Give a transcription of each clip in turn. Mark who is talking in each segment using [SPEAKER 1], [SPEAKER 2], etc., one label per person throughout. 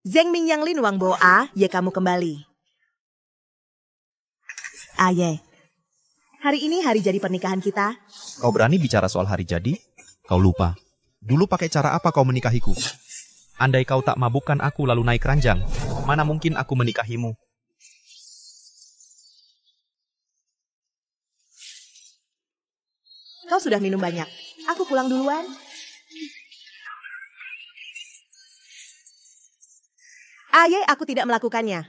[SPEAKER 1] Zeng Mingyang Lin Wangbo ye kamu kembali. Ye. Hari ini hari jadi pernikahan kita.
[SPEAKER 2] Kau berani bicara soal hari jadi? Kau lupa. Dulu pakai cara apa kau menikahiku? Andai kau tak mabukkan aku lalu naik ranjang, mana mungkin aku menikahimu?
[SPEAKER 1] Kau sudah minum banyak. Aku pulang duluan. Aku tidak melakukannya.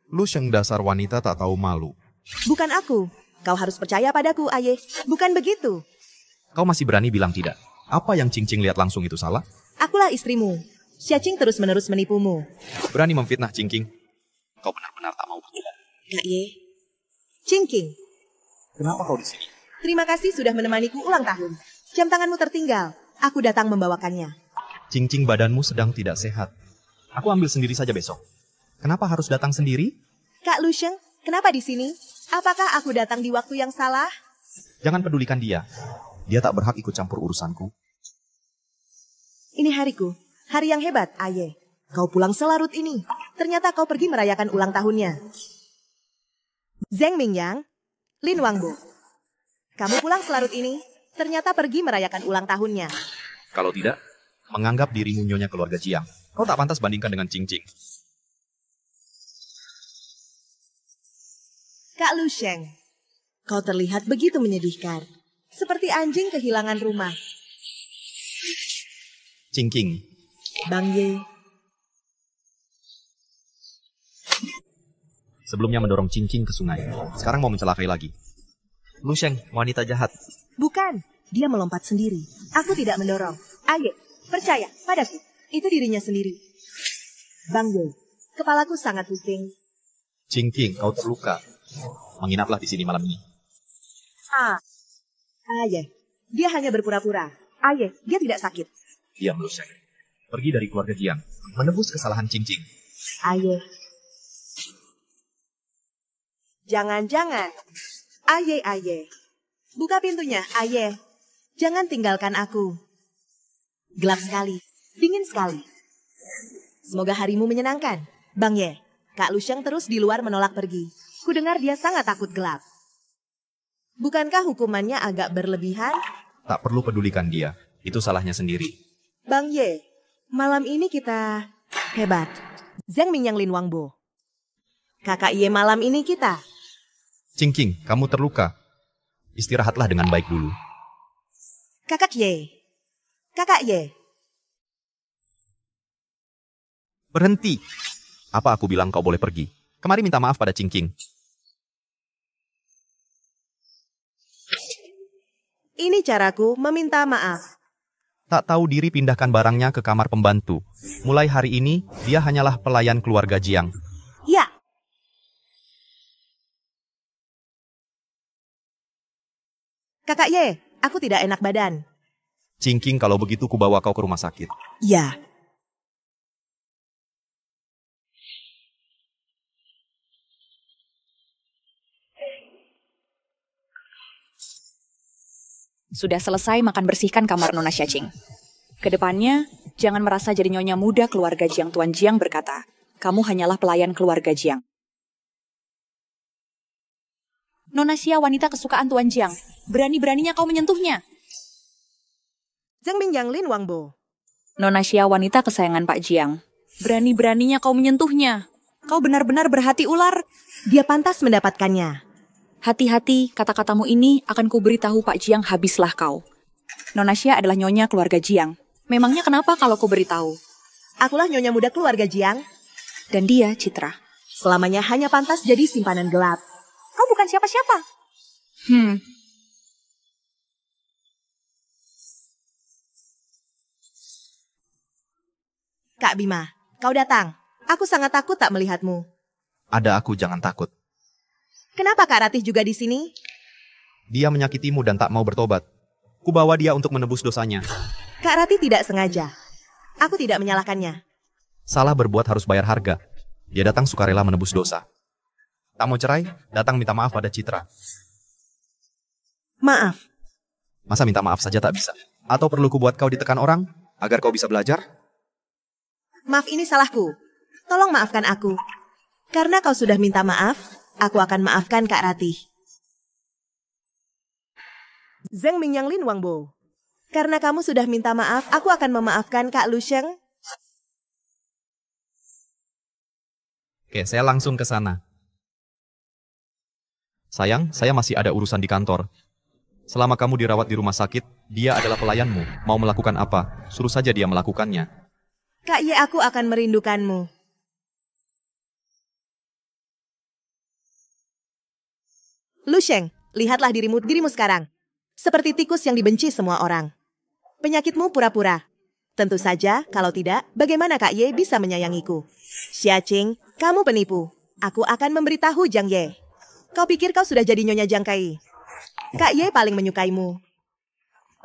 [SPEAKER 2] Lu yang dasar wanita tak tahu malu.
[SPEAKER 1] Bukan aku. Kau harus percaya padaku, Aye. Bukan begitu.
[SPEAKER 2] Kau masih berani bilang tidak? Apa yang Cing Cing lihat langsung itu salah?
[SPEAKER 1] Akulah istrimu. Xia Qing terus-menerus menipumu.
[SPEAKER 2] Berani memfitnah Cing Cing. Kau benar-benar tak mau bertobat.
[SPEAKER 1] Kak Ye. Cing Cing.
[SPEAKER 2] Kenapa kau di sini?
[SPEAKER 1] Terima kasih sudah menemaniku ulang tahun. Jam tanganmu tertinggal. Aku datang membawakannya.
[SPEAKER 2] Cing Cing, badanmu sedang tidak sehat. Aku ambil sendiri saja besok. Kenapa harus datang sendiri?
[SPEAKER 1] Kak Lu Sheng, kenapa di sini? Apakah aku datang di waktu yang salah?
[SPEAKER 2] Jangan pedulikan dia. Dia tak berhak ikut campur urusanku.
[SPEAKER 1] Ini hariku. Hari yang hebat, Aye. Kau pulang selarut ini. Ternyata kau pergi merayakan ulang tahunnya. Zeng Mingyang, Lin Wangbo. Kamu pulang selarut ini. Ternyata pergi merayakan ulang tahunnya.
[SPEAKER 2] Kalau tidak, menganggap dirimu nyonya keluarga Jiang. Kau tak pantas bandingkan dengan Cing Cing.
[SPEAKER 1] Kak Lu Sheng, kau terlihat begitu menyedihkan. Seperti anjing kehilangan rumah.
[SPEAKER 2] Cing Cing.
[SPEAKER 1] Bang Ye.
[SPEAKER 2] Sebelumnya mendorong Cing Cing ke sungai. Sekarang mau mencelakai lagi. Lu Sheng, wanita jahat.
[SPEAKER 1] Bukan, dia melompat sendiri. Aku tidak mendorong. Aye, percaya padaku. Itu dirinya sendiri. Bang Ye, kepalaku sangat pusing.
[SPEAKER 2] Cing Cing, kau terluka. Menginaplah di sini malam ini.
[SPEAKER 1] Aye, dia hanya berpura-pura. Aye, dia tidak sakit.
[SPEAKER 2] Diam, Lu Sheng. Pergi dari keluarga Jiang. Menebus kesalahan Cing Cing.
[SPEAKER 1] Aye. Jangan-jangan. Aye. Buka pintunya, Aye. Jangan tinggalkan aku. Gelap sekali. Dingin sekali. Semoga harimu menyenangkan. Bang Ye, Kak Lu Sheng terus di luar menolak pergi. Kudengar dia sangat takut gelap. Bukankah hukumannya agak berlebihan?
[SPEAKER 2] Tak perlu pedulikan dia. Itu salahnya sendiri.
[SPEAKER 1] Bang Ye, malam ini kita hebat. Zeng Mingyang Lin Wangbo. Kakak Ye, malam ini kita.
[SPEAKER 2] Cing Cing, kamu terluka. Istirahatlah dengan baik dulu.
[SPEAKER 1] Kakak Ye.
[SPEAKER 2] Berhenti. Apa aku bilang kau boleh pergi? Kemari minta maaf pada Cing Cing.
[SPEAKER 1] Ini caraku meminta maaf.
[SPEAKER 2] Tak tahu diri pindahkan barangnya ke kamar pembantu. Mulai hari ini, dia hanyalah pelayan keluarga Jiang.
[SPEAKER 1] Ya. Kakak Ye, aku tidak enak badan.
[SPEAKER 2] Cing Cing, kalau begitu kubawa kau ke rumah sakit.
[SPEAKER 1] Ya.
[SPEAKER 3] Sudah selesai makan bersihkan kamar Nona Xia Qing. Kedepannya, jangan merasa jadi nyonya muda keluarga Jiang. Tuan Jiang berkata, kamu hanyalah pelayan keluarga Jiang. Nona Xia wanita kesukaan Tuan Jiang. Berani-beraninya kau menyentuhnya.
[SPEAKER 1] Zeng Mingyang Lin Wangbo.
[SPEAKER 3] Nona Xia wanita kesayangan Pak Jiang. Berani-beraninya kau menyentuhnya. Kau benar-benar berhati ular.
[SPEAKER 1] Dia pantas mendapatkannya.
[SPEAKER 3] Hati-hati, kata-katamu ini akan kuberitahu Pak Jiang, habislah kau. Nona Xia adalah nyonya keluarga Jiang. Memangnya kenapa kalau ku beritahu?
[SPEAKER 1] Akulah nyonya muda keluarga Jiang.
[SPEAKER 3] Dan dia, Citra.
[SPEAKER 1] Selamanya hanya pantas jadi simpanan gelap.
[SPEAKER 3] Kau bukan siapa-siapa.
[SPEAKER 1] Kak Bima, kau datang. Aku sangat takut tak melihatmu.
[SPEAKER 2] Ada aku, jangan takut.
[SPEAKER 1] Kenapa Kak Ratih juga di sini?
[SPEAKER 2] Dia menyakitimu dan tak mau bertobat. Kubawa dia untuk menebus dosanya.
[SPEAKER 1] Kak Ratih tidak sengaja. Aku tidak menyalahkannya.
[SPEAKER 2] Salah berbuat harus bayar harga. Dia datang sukarela menebus dosa. Tak mau cerai, datang minta maaf pada Citra.
[SPEAKER 1] Maaf.
[SPEAKER 2] Masa minta maaf saja tak bisa? Atau perlu kubuat kau ditekan orang, agar kau bisa belajar?
[SPEAKER 1] Maaf, ini salahku. Tolong maafkan aku. Karena kau sudah minta maaf, aku akan maafkan Kak Ratih. Zheng Mingyang Lin Wangbo. Karena kamu sudah minta maaf, aku akan memaafkan Kak Lu Sheng.
[SPEAKER 2] Oke, saya langsung ke sana. Sayang, saya masih ada urusan di kantor. Selama kamu dirawat di rumah sakit, dia adalah pelayanmu. Mau melakukan apa, suruh saja dia melakukannya.
[SPEAKER 1] Kak Ye, aku akan merindukanmu. Lu Sheng, lihatlah dirimu sekarang. Seperti tikus yang dibenci semua orang. Penyakitmu pura-pura. Tentu saja, kalau tidak, bagaimana Kak Ye bisa menyayangiku? Xia Qing, kamu penipu. Aku akan memberitahu Jiang Ye. Kau pikir kau sudah jadi Nyonya Jiang Kai? Kak Ye paling menyukaimu.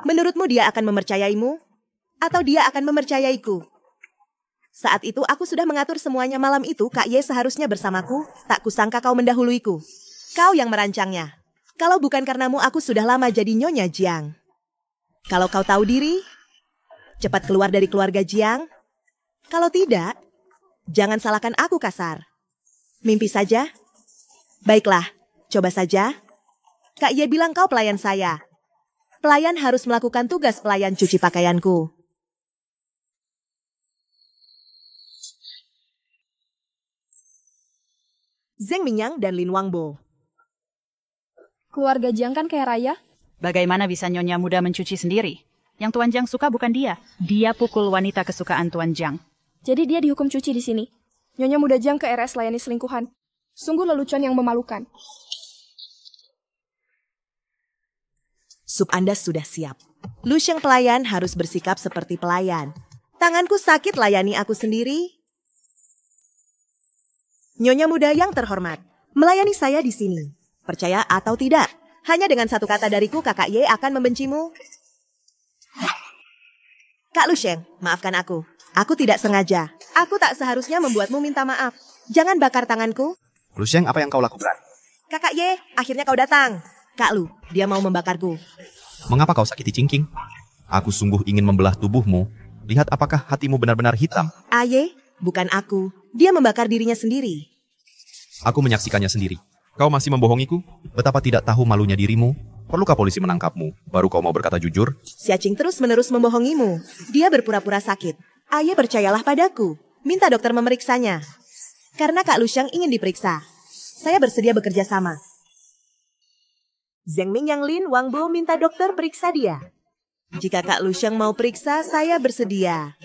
[SPEAKER 1] Menurutmu dia akan mempercayaimu? Atau dia akan mempercayaiku? Saat itu aku sudah mengatur semuanya malam itu, Kak Ye seharusnya bersamaku, tak kusangka kau mendahuluiku. Kau yang merancangnya. Kalau bukan karenamu aku sudah lama jadi Nyonya Jiang. Kalau kau tahu diri, cepat keluar dari keluarga Jiang. Kalau tidak, jangan salahkan aku kasar. Mimpi saja. Baiklah, coba saja. Kak Ye bilang kau pelayan saya. Pelayan harus melakukan tugas pelayan cuci pakaianku. Zheng Mingyang dan Lin Wangbo.
[SPEAKER 4] Keluarga Jiang kan kaya raya.
[SPEAKER 5] Bagaimana bisa Nyonya muda mencuci sendiri? Yang Tuan Jiang suka bukan dia. Dia pukul wanita kesukaan Tuan Jiang.
[SPEAKER 4] Jadi dia dihukum cuci di sini. Nyonya muda Jiang ke RS layani selingkuhan. Sungguh lelucon yang memalukan.
[SPEAKER 1] Sup Anda sudah siap. Lu Sheng pelayan harus bersikap seperti pelayan. Tanganku sakit layani aku sendiri. Nyonya muda yang terhormat, melayani saya di sini. Percaya atau tidak, hanya dengan satu kata dariku Kakak Ye akan membencimu. Kak Lu Sheng, maafkan aku. Aku tidak sengaja. Aku tak seharusnya membuatmu minta maaf. Jangan bakar tanganku.
[SPEAKER 2] Lu Sheng, apa yang kau lakukan?
[SPEAKER 1] Kakak Ye, akhirnya kau datang. Kak Lu, dia mau membakarku.
[SPEAKER 2] Mengapa kau sakiti Cingking? Aku sungguh ingin membelah tubuhmu. Lihat apakah hatimu benar-benar hitam.
[SPEAKER 1] Aye, bukan aku. Dia membakar dirinya sendiri.
[SPEAKER 2] Aku menyaksikannya sendiri. Kau masih membohongiku? Betapa tidak tahu malunya dirimu. Perlukah polisi menangkapmu? Baru kau mau berkata jujur?
[SPEAKER 1] Xia Qing terus-menerus membohongimu. Dia berpura-pura sakit. Aye, percayalah padaku. Minta dokter memeriksanya. Karena Kak Lu Sheng ingin diperiksa. Saya bersedia bekerja sama. Zheng Mingyang Lin Wangbo minta dokter periksa dia. Jika Kak Lu Sheng mau periksa, saya bersedia.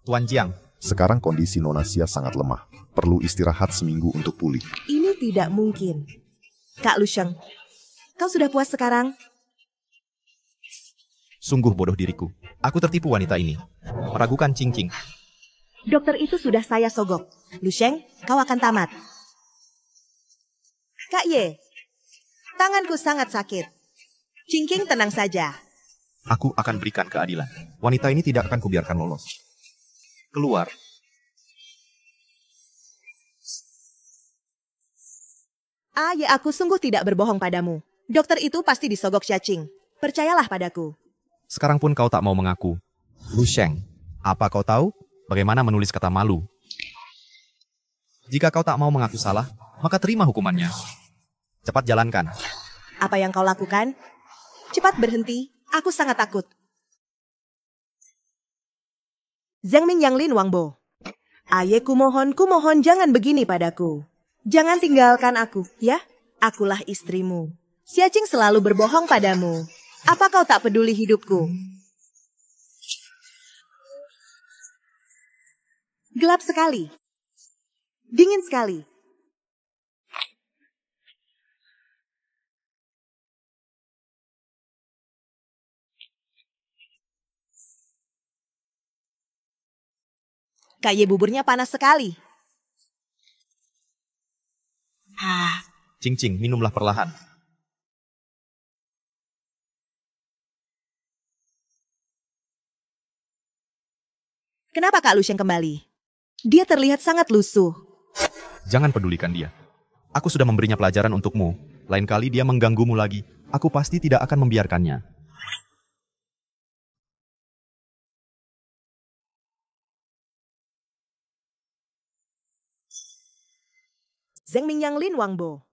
[SPEAKER 2] Tuan Jiang.
[SPEAKER 6] Sekarang kondisi Nona Xia sangat lemah. Perlu istirahat seminggu untuk pulih.
[SPEAKER 1] Ini tidak mungkin. Kak Lu Sheng, kau sudah puas sekarang?
[SPEAKER 2] Sungguh bodoh diriku. Aku tertipu wanita ini. Meragukan Cingking.
[SPEAKER 1] Dokter itu sudah saya sogok. Lu Sheng, kau akan tamat. Kak Ye, tanganku sangat sakit. Cingking tenang saja.
[SPEAKER 2] Aku akan berikan keadilan. Wanita ini tidak akan kubiarkan lolos. Keluar.
[SPEAKER 1] Aye, aku sungguh tidak berbohong padamu. Dokter itu pasti disogok Xia Qing. Percayalah padaku.
[SPEAKER 2] Sekarang pun kau tak mau mengaku. Lu Sheng, apa kau tahu bagaimana menulis kata malu? Jika kau tak mau mengaku salah, maka terima hukumannya. Cepat jalankan.
[SPEAKER 1] Apa yang kau lakukan? Cepat berhenti. Aku sangat takut. Zheng Mingyang Lin Wangbo. Aye, kumohon jangan begini padaku. Jangan tinggalkan aku, ya? Akulah istrimu. Xia Qing selalu berbohong padamu. Apa kau tak peduli hidupku? Gelap sekali. Dingin sekali. Kak Ye, buburnya panas sekali.
[SPEAKER 2] Cingking, minumlah perlahan.
[SPEAKER 1] Kenapa Kak Lu Sheng kembali? Dia terlihat sangat lusuh.
[SPEAKER 2] Jangan pedulikan dia. Aku sudah memberinya pelajaran untukmu. Lain kali dia mengganggumu lagi. Aku pasti tidak akan membiarkannya.
[SPEAKER 1] Zheng Mingyang Lin Wangbo.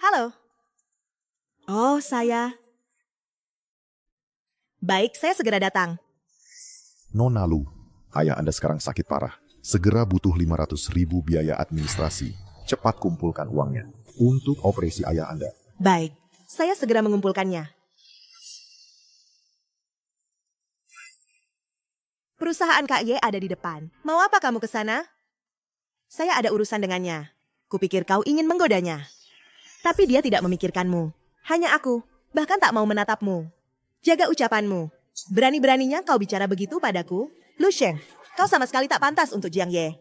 [SPEAKER 1] Halo. Oh, saya. Baik, saya segera datang.
[SPEAKER 6] Nona Lu, ayah Anda sekarang sakit parah. Segera butuh 500.000 biaya administrasi. Cepat kumpulkan uangnya untuk operasi ayah Anda.
[SPEAKER 1] Baik, saya segera mengumpulkannya. Perusahaan Kak Ye ada di depan. Mau apa kamu ke sana? Saya ada urusan dengannya. Kupikir kau ingin menggodanya. Tapi dia tidak memikirkanmu. Hanya aku, bahkan tak mau menatapmu. Jaga ucapanmu. Berani-beraninya kau bicara begitu padaku. Lu Sheng, kau sama sekali tak pantas untuk Jiang Ye.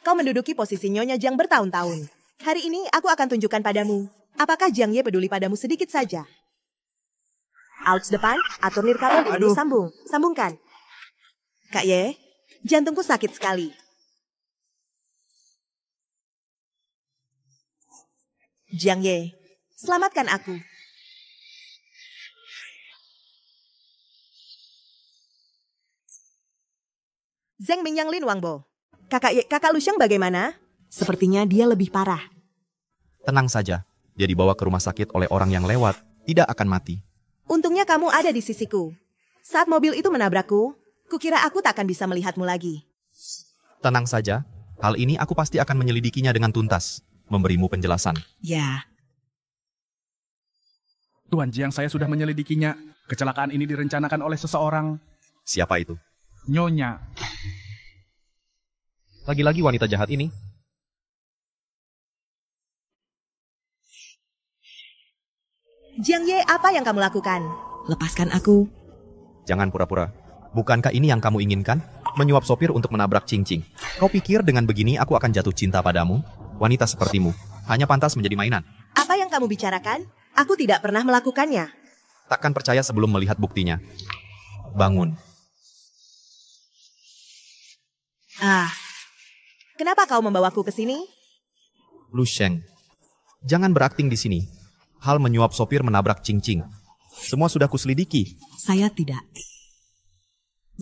[SPEAKER 1] Kau menduduki posisi Nyonya Jiang bertahun-tahun. Hari ini aku akan tunjukkan padamu. Apakah Jiang Ye peduli padamu sedikit saja? Outs depan, atur nirkabel ini sambung. Sambungkan. Kak Ye, jantungku sakit sekali. Jiang Ye, selamatkan aku. Zheng Mingyang Lin Wangbo. Kakak Lu Sheng bagaimana? Sepertinya dia lebih parah.
[SPEAKER 2] Tenang saja, dia dibawa ke rumah sakit oleh orang yang lewat, tidak akan mati.
[SPEAKER 1] Untungnya kamu ada di sisiku. Saat mobil itu menabrakku, kukira aku tak akan bisa melihatmu lagi.
[SPEAKER 2] Tenang saja, hal ini aku pasti akan menyelidikinya dengan tuntas, memberimu penjelasan.
[SPEAKER 1] Ya.
[SPEAKER 7] Tuan Jiang, saya sudah menyelidikinya. Kecelakaan ini direncanakan oleh seseorang.
[SPEAKER 2] Siapa itu?
[SPEAKER 7] Nyonya.
[SPEAKER 2] Lagi-lagi wanita jahat ini.
[SPEAKER 1] Jiang Ye, apa yang kamu lakukan? Lepaskan aku.
[SPEAKER 2] Jangan pura-pura. Bukankah ini yang kamu inginkan? Menyuap sopir untuk menabrak Ching Ching. Kau pikir dengan begini aku akan jatuh cinta padamu? Wanita sepertimu hanya pantas menjadi mainan.
[SPEAKER 1] Apa yang kamu bicarakan? Aku tidak pernah melakukannya.
[SPEAKER 2] Takkan percaya sebelum melihat buktinya. Bangun.
[SPEAKER 1] Kenapa kau membawaku ke sini?
[SPEAKER 2] Lu Sheng, jangan berakting di sini. Hal menyuap sopir menabrak Ching Ching. Semua sudah kuselidiki.
[SPEAKER 1] Saya tidak.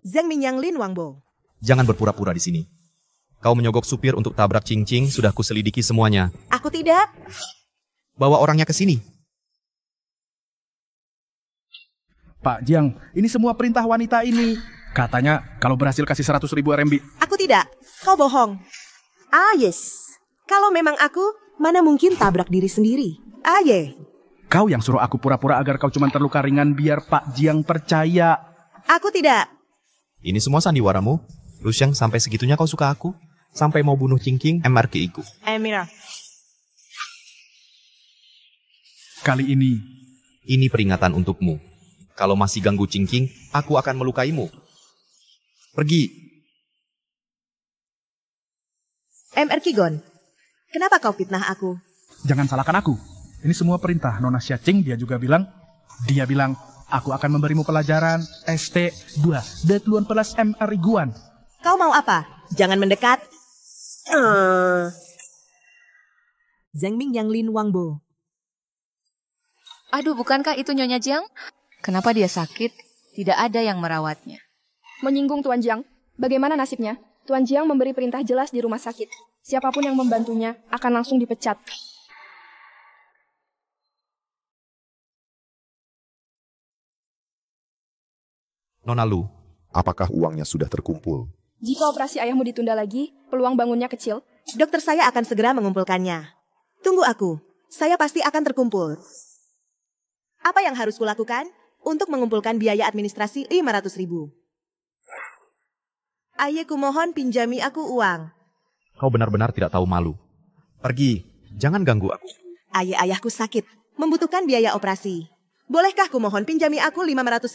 [SPEAKER 1] Zheng Mingyang Lin Wangbo.
[SPEAKER 2] Jangan berpura-pura di sini. Kau menyogok supir untuk tabrak Ching Ching, sudah kuselidiki semuanya.
[SPEAKER 1] Aku tidak.
[SPEAKER 2] Bawa orangnya ke sini.
[SPEAKER 7] Pak Jiang, ini semua perintah wanita ini. Katanya kalau berhasil kasih 100.000 RMB.
[SPEAKER 1] Aku tidak. Kau bohong. Yes. Kalau memang aku, mana mungkin tabrak diri sendiri. Ye.
[SPEAKER 7] Kau yang suruh aku pura-pura agar kau cuma terluka ringan biar Pak Jiang percaya.
[SPEAKER 1] Aku tidak.
[SPEAKER 2] Ini semua sandiwaramu. Lu Sheng, sampai segitunya kau suka aku? Sampai mau bunuh Ching Ching, MRK-ku.
[SPEAKER 1] Mira.
[SPEAKER 7] Kali ini.
[SPEAKER 2] Ini peringatan untukmu. Kalau masih ganggu Ching Ching, aku akan melukaimu. Pergi.
[SPEAKER 1] MR Kigon, kenapa kau fitnah aku?
[SPEAKER 7] Jangan salahkan aku. Ini semua perintah Nona Xiaqing. Dia bilang, aku akan memberimu pelajaran ST2 Detluan Pelas MR Iguan.
[SPEAKER 1] Kau mau apa? Jangan mendekat. Zheng Mingyang Lin Wangbo.
[SPEAKER 8] Aduh, bukankah itu Nyonya Jiang? Kenapa dia sakit? Tidak ada yang merawatnya.
[SPEAKER 4] Menyinggung Tuan Jiang. Bagaimana nasibnya? Tuan Jiang memberi perintah jelas di rumah sakit. Siapapun yang membantunya akan langsung dipecat.
[SPEAKER 6] Nona Lu, apakah uangnya sudah terkumpul?
[SPEAKER 4] Jika operasi ayahmu ditunda lagi, peluang bangunnya kecil.
[SPEAKER 1] Dokter saya akan segera mengumpulkannya. Tunggu aku. Saya pasti akan terkumpul. Apa yang harus kulakukan? Untuk mengumpulkan biaya administrasi 500.000. Aye, kumohon pinjami aku uang.
[SPEAKER 2] Kau benar-benar tidak tahu malu. Pergi, jangan ganggu aku.
[SPEAKER 1] Aye, ayahku sakit, membutuhkan biaya operasi. Bolehkah kumohon pinjami aku 500.000?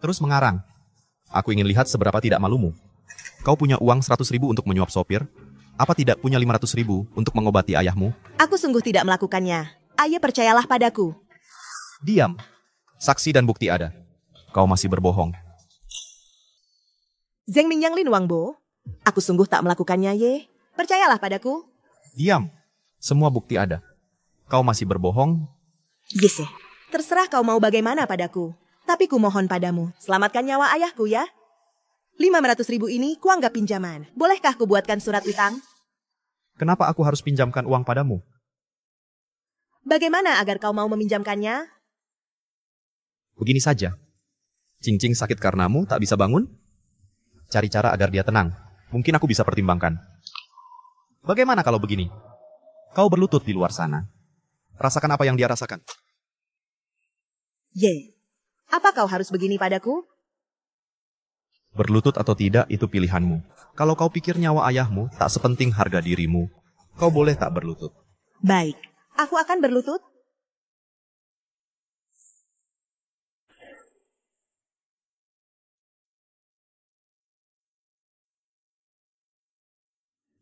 [SPEAKER 2] Terus mengarang. Aku ingin lihat seberapa tidak malumu. Kau punya uang 100.000 untuk menyuap sopir? Apa tidak punya 500.000 untuk mengobati ayahmu?
[SPEAKER 1] Aku sungguh tidak melakukannya. Aye, percayalah padaku.
[SPEAKER 2] Diam. Saksi dan bukti ada. Kau masih berbohong.
[SPEAKER 1] Zheng Mingyang Lin Wangbo, aku sungguh tak melakukannya, Ye. Percayalah padaku.
[SPEAKER 2] Diam. Semua bukti ada. Kau masih berbohong?
[SPEAKER 1] Yes, terserah kau mau bagaimana padaku. Tapi kumohon padamu, selamatkan nyawa ayahku ya. 500.000 ini kuanggap pinjaman. Bolehkah kubuatkan surat utang?
[SPEAKER 2] Kenapa aku harus pinjamkan uang padamu?
[SPEAKER 1] Bagaimana agar kau mau meminjamkannya?
[SPEAKER 2] Begini saja. Cing-cing sakit karenamu, tak bisa bangun? Cari cara agar dia tenang. Mungkin aku bisa pertimbangkan. Bagaimana kalau begini? Kau berlutut di luar sana. Rasakan apa yang dia rasakan.
[SPEAKER 1] Ye, apa kau harus begini padaku?
[SPEAKER 2] Berlutut atau tidak, itu pilihanmu. Kalau kau pikir nyawa ayahmu tak sepenting harga dirimu, kau boleh tak berlutut.
[SPEAKER 1] Baik, aku akan berlutut.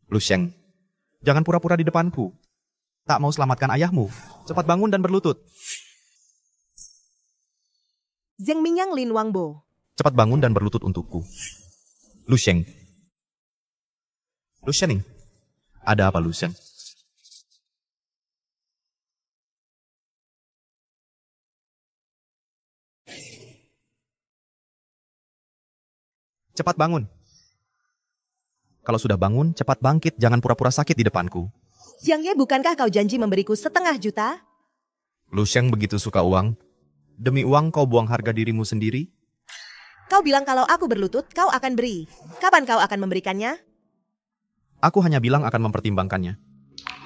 [SPEAKER 2] Lu Sheng, jangan pura-pura di depanku. Tak mau selamatkan ayahmu. Cepat bangun dan berlutut.
[SPEAKER 1] Zheng Mingyang Lin Wangbo.
[SPEAKER 2] Cepat bangun dan berlutut untukku. Lu Sheng. Lu Sheng, ada apa Lu Sheng? Cepat bangun. Kalau sudah bangun, cepat bangkit. Jangan pura-pura sakit di depanku.
[SPEAKER 1] Jiang Ye, bukankah kau janji memberiku 500 juta?
[SPEAKER 2] Lu Sheng begitu suka uang. Demi uang kau buang harga dirimu sendiri?
[SPEAKER 1] Kau bilang kalau aku berlutut, kau akan beri. Kapan kau akan memberikannya?
[SPEAKER 2] Aku hanya bilang akan mempertimbangkannya.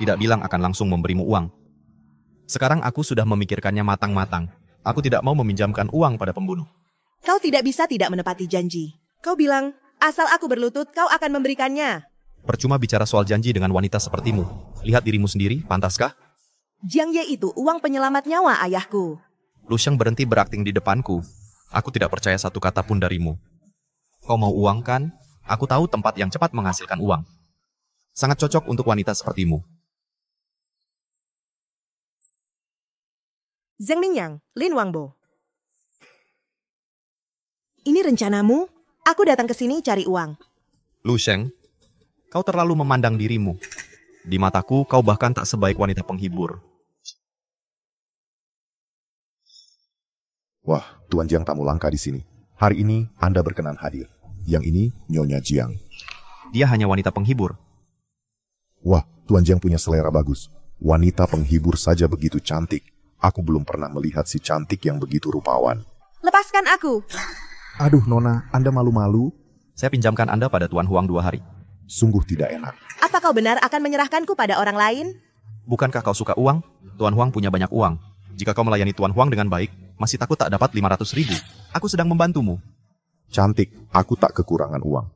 [SPEAKER 2] Tidak bilang akan langsung memberimu uang. Sekarang aku sudah memikirkannya matang-matang. Aku tidak mau meminjamkan uang pada pembunuh.
[SPEAKER 1] Kau tidak bisa tidak menepati janji. Kau bilang, asal aku berlutut, kau akan memberikannya.
[SPEAKER 2] Percuma bicara soal janji dengan wanita sepertimu. Lihat dirimu sendiri, pantaskah?
[SPEAKER 1] Jiang Ye itu uang penyelamat nyawa ayahku.
[SPEAKER 2] Lu Sheng berhenti berakting di depanku. Aku tidak percaya satu kata pun darimu. Kau mau uang kan? Aku tahu tempat yang cepat menghasilkan uang. Sangat cocok untuk wanita sepertimu.
[SPEAKER 1] Zheng Mingyang, Lin Wangbo. Ini rencanamu? Aku datang ke sini cari uang.
[SPEAKER 2] Lu Sheng, kau terlalu memandang dirimu. Di mataku, kau bahkan tak sebaik wanita penghibur.
[SPEAKER 6] Wah, Tuan Jiang tamu langka di sini. Hari ini Anda berkenan hadir. Yang ini Nyonya Jiang.
[SPEAKER 2] Dia hanya wanita penghibur.
[SPEAKER 6] Wah, Tuan Jiang punya selera bagus. Wanita penghibur saja begitu cantik. Aku belum pernah melihat si cantik yang begitu rupawan.
[SPEAKER 1] Lepaskan aku.
[SPEAKER 6] Aduh, Nona, Anda malu-malu?
[SPEAKER 2] Saya pinjamkan Anda pada Tuan Huang 2 hari.
[SPEAKER 6] Sungguh tidak enak.
[SPEAKER 1] Apa kau benar akan menyerahkanku pada orang lain?
[SPEAKER 2] Bukankah kau suka uang? Tuan Huang punya banyak uang. Jika kau melayani Tuan Huang dengan baik, masih takut tak dapat 500.000. Aku sedang membantumu.
[SPEAKER 6] Cantik, aku tak kekurangan uang.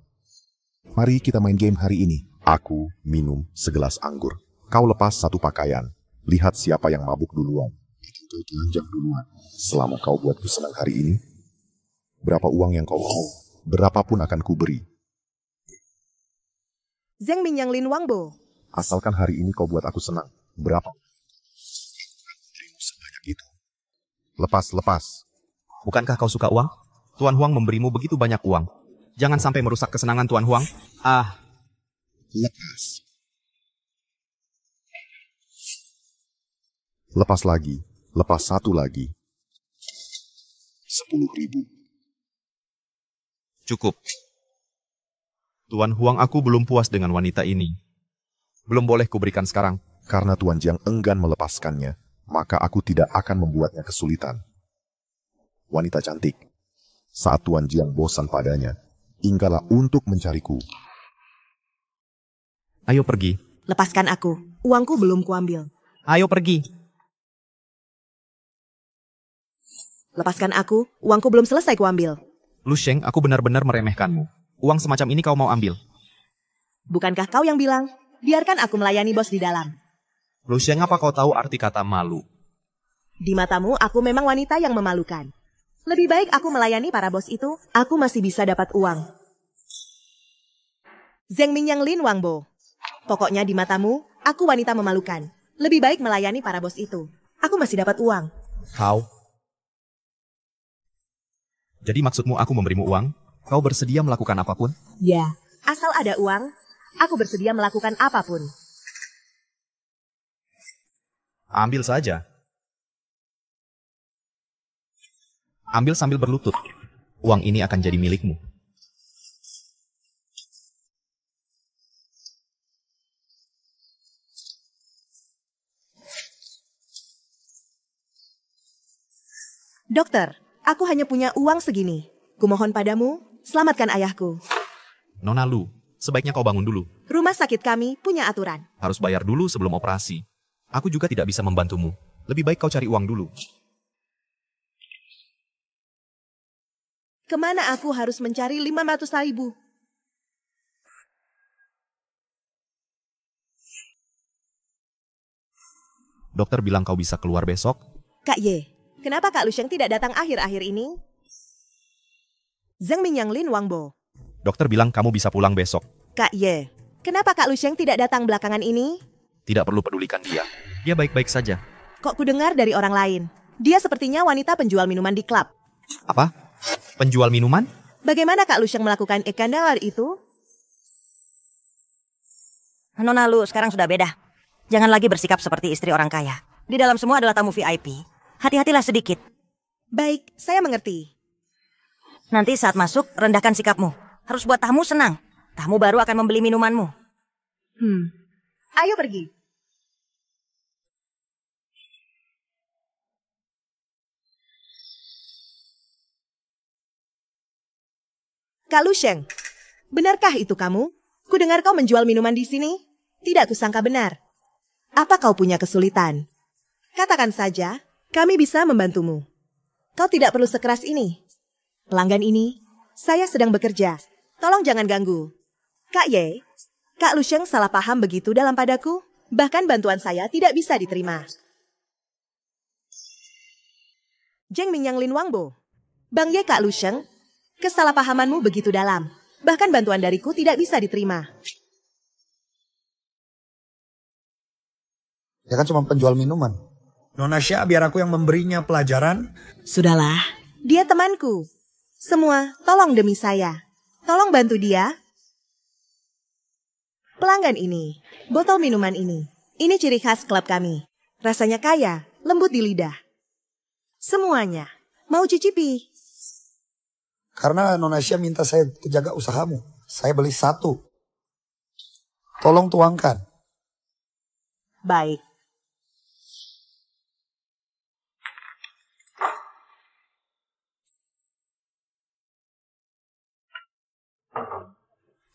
[SPEAKER 6] Mari kita main game hari ini. Aku minum segelas anggur. Kau lepas satu pakaian. Lihat siapa yang mabuk duluan. Itu telanjang duluan. Selama kau buatku senang hari ini, berapa uang yang kau mau, berapapun akan kuberi.
[SPEAKER 1] Zheng Mingyang Lin Wangbo.
[SPEAKER 6] Asalkan hari ini kau buat aku senang. Berapa? Sebanyak itu. Lepas.
[SPEAKER 2] Bukankah kau suka uang? Tuan Huang memberimu begitu banyak uang. Jangan sampai merusak kesenangan Tuan Huang.
[SPEAKER 6] Lepas. Lepas lagi. Lepas satu lagi. 10.000.
[SPEAKER 2] Cukup. Tuan Huang, aku belum puas dengan wanita ini. Belum boleh kuberikan sekarang.
[SPEAKER 6] Karena Tuan Jiang enggan melepaskannya, maka aku tidak akan membuatnya kesulitan. Wanita cantik. Saat Tuan Jiang bosan padanya, inggalah untuk mencariku.
[SPEAKER 2] Ayo pergi.
[SPEAKER 1] Lepaskan aku. Uangku belum kuambil.
[SPEAKER 2] Ayo pergi.
[SPEAKER 1] Lepaskan aku. Uangku belum selesai kuambil.
[SPEAKER 2] Lu Sheng, aku benar-benar meremehkanmu. Uang semacam ini kau mau ambil.
[SPEAKER 1] Bukankah kau yang bilang, biarkan aku melayani bos di dalam?
[SPEAKER 2] Lu Sheng, apa kau tahu arti kata malu?
[SPEAKER 1] Di matamu, aku memang wanita yang memalukan. Lebih baik aku melayani para bos itu, aku masih bisa dapat uang. Zheng Mingyang Lin Wangbo. Pokoknya di matamu, aku wanita memalukan. Lebih baik melayani para bos itu. Aku masih dapat uang.
[SPEAKER 2] Kau? Jadi maksudmu aku memberimu uang? Kau bersedia melakukan apapun?
[SPEAKER 1] Ya, asal ada uang, aku bersedia melakukan apapun.
[SPEAKER 2] Ambil saja. Ambil sambil berlutut. Uang ini akan jadi milikmu.
[SPEAKER 1] Dokter, aku hanya punya uang segini. Kumohon padamu, selamatkan ayahku.
[SPEAKER 2] Nona Lu, sebaiknya kau bangun dulu.
[SPEAKER 1] Rumah sakit kami punya aturan.
[SPEAKER 2] Harus bayar dulu sebelum operasi. Aku juga tidak bisa membantumu. Lebih baik kau cari uang dulu.
[SPEAKER 1] Kemana aku harus mencari 500.000?
[SPEAKER 2] Dokter bilang kau bisa keluar besok.
[SPEAKER 1] Kak Ye, kenapa Kak Lusheng tidak datang akhir-akhir ini? Zheng Mingyang Lin Wangbo.
[SPEAKER 2] Dokter bilang kamu bisa pulang besok.
[SPEAKER 1] Kak Ye, kenapa Kak Lusheng tidak datang belakangan ini?
[SPEAKER 2] Tidak perlu pedulikan dia. Dia baik-baik saja.
[SPEAKER 1] Kok kudengar dari orang lain? Dia sepertinya wanita penjual minuman di klub.
[SPEAKER 2] Apa? Penjual minuman?
[SPEAKER 1] Bagaimana Kak Lusheng melakukan ikandalar itu?
[SPEAKER 9] Nona Lu sekarang sudah beda. Jangan lagi bersikap seperti istri orang kaya. Di dalam semua adalah tamu VIP. Hati-hatilah sedikit.
[SPEAKER 1] Baik, saya mengerti.
[SPEAKER 9] Nanti saat masuk, rendahkan sikapmu. Harus buat tamu senang. Tamu baru akan membeli minumanmu.
[SPEAKER 1] Ayo pergi. Kak Lusheng, benarkah itu kamu? Kudengar kau menjual minuman di sini. Tidak kusangka benar. Apa kau punya kesulitan? Katakan saja, kami bisa membantumu. Kau tidak perlu sekeras ini. Pelanggan ini, saya sedang bekerja. Tolong jangan ganggu. Kak Ye, Kak Lusheng salah paham begitu dalam padaku. Bahkan bantuan saya tidak bisa diterima. Zheng Mingyang Lin Wangbo. Bang Ye Kak Lusheng, kesalahpahamanmu begitu dalam. Bahkan bantuan dariku tidak bisa diterima.
[SPEAKER 10] Dia kan cuma penjual minuman. Nona Xia, biar aku yang memberinya pelajaran.
[SPEAKER 1] Sudahlah, dia temanku. Semua, tolong demi saya. Tolong bantu dia. Pelanggan ini, botol minuman ini. Ini ciri khas klub kami. Rasanya kaya, lembut di lidah. Semuanya. Mau cicipi?
[SPEAKER 10] Karena Nona Xia minta saya jaga usahamu. Saya beli 1. Tolong tuangkan.
[SPEAKER 1] Baik.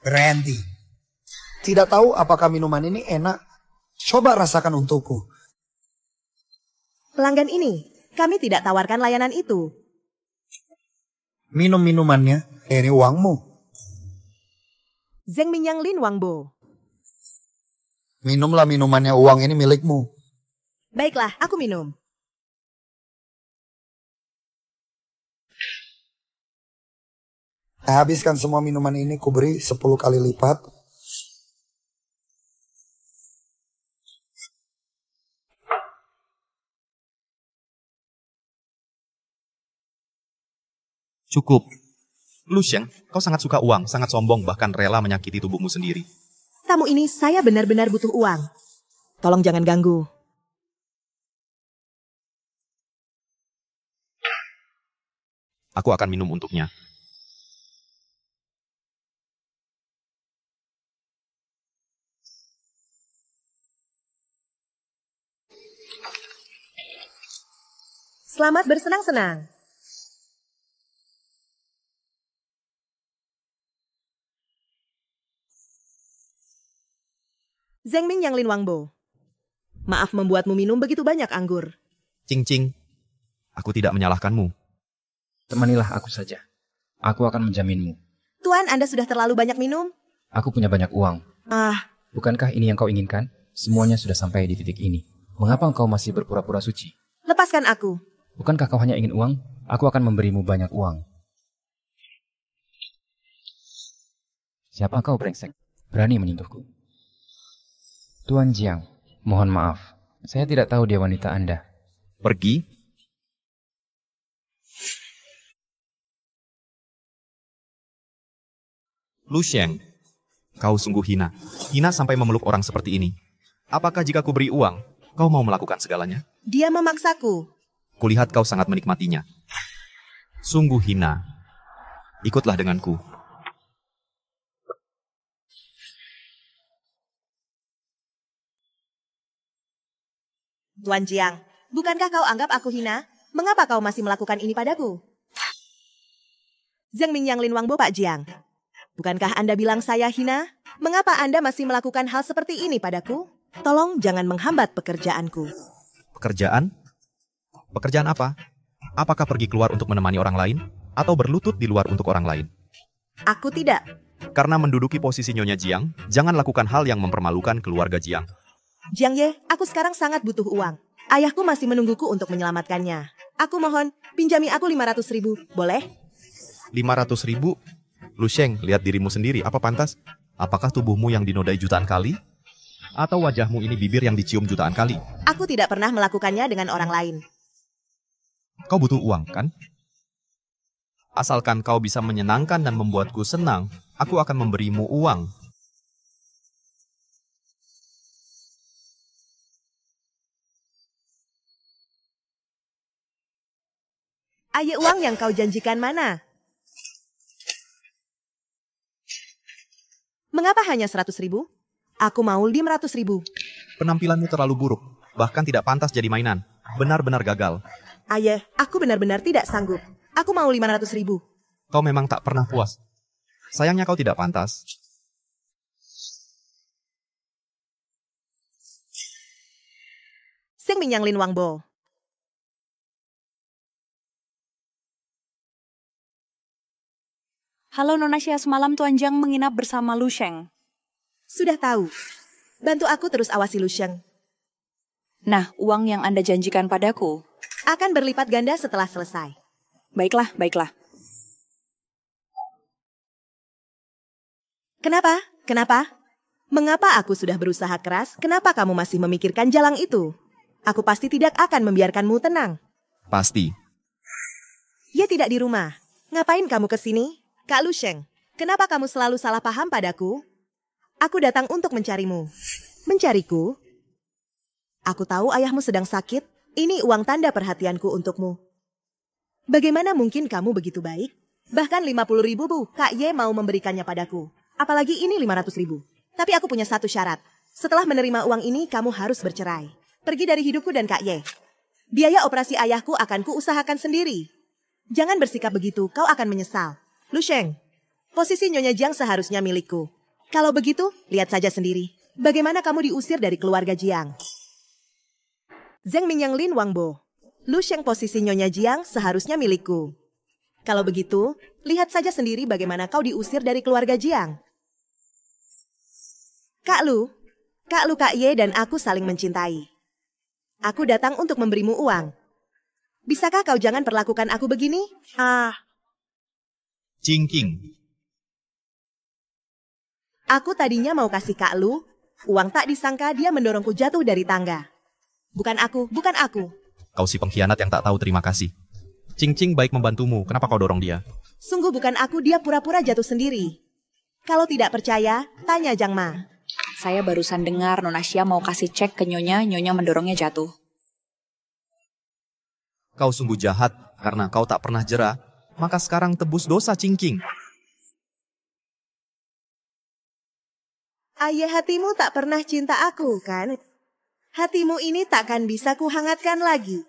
[SPEAKER 10] Brandy. Tidak tahu apakah minuman ini enak. Coba rasakan untukku.
[SPEAKER 1] Pelanggan ini, kami tidak tawarkan layanan itu.
[SPEAKER 10] Minum minumannya, ini uangmu.
[SPEAKER 1] Zheng Mingyang Lin Wangbo.
[SPEAKER 10] Minumlah minumannya, uang ini milikmu.
[SPEAKER 1] Baiklah, aku minum.
[SPEAKER 10] Habiskan semua minuman ini, kuberi 10 kali lipat.
[SPEAKER 2] Cukup. Lusheng, kau sangat suka uang, sangat sombong, bahkan rela menyakiti tubuhmu sendiri.
[SPEAKER 1] Tamu ini saya benar-benar butuh uang. Tolong jangan ganggu.
[SPEAKER 2] Aku akan minum untuknya.
[SPEAKER 1] Selamat bersenang-senang. Zheng Mingyang Lin Wangbo. Maaf membuatmu minum begitu banyak anggur.
[SPEAKER 2] Cing-cing, aku tidak menyalahkanmu.
[SPEAKER 11] Temanilah aku saja. Aku akan menjaminmu.
[SPEAKER 1] Tuan, Anda sudah terlalu banyak minum?
[SPEAKER 11] Aku punya banyak uang. Bukankah ini yang kau inginkan? Semuanya sudah sampai di titik ini. Mengapa engkau masih berpura-pura suci?
[SPEAKER 1] Lepaskan aku.
[SPEAKER 11] Bukankah kau hanya ingin uang? Aku akan memberimu banyak uang. Siapa kau, brengsek? Berani menyentuhku. Tuan Jiang, mohon maaf. Saya tidak tahu dia wanita Anda.
[SPEAKER 2] Pergi? Lusheng, kau sungguh hina. Hina sampai memeluk orang seperti ini. Apakah jika ku beri uang, kau mau melakukan segalanya?
[SPEAKER 1] Dia memaksaku.
[SPEAKER 2] Kulihat kau sangat menikmatinya. Sungguh hina. Ikutlah denganku.
[SPEAKER 1] Tuan Jiang, bukankah kau anggap aku hina? Mengapa kau masih melakukan ini padaku? Zheng Mingyang Lin Wangbo Pak Jiang. Bukankah Anda bilang saya hina? Mengapa Anda masih melakukan hal seperti ini padaku? Tolong jangan menghambat pekerjaanku.
[SPEAKER 2] Pekerjaan? Pekerjaan apa? Apakah pergi keluar untuk menemani orang lain? Atau berlutut di luar untuk orang lain?
[SPEAKER 1] Aku tidak.
[SPEAKER 2] Karena menduduki posisi Nyonya Jiang, jangan lakukan hal yang mempermalukan keluarga Jiang.
[SPEAKER 1] Jiang Ye, aku sekarang sangat butuh uang. Ayahku masih menungguku untuk menyelamatkannya. Aku mohon, pinjami aku 500.000, boleh?
[SPEAKER 2] 500.000? Lu Sheng, lihat dirimu sendiri, apa pantas? Apakah tubuhmu yang dinodai jutaan kali? Atau wajahmu ini bibir yang dicium jutaan kali?
[SPEAKER 1] Aku tidak pernah melakukannya dengan orang lain.
[SPEAKER 2] Kau butuh uang, kan? Asalkan kau bisa menyenangkan dan membuatku senang, aku akan memberimu uang.
[SPEAKER 1] Ayo, uang yang kau janjikan mana? Mengapa hanya 100.000? Aku mau 500.000.
[SPEAKER 2] Penampilanmu terlalu buruk, bahkan tidak pantas jadi mainan. Benar-benar gagal.
[SPEAKER 1] Ayah, aku benar-benar tidak sanggup. Aku mau 500.000.
[SPEAKER 2] Kau memang tak pernah puas. Sayangnya kau tidak pantas.
[SPEAKER 1] Zheng Mingyang Lin Wangbo.
[SPEAKER 3] Halo Nona Xia, semalam Tuan Jiang menginap bersama Lu Sheng.
[SPEAKER 1] Sudah tahu. Bantu aku terus awasi Lu Sheng.
[SPEAKER 3] Nah, uang yang Anda janjikan padaku
[SPEAKER 1] akan berlipat ganda setelah selesai.
[SPEAKER 3] Baiklah, baiklah.
[SPEAKER 1] Kenapa? Kenapa? Mengapa aku sudah berusaha keras, kenapa kamu masih memikirkan jalang itu? Aku pasti tidak akan membiarkanmu tenang.
[SPEAKER 2] Pasti.
[SPEAKER 1] Ia tidak di rumah. Ngapain kamu ke sini? Kak Lu Sheng, kenapa kamu selalu salah paham padaku? Aku datang untuk mencarimu. Mencariku? Aku tahu ayahmu sedang sakit. Ini uang tanda perhatianku untukmu. Bagaimana mungkin kamu begitu baik? Bahkan 50.000 Bu, Kak Ye mau memberikannya padaku. Apalagi ini 500.000. Tapi aku punya satu syarat. Setelah menerima uang ini, kamu harus bercerai. Pergi dari hidupku dan Kak Ye. Biaya operasi ayahku akan kuusahakan sendiri. Jangan bersikap begitu, kau akan menyesal. Lu Sheng, posisi Nyonya Jiang seharusnya milikku. Kalau begitu, lihat saja sendiri. Bagaimana kamu diusir dari keluarga Jiang? Zheng Mingyang Lin Wangbo. Lu Sheng, posisi Nyonya Jiang seharusnya milikku. Kalau begitu, lihat saja sendiri bagaimana kau diusir dari keluarga Jiang. Kak Lu, Kak Ye dan aku saling mencintai. Aku datang untuk memberimu uang. Bisakah kau jangan perlakukan aku begini?
[SPEAKER 2] Cingking.
[SPEAKER 1] Aku tadinya mau kasih Kak Lu, uang tak disangka dia mendorongku jatuh dari tangga. Bukan aku, bukan aku.
[SPEAKER 2] Kau si pengkhianat yang tak tahu terima kasih. Cing-cing baik membantumu, kenapa kau dorong dia?
[SPEAKER 1] Sungguh bukan aku, dia pura-pura jatuh sendiri. Kalau tidak percaya, tanya Jiang Ma.
[SPEAKER 3] Saya barusan dengar Nona Xia mau kasih cek ke Nyonya mendorongnya jatuh.
[SPEAKER 2] Kau sungguh jahat, karena kau tak pernah jera, maka sekarang tebus dosa Cingking.
[SPEAKER 1] Ayah, hatimu tak pernah cinta aku, kan? Hatimu ini takkan bisa kuhangatkan lagi.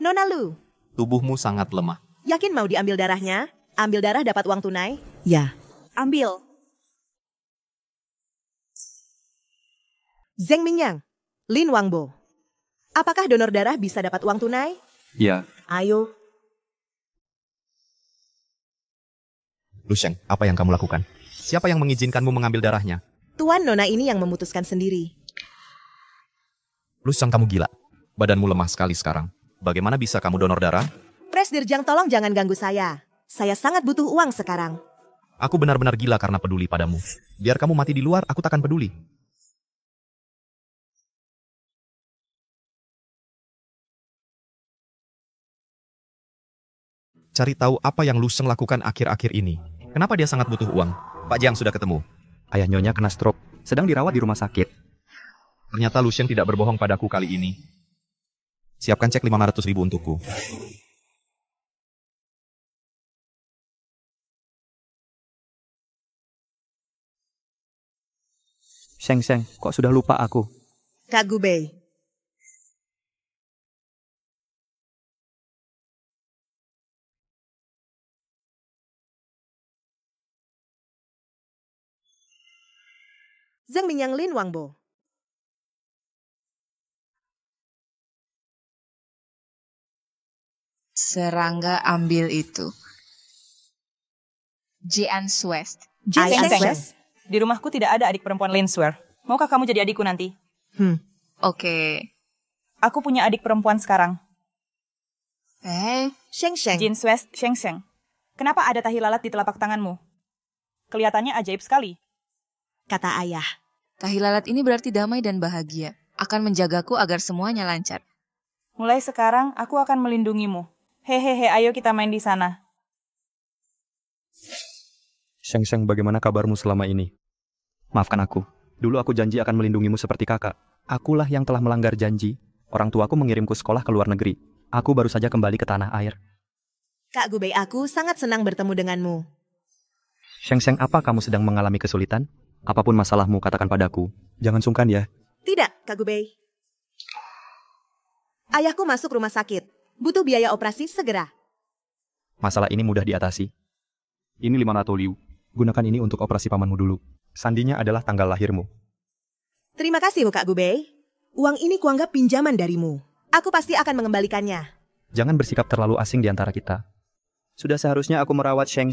[SPEAKER 1] Nona Lu.
[SPEAKER 2] Tubuhmu sangat lemah.
[SPEAKER 1] Yakin mau diambil darahnya? Ambil darah dapat uang tunai? Ya.
[SPEAKER 3] Ambil.
[SPEAKER 1] Zheng Mingyang, Lin Wangbo. Apakah donor darah bisa dapat uang tunai?
[SPEAKER 2] Ya.
[SPEAKER 1] Ayo.
[SPEAKER 2] Lu Sheng, apa yang kamu lakukan? Siapa yang mengizinkanmu mengambil darahnya?
[SPEAKER 1] Tuan Nona ini yang memutuskan sendiri.
[SPEAKER 2] Lu Sheng, kamu gila. Badanmu lemah sekali sekarang. Bagaimana bisa kamu donor darah?
[SPEAKER 1] Presdir Jiang, tolong jangan ganggu saya. Saya sangat butuh uang sekarang.
[SPEAKER 2] Aku benar-benar gila karena peduli padamu. Biar kamu mati di luar, aku takkan peduli. Cari tahu apa yang Lu Sheng lakukan akhir-akhir ini. Kenapa dia sangat butuh uang? Pak Jiang sudah ketemu.
[SPEAKER 12] Ayah Nyonya kena stroke, sedang dirawat di rumah sakit.
[SPEAKER 2] Ternyata Lu Sheng tidak berbohong padaku kali ini. Siapkan cek 500.000 untukku.
[SPEAKER 12] Sheng, kok sudah lupa aku?
[SPEAKER 1] Kak Gubei. Zheng Mingyang Lin Wangbo.
[SPEAKER 8] Serangga ambil itu. Jian West.
[SPEAKER 3] Sheng. Di rumahku tidak ada adik perempuan Linswear. Maukah kamu jadi adikku nanti?
[SPEAKER 8] Oke.
[SPEAKER 3] Aku punya adik perempuan sekarang.
[SPEAKER 1] Sheng.
[SPEAKER 3] Jin West, Sheng. Kenapa ada tahi lalat di telapak tanganmu? Kelihatannya ajaib sekali.
[SPEAKER 1] Kata ayah.
[SPEAKER 8] Tahi lalat ini berarti damai dan bahagia. Akan menjagaku agar semuanya lancar.
[SPEAKER 3] Mulai sekarang, aku akan melindungimu. Hehehe, ayo kita main di sana.
[SPEAKER 12] Sheng, bagaimana kabarmu selama ini? Maafkan aku. Dulu aku janji akan melindungimu seperti kakak. Akulah yang telah melanggar janji. Orang tuaku mengirimku sekolah ke luar negeri. Aku baru saja kembali ke tanah air.
[SPEAKER 1] Kak Gubei, aku sangat senang bertemu denganmu.
[SPEAKER 12] Sheng, apa kamu sedang mengalami kesulitan? Apapun masalahmu, katakan padaku. Jangan sungkan ya.
[SPEAKER 1] Tidak, Kak Gubei. Ayahku masuk rumah sakit. Butuh biaya operasi segera.
[SPEAKER 12] Masalah ini mudah diatasi. Ini 500 liu. Gunakan ini untuk operasi pamanmu dulu. Sandinya adalah tanggal lahirmu.
[SPEAKER 1] Terima kasih, Kak Gubei. Uang ini kuanggap pinjaman darimu. Aku pasti akan mengembalikannya.
[SPEAKER 12] Jangan bersikap terlalu asing di antara kita. Sudah seharusnya aku merawat Sheng.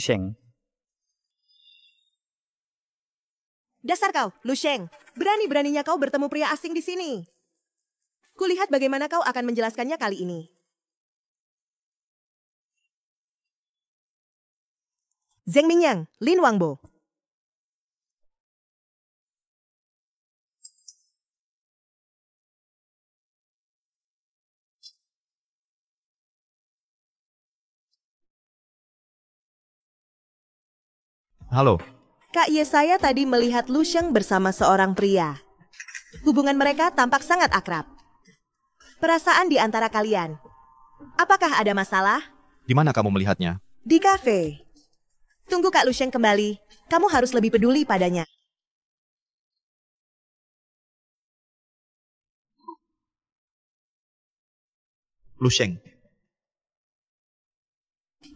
[SPEAKER 1] Dasar kau, Lu Sheng. Berani-beraninya kau bertemu pria asing di sini. Kulihat bagaimana kau akan menjelaskannya kali ini. Zheng Mingyang, Lin Wangbo.
[SPEAKER 2] Halo.
[SPEAKER 1] Kak Ye, saya tadi melihat Lu Sheng bersama seorang pria. Hubungan mereka tampak sangat akrab. Perasaan di antara kalian. Apakah ada masalah?
[SPEAKER 2] Di mana kamu melihatnya?
[SPEAKER 1] Di kafe. Tunggu Kak Lu Sheng kembali. Kamu harus lebih peduli padanya.
[SPEAKER 2] Lu Sheng.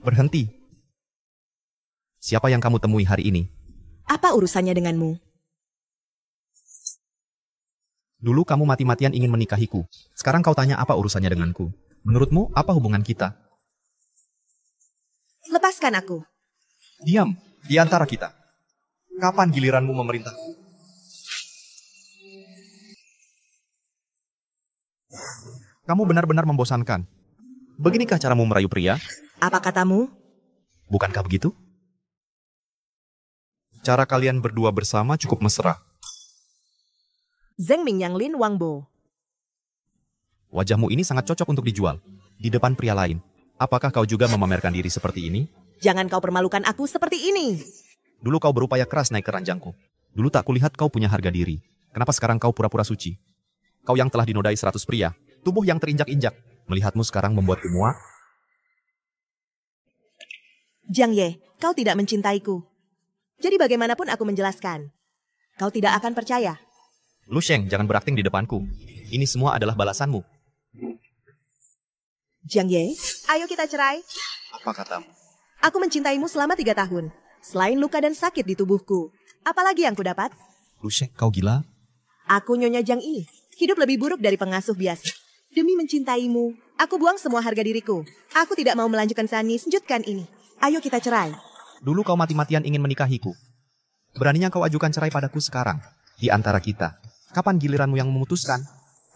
[SPEAKER 2] Berhenti. Siapa yang kamu temui hari ini?
[SPEAKER 1] Apa urusannya denganmu?
[SPEAKER 2] Dulu kamu mati-matian ingin menikahiku. Sekarang kau tanya apa urusannya denganku. Menurutmu, apa hubungan kita?
[SPEAKER 1] Lepaskan aku.
[SPEAKER 2] Diam, di antara kita. Kapan giliranmu memerintah? Kamu benar-benar membosankan. Beginikah caramu merayu pria?
[SPEAKER 1] Apa katamu?
[SPEAKER 2] Bukankah begitu? Cara kalian berdua bersama cukup mesra.
[SPEAKER 1] Zheng Mingyang Lin Wangbo.
[SPEAKER 2] Wajahmu ini sangat cocok untuk dijual. Di depan pria lain. Apakah kau juga memamerkan diri seperti ini?
[SPEAKER 1] Jangan kau permalukan aku seperti ini.
[SPEAKER 2] Dulu kau berupaya keras naik ke ranjangku. Dulu tak kulihat kau punya harga diri. Kenapa sekarang kau pura-pura suci? Kau yang telah dinodai 100 pria. Tubuh yang terinjak-injak. Melihatmu sekarang membuatku muak.
[SPEAKER 1] Jiang Ye, kau tidak mencintaiku. Jadi bagaimanapun aku menjelaskan, kau tidak akan percaya.
[SPEAKER 2] Lu Sheng, jangan berakting di depanku. Ini semua adalah balasanmu.
[SPEAKER 1] Jiang Ye, ayo kita cerai.
[SPEAKER 2] Apa katamu?
[SPEAKER 1] Aku mencintaimu selama 3 tahun. Selain luka dan sakit di tubuhku, apalagi yang kudapat?
[SPEAKER 2] Lu Sheng, kau gila?
[SPEAKER 1] Aku Nyonya Jiang Yi, hidup lebih buruk dari pengasuh biasa. Demi mencintaimu, aku buang semua harga diriku. Aku tidak mau melanjutkan sani sejutkan ini. Ayo kita cerai.
[SPEAKER 2] Dulu kau mati-matian ingin menikahiku. Beraninya kau ajukan cerai padaku sekarang. Di antara kita. Kapan giliranmu yang memutuskan?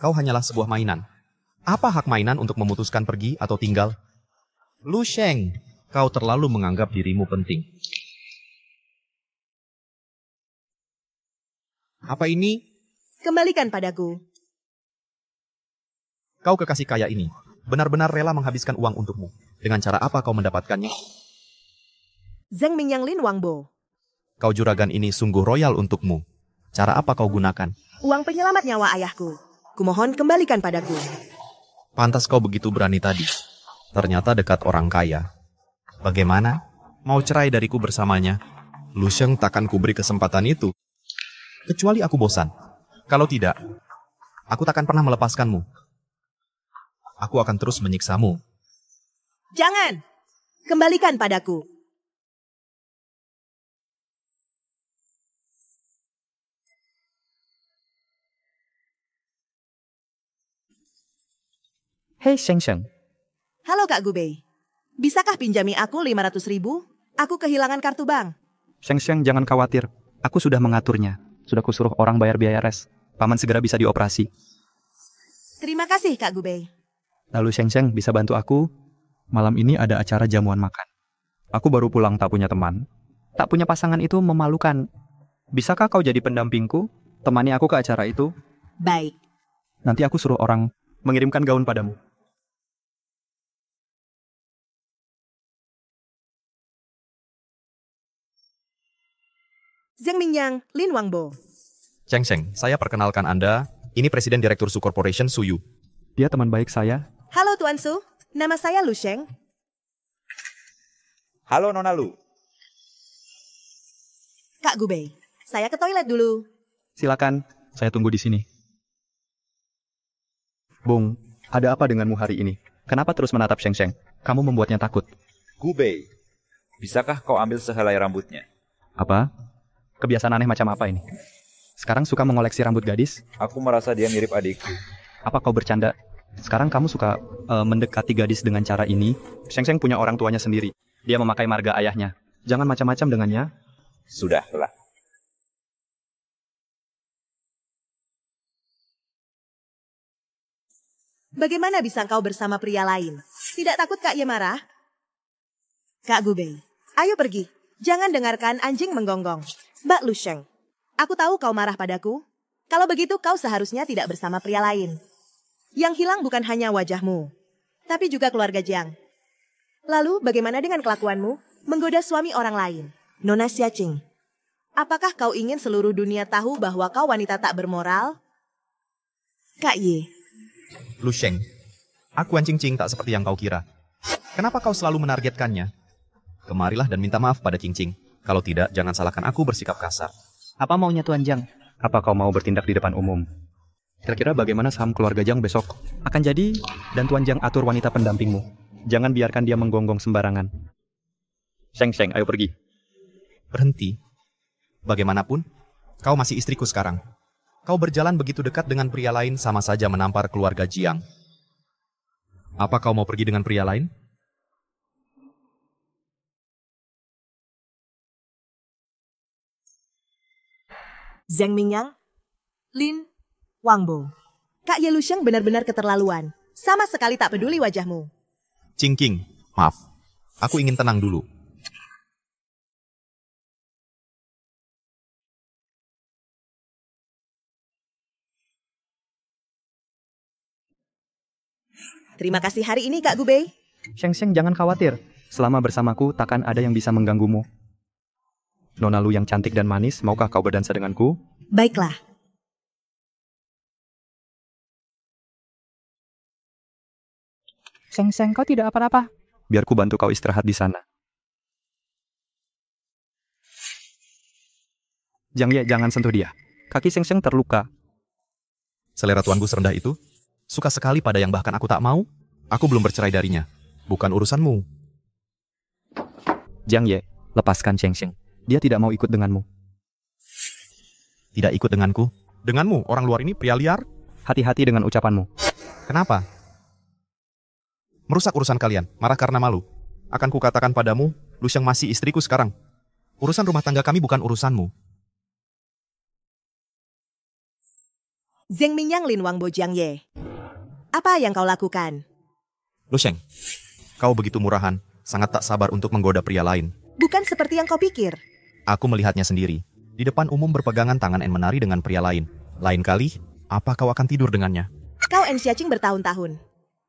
[SPEAKER 2] Kau hanyalah sebuah mainan. Apa hak mainan untuk memutuskan pergi atau tinggal? Lu Sheng, kau terlalu menganggap dirimu penting. Apa ini?
[SPEAKER 1] Kembalikan padaku.
[SPEAKER 2] Kau kekasih kaya ini benar-benar rela menghabiskan uang untukmu. Dengan cara apa kau mendapatkannya?
[SPEAKER 1] Zheng Mingyang Lin Wangbo.
[SPEAKER 2] Kau juragan ini sungguh royal untukmu. Cara apa kau gunakan?
[SPEAKER 1] Uang penyelamat nyawa ayahku. Kumohon kembalikan padaku.
[SPEAKER 2] Pantas kau begitu berani tadi. Ternyata dekat orang kaya. Bagaimana? Mau cerai dariku bersamanya? Lu Sheng takkan kuberi kesempatan itu. Kecuali aku bosan. Kalau tidak, aku takkan pernah melepaskanmu. Aku akan terus menyiksamu.
[SPEAKER 1] Jangan! Kembalikan padaku.
[SPEAKER 12] Hei Sheng Sheng,
[SPEAKER 1] Halo Kak Gubei. Bisakah pinjami aku 500.000? Aku kehilangan kartu bank.
[SPEAKER 12] Sheng Sheng jangan khawatir. Aku sudah mengaturnya. Sudah kusuruh orang bayar biaya res. Paman segera bisa dioperasi.
[SPEAKER 1] Terima kasih Kak Gubei.
[SPEAKER 12] Lalu Sheng Sheng bisa bantu aku? Malam ini ada acara jamuan makan. Aku baru pulang tak punya teman. Tak punya pasangan itu memalukan. Bisakah kau jadi pendampingku? Temani aku ke acara itu.
[SPEAKER 1] Baik.
[SPEAKER 12] Nanti aku suruh orang mengirimkan gaun padamu.
[SPEAKER 1] Zheng Mingyang, Lin Wangbo.
[SPEAKER 2] Cheng Sheng, saya perkenalkan Anda. Ini Presiden Direktur Su Corporation Su Yu.
[SPEAKER 12] Dia teman baik saya.
[SPEAKER 1] Halo Tuan Su, nama saya Lu Sheng.
[SPEAKER 13] Halo Nona Lu.
[SPEAKER 1] Kak Gubei, saya ke toilet dulu.
[SPEAKER 12] Silakan, saya tunggu di sini. Bung, ada apa denganmu hari ini? Kenapa terus menatap Sheng Sheng? Kamu membuatnya takut.
[SPEAKER 13] Gubei, bisakah kau ambil sehelai rambutnya?
[SPEAKER 12] Apa? Kebiasaan aneh macam apa ini? Sekarang suka mengoleksi rambut gadis?
[SPEAKER 13] Aku merasa dia mirip adikku.
[SPEAKER 12] Apa kau bercanda? Sekarang kamu suka mendekati gadis dengan cara ini? Sheng Sheng punya orang tuanya sendiri. Dia memakai marga ayahnya. Jangan macam-macam dengannya.
[SPEAKER 13] Sudahlah.
[SPEAKER 1] Bagaimana bisa kau bersama pria lain? Tidak takut Kak Ye marah? Kak Gubei, ayo pergi. Jangan dengarkan anjing menggonggong. Mbak Lu Sheng, aku tahu kau marah padaku. Kalau begitu kau seharusnya tidak bersama pria lain. Yang hilang bukan hanya wajahmu, tapi juga keluarga Jiang. Lalu bagaimana dengan kelakuanmu? Menggoda suami orang lain. Nona Xiaqing, apakah kau ingin seluruh dunia tahu bahwa kau wanita tak bermoral? Kak Ye.
[SPEAKER 2] Lu Sheng, aku Wan Qingqing tak seperti yang kau kira. Kenapa kau selalu menargetkannya? Kemarilah dan minta maaf pada Qingqing. Kalau tidak, jangan salahkan aku bersikap kasar.
[SPEAKER 12] Apa maunya Tuan Jiang? Apa kau mau bertindak di depan umum? Kira-kira bagaimana saham keluarga Jiang besok? Akan jadi, dan Tuan Jiang atur wanita pendampingmu. Jangan biarkan dia menggonggong sembarangan. Sheng Sheng, ayo pergi.
[SPEAKER 2] Berhenti. Bagaimanapun, kau masih istriku sekarang. Kau berjalan begitu dekat dengan pria lain sama saja menampar keluarga Jiang. Apa kau mau pergi dengan pria lain?
[SPEAKER 1] Zheng Mingyang, Lin Wangbo. Kak Ye Lu Sheng benar-benar keterlaluan. Sama sekali tak peduli wajahmu.
[SPEAKER 2] Qingqing, maaf. Aku ingin tenang dulu.
[SPEAKER 1] Terima kasih hari ini Kak Gubei.
[SPEAKER 12] Sheng Sheng jangan khawatir. Selama bersamaku takkan ada yang bisa mengganggumu. Nona Lu yang cantik dan manis, maukah kau berdansa denganku?
[SPEAKER 1] Baiklah.
[SPEAKER 14] Sheng Sheng, kau tidak apa-apa.
[SPEAKER 12] Biar ku bantu kau istirahat di sana. Jiang Ye, jangan sentuh dia. Kaki Sheng Sheng terluka.
[SPEAKER 2] Selera tuanku serendah itu? Suka sekali pada yang bahkan aku tak mau? Aku belum bercerai darinya. Bukan urusanmu.
[SPEAKER 12] Jiang Ye, lepaskan Sheng Sheng. Dia tidak mau ikut denganmu.
[SPEAKER 2] Tidak ikut denganku? Denganmu, orang luar ini pria liar?
[SPEAKER 12] Hati-hati dengan ucapanmu.
[SPEAKER 2] Kenapa? Merusak urusan kalian, marah karena malu. Akan kukatakan padamu, Lu Sheng masih istriku sekarang. Urusan rumah tangga kami bukan urusanmu.
[SPEAKER 1] Zheng Mingyang, Lin Wangbo, Jiang Ye. Apa yang kau lakukan?
[SPEAKER 2] Lu Sheng, kau begitu murahan, sangat tak sabar untuk menggoda pria lain.
[SPEAKER 1] Bukan seperti yang kau pikir.
[SPEAKER 2] Aku melihatnya sendiri. Di depan umum berpegangan tangan dan menari dengan pria lain. Lain kali, apa kau akan tidur dengannya?
[SPEAKER 1] Kau En Xiaqing bertahun-tahun.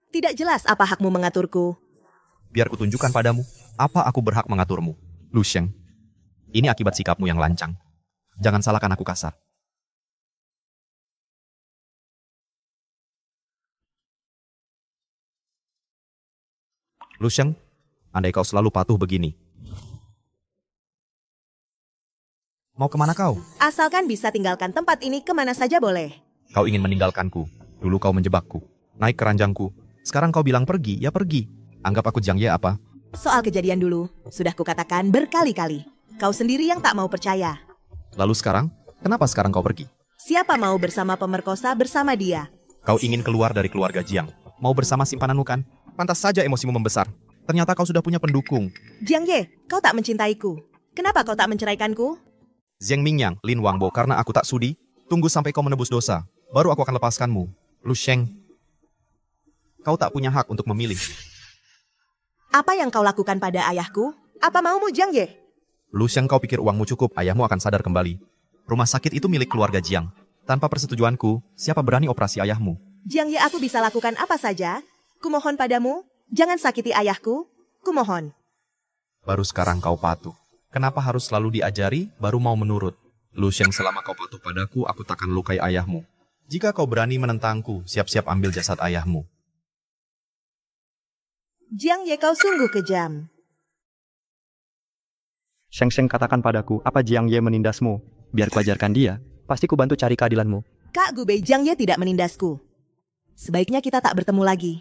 [SPEAKER 1] Tidak jelas apa hakmu mengaturku.
[SPEAKER 2] Biar kutunjukkan padamu, apa aku berhak mengaturmu. Lu Sheng, ini akibat sikapmu yang lancang. Jangan salahkan aku kasar. Lu Sheng, andai kau selalu patuh begini, Mau kemana kau?
[SPEAKER 1] Asalkan bisa tinggalkan tempat ini kemana saja boleh.
[SPEAKER 2] Kau ingin meninggalkanku. Dulu kau menjebakku. Naik keranjangku. Sekarang kau bilang pergi, ya pergi. Anggap aku Jiang Ye apa?
[SPEAKER 1] Soal kejadian dulu, sudah kukatakan berkali-kali. Kau sendiri yang tak mau percaya.
[SPEAKER 2] Lalu sekarang, kenapa sekarang kau pergi?
[SPEAKER 1] Siapa mau bersama pemerkosa bersama dia?
[SPEAKER 2] Kau ingin keluar dari keluarga Jiang. Mau bersama simpananmu kan? Pantas saja emosimu membesar. Ternyata kau sudah punya pendukung.
[SPEAKER 1] Jiang Ye, kau tak mencintaiku. Kenapa kau tak menceraikanku?
[SPEAKER 2] Zheng Mingyang, Lin Wangbo, karena aku tak sudi. Tunggu sampai kau menebus dosa. Baru aku akan lepaskanmu. Lu Sheng, kau tak punya hak untuk memilih.
[SPEAKER 1] Apa yang kau lakukan pada ayahku? Apa maumu, Jiang Ye?
[SPEAKER 2] Lu Sheng, kau pikir uangmu cukup, ayahmu akan sadar kembali. Rumah sakit itu milik keluarga Jiang. Tanpa persetujuanku, siapa berani operasi ayahmu?
[SPEAKER 1] Jiang Ye, aku bisa lakukan apa saja. Kumohon padamu, jangan sakiti ayahku. Kumohon.
[SPEAKER 2] Baru sekarang kau patuh. Kenapa harus selalu diajari, baru mau menurut? Lu Sheng, selama kau patuh padaku, aku takkan lukai ayahmu. Jika kau berani menentangku, siap-siap ambil jasad ayahmu.
[SPEAKER 1] Jiang Ye, kau sungguh kejam.
[SPEAKER 12] Sheng Sheng katakan padaku, apa Jiang Ye menindasmu? Biar kuajarkan dia, pasti ku bantu cari keadilanmu.
[SPEAKER 1] Kak Gubei, Jiang Ye tidak menindasku. Sebaiknya kita tak bertemu lagi.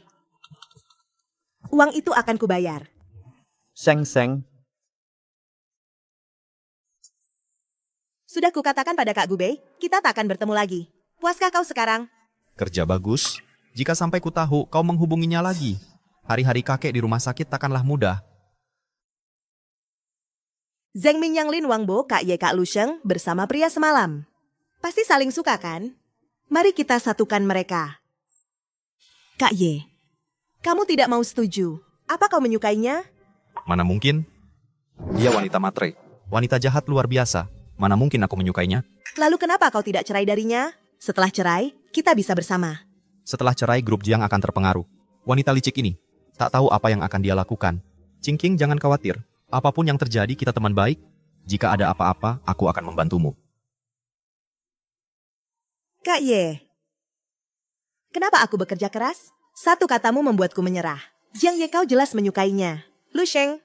[SPEAKER 1] Uang itu akan kubayar.
[SPEAKER 12] Sheng Sheng.
[SPEAKER 1] Sudah kukatakan pada Kak Gubei, kita tak akan bertemu lagi. Puaskah kau sekarang?
[SPEAKER 2] Kerja bagus. Jika sampai ku tahu, kau menghubunginya lagi. Hari-hari kakek di rumah sakit takkanlah mudah.
[SPEAKER 1] Zheng Mingyang, Lin Wangbo, Kak Ye, Kak Lu Sheng bersama pria semalam. Pasti saling suka kan? Mari kita satukan mereka. Kak Ye, kamu tidak mau setuju. Apa kau menyukainya?
[SPEAKER 2] Mana mungkin? Dia wanita matre. Wanita jahat luar biasa. Mana mungkin aku menyukainya?
[SPEAKER 1] Lalu kenapa kau tidak cerai darinya? Setelah cerai, kita bisa bersama.
[SPEAKER 2] Setelah cerai, grup Jiang akan terpengaruh. Wanita licik ini tak tahu apa yang akan dia lakukan. Cingking, jangan khawatir. Apapun yang terjadi, kita teman baik. Jika ada apa-apa, aku akan membantumu.
[SPEAKER 1] Kak Ye, kenapa aku bekerja keras? Satu katamu membuatku menyerah. Jiang Ye, kau jelas menyukainya. Lu Sheng,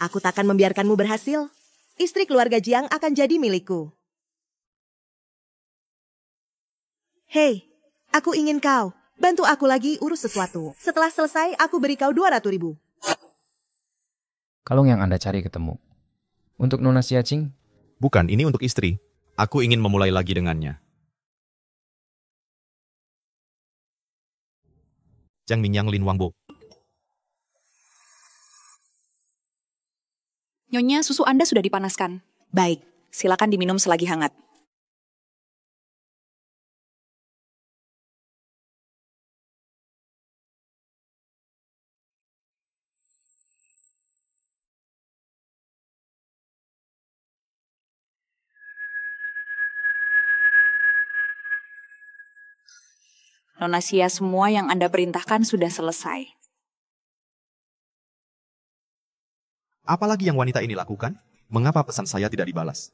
[SPEAKER 1] aku takkan membiarkanmu berhasil. Istri keluarga Jiang akan jadi milikku. Hei, aku ingin kau. Bantu aku lagi urus sesuatu. Setelah selesai, aku beri kau 200.000.
[SPEAKER 11] Kalung yang Anda cari ketemu. Untuk Nona Xiaqing?
[SPEAKER 2] Bukan, ini untuk istri. Aku ingin memulai lagi dengannya. Zheng Mingyang, Lin Wangbo.
[SPEAKER 3] Nyonya, susu Anda sudah dipanaskan.
[SPEAKER 1] Baik.
[SPEAKER 3] Silakan diminum selagi hangat. Nona Xia, semua yang Anda perintahkan sudah selesai.
[SPEAKER 2] Apalagi yang wanita ini lakukan? Mengapa pesan saya tidak dibalas?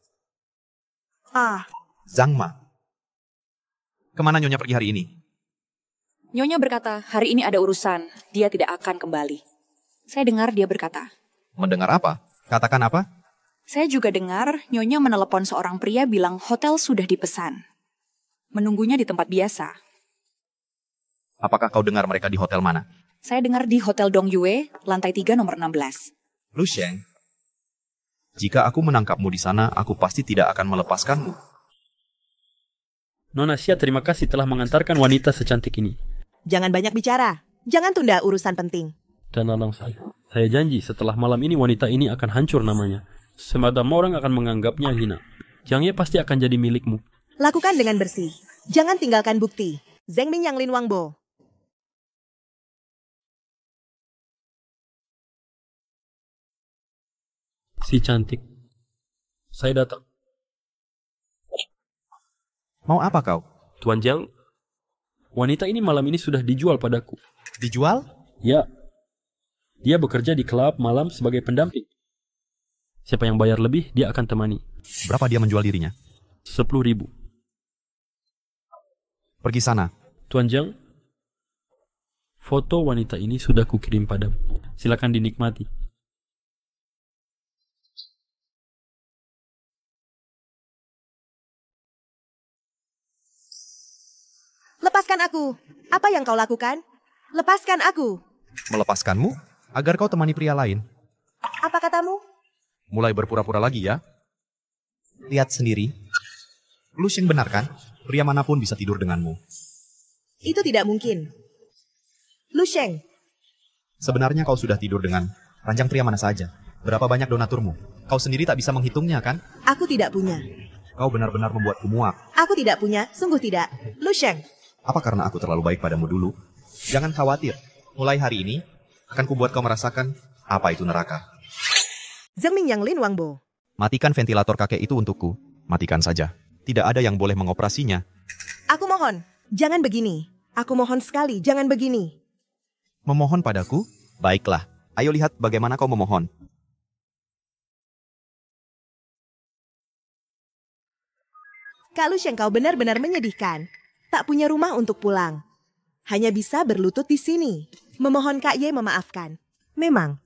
[SPEAKER 2] Zhang Ma. Kemana Nyonya pergi hari ini?
[SPEAKER 3] Nyonya berkata, hari ini ada urusan. Dia tidak akan kembali. Saya dengar dia berkata.
[SPEAKER 2] Mendengar apa? Katakan apa?
[SPEAKER 3] Saya juga dengar Nyonya menelepon seorang pria bilang hotel sudah dipesan. Menunggunya di tempat biasa.
[SPEAKER 2] Apakah kau dengar mereka di hotel mana?
[SPEAKER 3] Saya dengar di Hotel Dongyue, lantai 3 nomor 16.
[SPEAKER 2] Lu Sheng, jika aku menangkapmu di sana, aku pasti tidak akan melepaskanmu.
[SPEAKER 14] Nona Xia, terima kasih telah mengantarkan wanita secantik ini.
[SPEAKER 1] Jangan banyak bicara. Jangan tunda urusan penting.
[SPEAKER 14] Dan nolong saya. Saya janji setelah malam ini wanita ini akan hancur namanya. Semua orang akan menganggapnya hina. Jiang Ye pasti akan jadi milikmu.
[SPEAKER 1] Lakukan dengan bersih. Jangan tinggalkan bukti. Zheng Mingyang, Lin Wangbo.
[SPEAKER 14] Si cantik. Saya datang.
[SPEAKER 2] Mau apa kau?
[SPEAKER 14] Tuan Jiang, wanita ini malam ini sudah dijual padaku.
[SPEAKER 2] Dijual?
[SPEAKER 14] Ya. Dia bekerja di klub malam sebagai pendamping. Siapa yang bayar lebih, dia akan temani.
[SPEAKER 2] Berapa dia menjual dirinya?
[SPEAKER 14] 10.000.
[SPEAKER 2] Pergi sana.
[SPEAKER 14] Tuan Jiang, foto wanita ini sudah kukirim padamu. Silakan dinikmati.
[SPEAKER 1] Lepaskan aku. Apa yang kau lakukan? Lepaskan aku.
[SPEAKER 2] Melepaskanmu agar kau temani pria lain.
[SPEAKER 1] Apa katamu?
[SPEAKER 2] Mulai berpura-pura lagi ya. Lihat sendiri. Lu Sheng benar kan? Pria manapun bisa tidur denganmu.
[SPEAKER 1] Itu tidak mungkin. Lu Sheng.
[SPEAKER 2] Sebenarnya kau sudah tidur dengan ranjang pria mana saja. Berapa banyak donaturmu? Kau sendiri tak bisa menghitungnya kan?
[SPEAKER 1] Aku tidak punya.
[SPEAKER 2] Kau benar-benar membuatku muak.
[SPEAKER 1] Aku tidak punya, sungguh tidak. Lu Sheng.
[SPEAKER 2] Apa karena aku terlalu baik padamu dulu? Jangan khawatir. Mulai hari ini, akan kubuat kau merasakan apa itu neraka.
[SPEAKER 1] Zheng Mingyang Lin Wangbo.
[SPEAKER 2] Matikan ventilator kakek itu untukku. Matikan saja. Tidak ada yang boleh mengoperasinya.
[SPEAKER 1] Aku mohon, jangan begini. Aku mohon sekali, jangan begini.
[SPEAKER 2] Memohon padaku? Baiklah. Ayo lihat bagaimana kau memohon.
[SPEAKER 1] Kak Lu Sheng, kau benar-benar menyedihkan. Tak punya rumah untuk pulang. Hanya bisa berlutut di sini. Memohon Kak Ye memaafkan. Memang.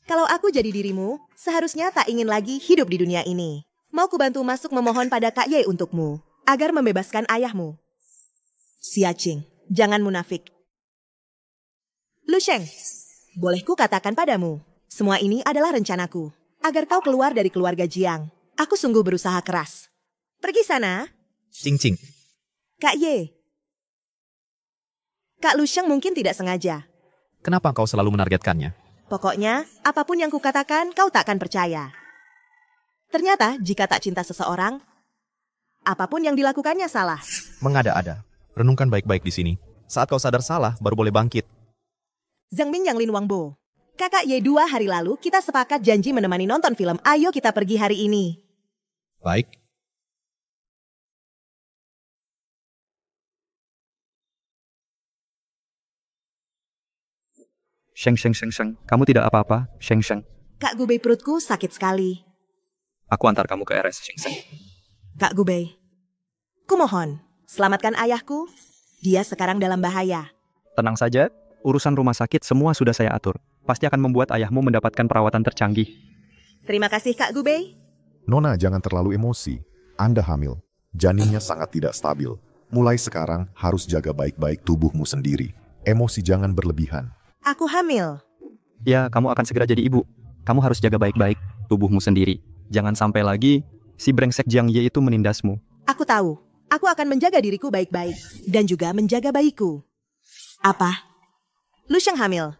[SPEAKER 1] Kalau aku jadi dirimu, seharusnya tak ingin lagi hidup di dunia ini. Mau ku bantu masuk memohon pada Kak Ye untukmu, agar membebaskan ayahmu. Xia Qing, jangan munafik. Lu Sheng, boleh ku katakan padamu, semua ini adalah rencanaku, agar kau keluar dari keluarga Jiang. Aku sungguh berusaha keras. Pergi sana.
[SPEAKER 2] Cing.
[SPEAKER 1] Kak Ye. Kak Lu Sheng mungkin tidak sengaja.
[SPEAKER 2] Kenapa kau selalu menargetkannya?
[SPEAKER 1] Pokoknya, apapun yang kukatakan, kau takkan percaya. Ternyata, jika tak cinta seseorang, apapun yang dilakukannya salah.
[SPEAKER 2] Mengada-ada. Renungkan baik-baik di sini. Saat kau sadar salah, baru boleh bangkit.
[SPEAKER 1] Zheng Mingyang Lin Wangbo. Kakak Ye, 2 hari lalu kita sepakat janji menemani nonton film. Ayo kita pergi hari ini.
[SPEAKER 2] Baik.
[SPEAKER 12] Sheng. Kamu tidak apa-apa, Sheng.
[SPEAKER 1] Kak Gubei, perutku sakit sekali.
[SPEAKER 12] Aku antar kamu ke RS, Sheng.
[SPEAKER 1] Kak Gubei, kumohon, selamatkan ayahku. Dia sekarang dalam bahaya.
[SPEAKER 12] Tenang saja, urusan rumah sakit semua sudah saya atur. Pasti akan membuat ayahmu mendapatkan perawatan tercanggih.
[SPEAKER 1] Terima kasih Kak Gubei.
[SPEAKER 6] Nona, jangan terlalu emosi. Anda hamil. Janinnya sangat tidak stabil. Mulai sekarang harus jaga baik-baik tubuhmu sendiri. Emosi jangan berlebihan.
[SPEAKER 1] Aku hamil.
[SPEAKER 12] Ya, kamu akan segera jadi ibu. Kamu harus jaga baik-baik tubuhmu sendiri. Jangan sampai lagi si brengsek Jiang Ye itu menindasmu.
[SPEAKER 1] Aku tahu. Aku akan menjaga diriku baik-baik. Dan juga menjaga bayiku. Apa? Lu Sheng hamil.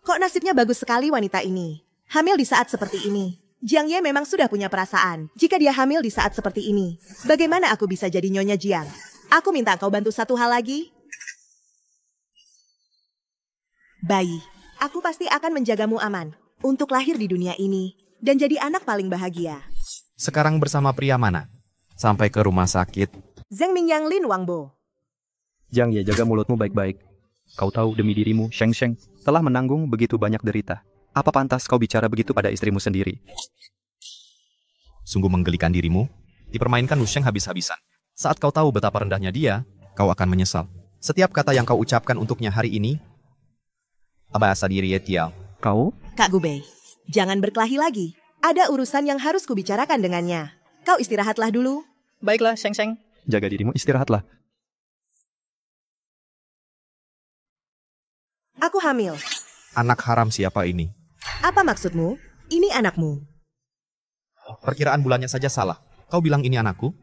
[SPEAKER 1] Kok nasibnya bagus sekali wanita ini. Hamil di saat seperti ini. Jiang Ye memang sudah punya perasaan. Jika dia hamil di saat seperti ini, bagaimana aku bisa jadi Nyonya Jiang? Aku minta kau bantu satu hal lagi. Bayi, aku pasti akan menjagamu aman. Untuk lahir di dunia ini. Dan jadi anak paling bahagia.
[SPEAKER 2] Sekarang bersama pria mana? Sampai ke rumah sakit.
[SPEAKER 1] Zheng Mingyang Lin Wangbo.
[SPEAKER 12] Jiang Ye, jaga mulutmu baik-baik. Kau tahu demi dirimu, Sheng, telah menanggung begitu banyak derita. Apa pantas kau bicara begitu pada istrimu sendiri?
[SPEAKER 2] Sungguh menggelikan dirimu. Dipermainkan Lu Sheng habis-habisan. Saat kau tahu betapa rendahnya dia, kau akan menyesal. Setiap kata yang kau ucapkan untuknya hari ini, abasa diri Tiao.
[SPEAKER 12] Kau?
[SPEAKER 1] Kak Gubei, jangan berkelahi lagi. Ada urusan yang harus kubicarakan dengannya. Kau istirahatlah dulu.
[SPEAKER 12] Baiklah, Sheng. Jaga dirimu, istirahatlah.
[SPEAKER 1] Aku hamil.
[SPEAKER 2] Anak haram siapa ini?
[SPEAKER 1] Apa maksudmu? Ini anakmu.
[SPEAKER 2] Perkiraan bulannya saja salah. Kau bilang ini anakku?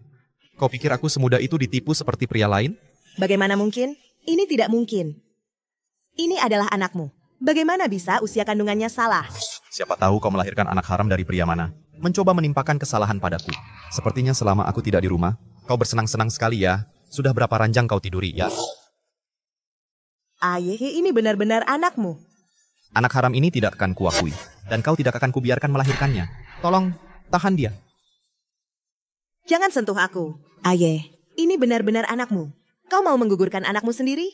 [SPEAKER 2] Kau pikir aku semudah itu ditipu seperti pria lain?
[SPEAKER 1] Bagaimana mungkin? Ini tidak mungkin. Ini adalah anakmu. Bagaimana bisa usia kandungannya salah?
[SPEAKER 2] Siapa tahu kau melahirkan anak haram dari pria mana? Mencoba menimpakan kesalahan padaku. Sepertinya selama aku tidak di rumah, kau bersenang-senang sekali ya. Sudah berapa ranjang kau tiduri ya?
[SPEAKER 1] Ayah, ini benar-benar anakmu.
[SPEAKER 2] Anak haram ini tidak akan kuakui. Dan kau tidak akan kubiarkan melahirkannya. Tolong, tahan dia.
[SPEAKER 1] Jangan sentuh aku. Ayah, ini benar-benar anakmu. Kau mau menggugurkan anakmu sendiri?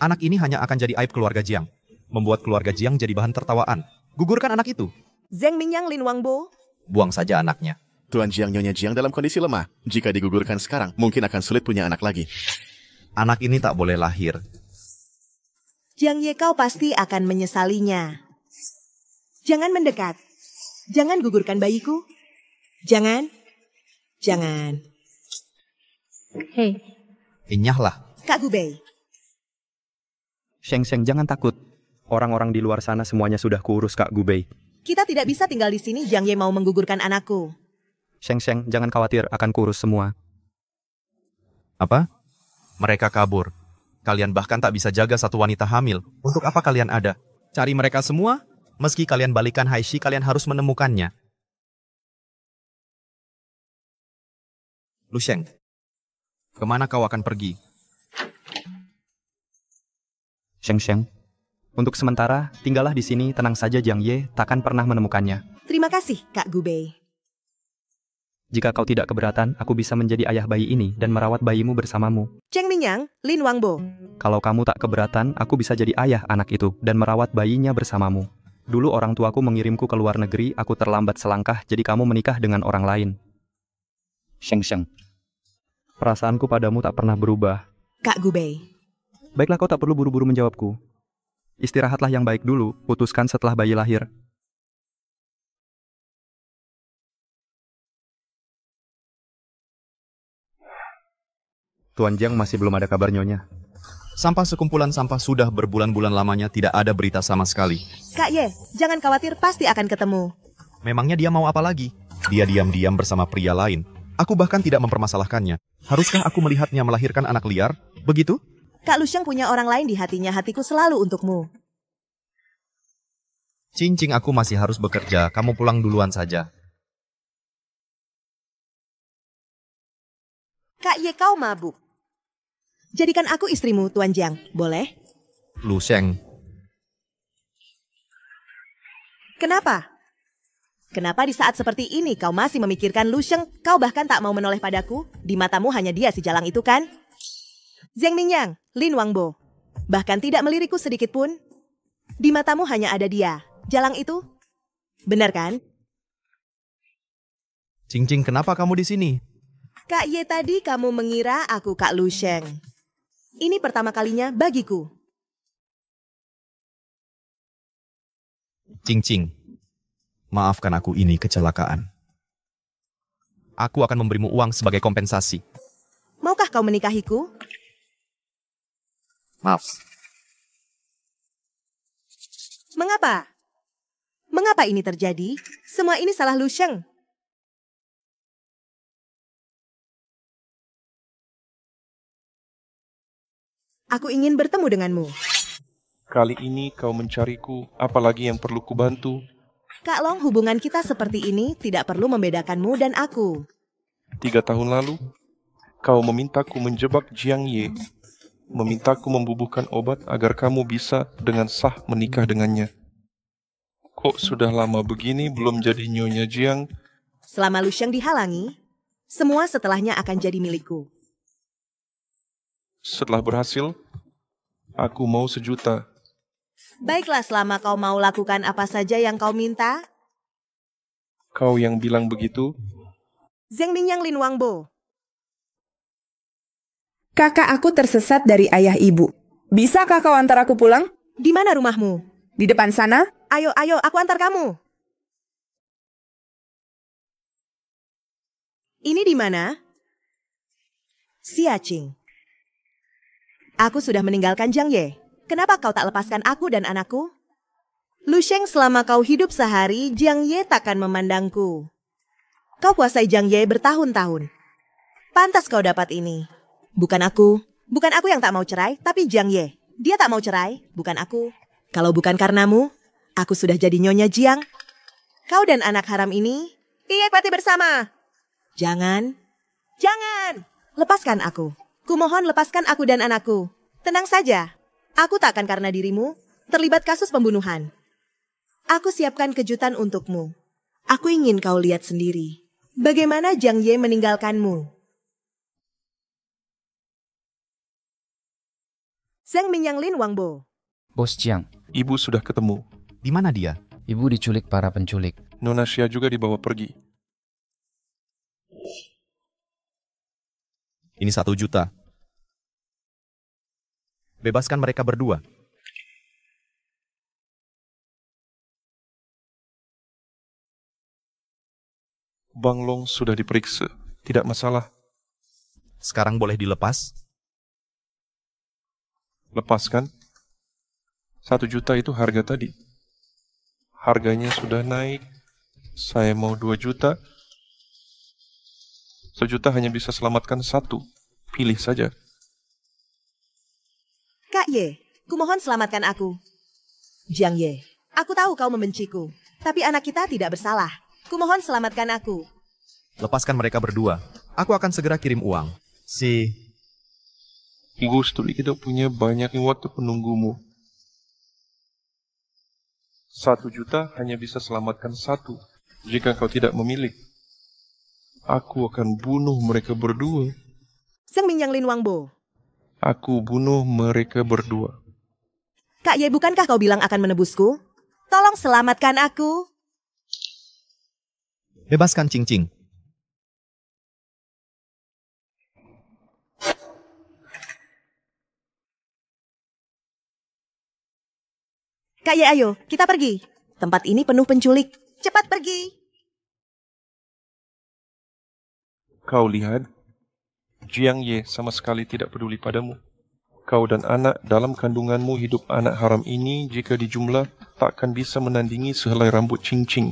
[SPEAKER 2] Anak ini hanya akan jadi aib keluarga Jiang. Membuat keluarga Jiang jadi bahan tertawaan. Gugurkan anak itu.
[SPEAKER 1] Zheng Mingyang Lin Wangbo.
[SPEAKER 2] Buang saja anaknya.
[SPEAKER 15] Tuan Jiang Nyonya Jiang dalam kondisi lemah. Jika digugurkan sekarang, mungkin akan sulit punya anak lagi.
[SPEAKER 2] Anak ini tak boleh lahir.
[SPEAKER 1] Jiang Ye, kau pasti akan menyesalinya. Jangan mendekat. Jangan gugurkan bayiku. Jangan.
[SPEAKER 16] Hei.
[SPEAKER 2] Inyahlah.
[SPEAKER 1] Kak Gubei.
[SPEAKER 12] Sheng Sheng, jangan takut. Orang-orang di luar sana semuanya sudah kuurus, Kak Gubei.
[SPEAKER 1] Kita tidak bisa tinggal di sini, Jiang Ye mau menggugurkan anakku.
[SPEAKER 12] Sheng Sheng, jangan khawatir, akan kuurus semua.
[SPEAKER 2] Apa? Mereka kabur. Kalian bahkan tak bisa jaga satu wanita hamil. Untuk apa kalian ada? Cari mereka semua? Meski kalian balikan Haishi, kalian harus menemukannya. Lu Sheng, kemana kau akan pergi?
[SPEAKER 12] Sheng Sheng, untuk sementara, tinggallah di sini, tenang saja Jiang Ye, takkan pernah menemukannya.
[SPEAKER 1] Terima kasih, Kak Gubei.
[SPEAKER 12] Jika kau tidak keberatan, aku bisa menjadi ayah bayi ini dan merawat bayimu bersamamu.
[SPEAKER 1] Cheng Mingyang, Lin Wangbo.
[SPEAKER 12] Kalau kamu tak keberatan, aku bisa jadi ayah anak itu dan merawat bayinya bersamamu. Dulu orang tuaku mengirimku ke luar negeri, aku terlambat selangkah, jadi kamu menikah dengan orang lain. Sheng Sheng, perasaanku padamu tak pernah berubah.
[SPEAKER 1] Kak Gubei.
[SPEAKER 12] Baiklah, kau tak perlu buru-buru menjawabku. Istirahatlah yang baik dulu, putuskan setelah bayi lahir. Tuan Jiang masih belum ada kabar Nyonya.
[SPEAKER 2] Sampah sekumpulan sampah sudah berbulan-bulan lamanya tidak ada berita sama sekali.
[SPEAKER 1] Kak Ye, jangan khawatir, pasti akan ketemu.
[SPEAKER 2] Memangnya dia mau apa lagi? Dia diam-diam bersama pria lain. Aku bahkan tidak mempermasalahkannya. Haruskah aku melihatnya melahirkan anak liar? Begitu?
[SPEAKER 1] Kak Lusheng punya orang lain di hatinya, hatiku selalu untukmu.
[SPEAKER 2] Cincing, aku masih harus bekerja. Kamu pulang duluan saja.
[SPEAKER 1] Kak Ye, kau mabuk. Jadikan aku istrimu, Tuan Jiang. Boleh?
[SPEAKER 2] Lu Sheng.
[SPEAKER 1] Kenapa? Kenapa di saat seperti ini kau masih memikirkan Lu Sheng? Kau bahkan tak mau menoleh padaku? Di matamu hanya dia si jalang itu kan? Zheng Mingyang, Lin Wangbo. Bahkan tidak melirikku sedikit pun? Di matamu hanya ada dia, jalang itu? Benar kan?
[SPEAKER 2] Cincing, kenapa kamu di sini?
[SPEAKER 1] Kak Ye, tadi kamu mengira aku Kak Lu Sheng. Ini pertama kalinya bagiku.
[SPEAKER 2] Cincing, maafkan aku, ini kecelakaan. Aku akan memberimu uang sebagai kompensasi.
[SPEAKER 1] Maukah kau menikahiku?
[SPEAKER 2] Maaf.
[SPEAKER 1] Mengapa? Mengapa ini terjadi? Semua ini salah Lu Sheng. Aku ingin bertemu denganmu.
[SPEAKER 16] Kali ini kau mencariku, apalagi yang perlu kubantu?
[SPEAKER 1] Kak Long, hubungan kita seperti ini tidak perlu membedakanmu dan aku.
[SPEAKER 16] 3 tahun lalu, kau memintaku menjebak Jiang Ye. Memintaku membubuhkan obat agar kamu bisa dengan sah menikah dengannya. Kok sudah lama begini belum jadi Nyonya Jiang?
[SPEAKER 1] Selama Lu Sheng dihalangi, semua setelahnya akan jadi milikku.
[SPEAKER 16] Setelah berhasil, aku mau 1 juta.
[SPEAKER 1] Baiklah, selama kau mau lakukan apa saja yang kau minta.
[SPEAKER 16] Kau yang bilang begitu?
[SPEAKER 1] Zheng Mingyang, Lin Wangbo.
[SPEAKER 17] Kakak aku tersesat dari ayah ibu. Bisakah kau antar aku pulang?
[SPEAKER 1] Di mana rumahmu?
[SPEAKER 17] Di depan sana?
[SPEAKER 1] Ayo, aku antar kamu. Ini di mana? Xiaqing. Aku sudah meninggalkan Jiang Ye. Kenapa kau tak lepaskan aku dan anakku? Lu Sheng, selama kau hidup sehari, Jiang Ye takkan memandangku. Kau kuasai Jiang Ye bertahun-tahun. Pantas kau dapat ini. Bukan aku yang tak mau cerai, tapi Jiang Ye. Dia tak mau cerai, bukan aku. Kalau bukan karenamu, aku sudah jadi Nyonya Jiang. Kau dan anak haram ini, mati bersama. Jangan. Lepaskan aku. Kumohon, lepaskan aku dan anakku. Tenang saja. Aku tak akan karena dirimu terlibat kasus pembunuhan. Aku siapkan kejutan untukmu. Aku ingin kau lihat sendiri. Bagaimana Jiang Ye meninggalkanmu. Zheng Mingyang, Lin Wangbo.
[SPEAKER 11] Bos Jiang.
[SPEAKER 16] Ibu sudah ketemu.
[SPEAKER 2] Di mana dia?
[SPEAKER 11] Ibu diculik para penculik.
[SPEAKER 16] Nona Xia juga dibawa pergi.
[SPEAKER 2] Ini 1 juta. Bebaskan mereka berdua.
[SPEAKER 16] Bang Long sudah diperiksa. Tidak masalah.
[SPEAKER 2] Sekarang boleh dilepas?
[SPEAKER 16] Lepaskan. 1 juta itu harga tadi. Harganya sudah naik. Saya mau 2 juta. 1 juta hanya bisa selamatkan 1. Pilih saja.
[SPEAKER 1] Kak Ye, kumohon selamatkan aku. Jiang Ye, aku tahu kau membenciku, tapi anak kita tidak bersalah. Kumohon selamatkan aku.
[SPEAKER 2] Lepaskan mereka berdua. Aku akan segera kirim uang.
[SPEAKER 16] Gustri kita punya banyak waktu penunggumu. 1 juta hanya bisa selamatkan 1. Jika kau tidak memilih, aku akan bunuh mereka berdua.
[SPEAKER 1] Zeng Mingyang Lin Wangbo.
[SPEAKER 16] Aku bunuh mereka berdua.
[SPEAKER 1] Kak Ye, bukankah kau bilang akan menebusku? Tolong selamatkan aku.
[SPEAKER 2] Bebaskan Cing Cing.
[SPEAKER 1] Kak Ye, ayo, kita pergi. Tempat ini penuh penculik. Cepat pergi.
[SPEAKER 16] Kau lihat, Jiang Ye sama sekali tidak peduli padamu. Kau dan anak dalam kandunganmu hidup anak haram ini jika dijumlah takkan bisa menandingi sehelai rambut Cing Cing.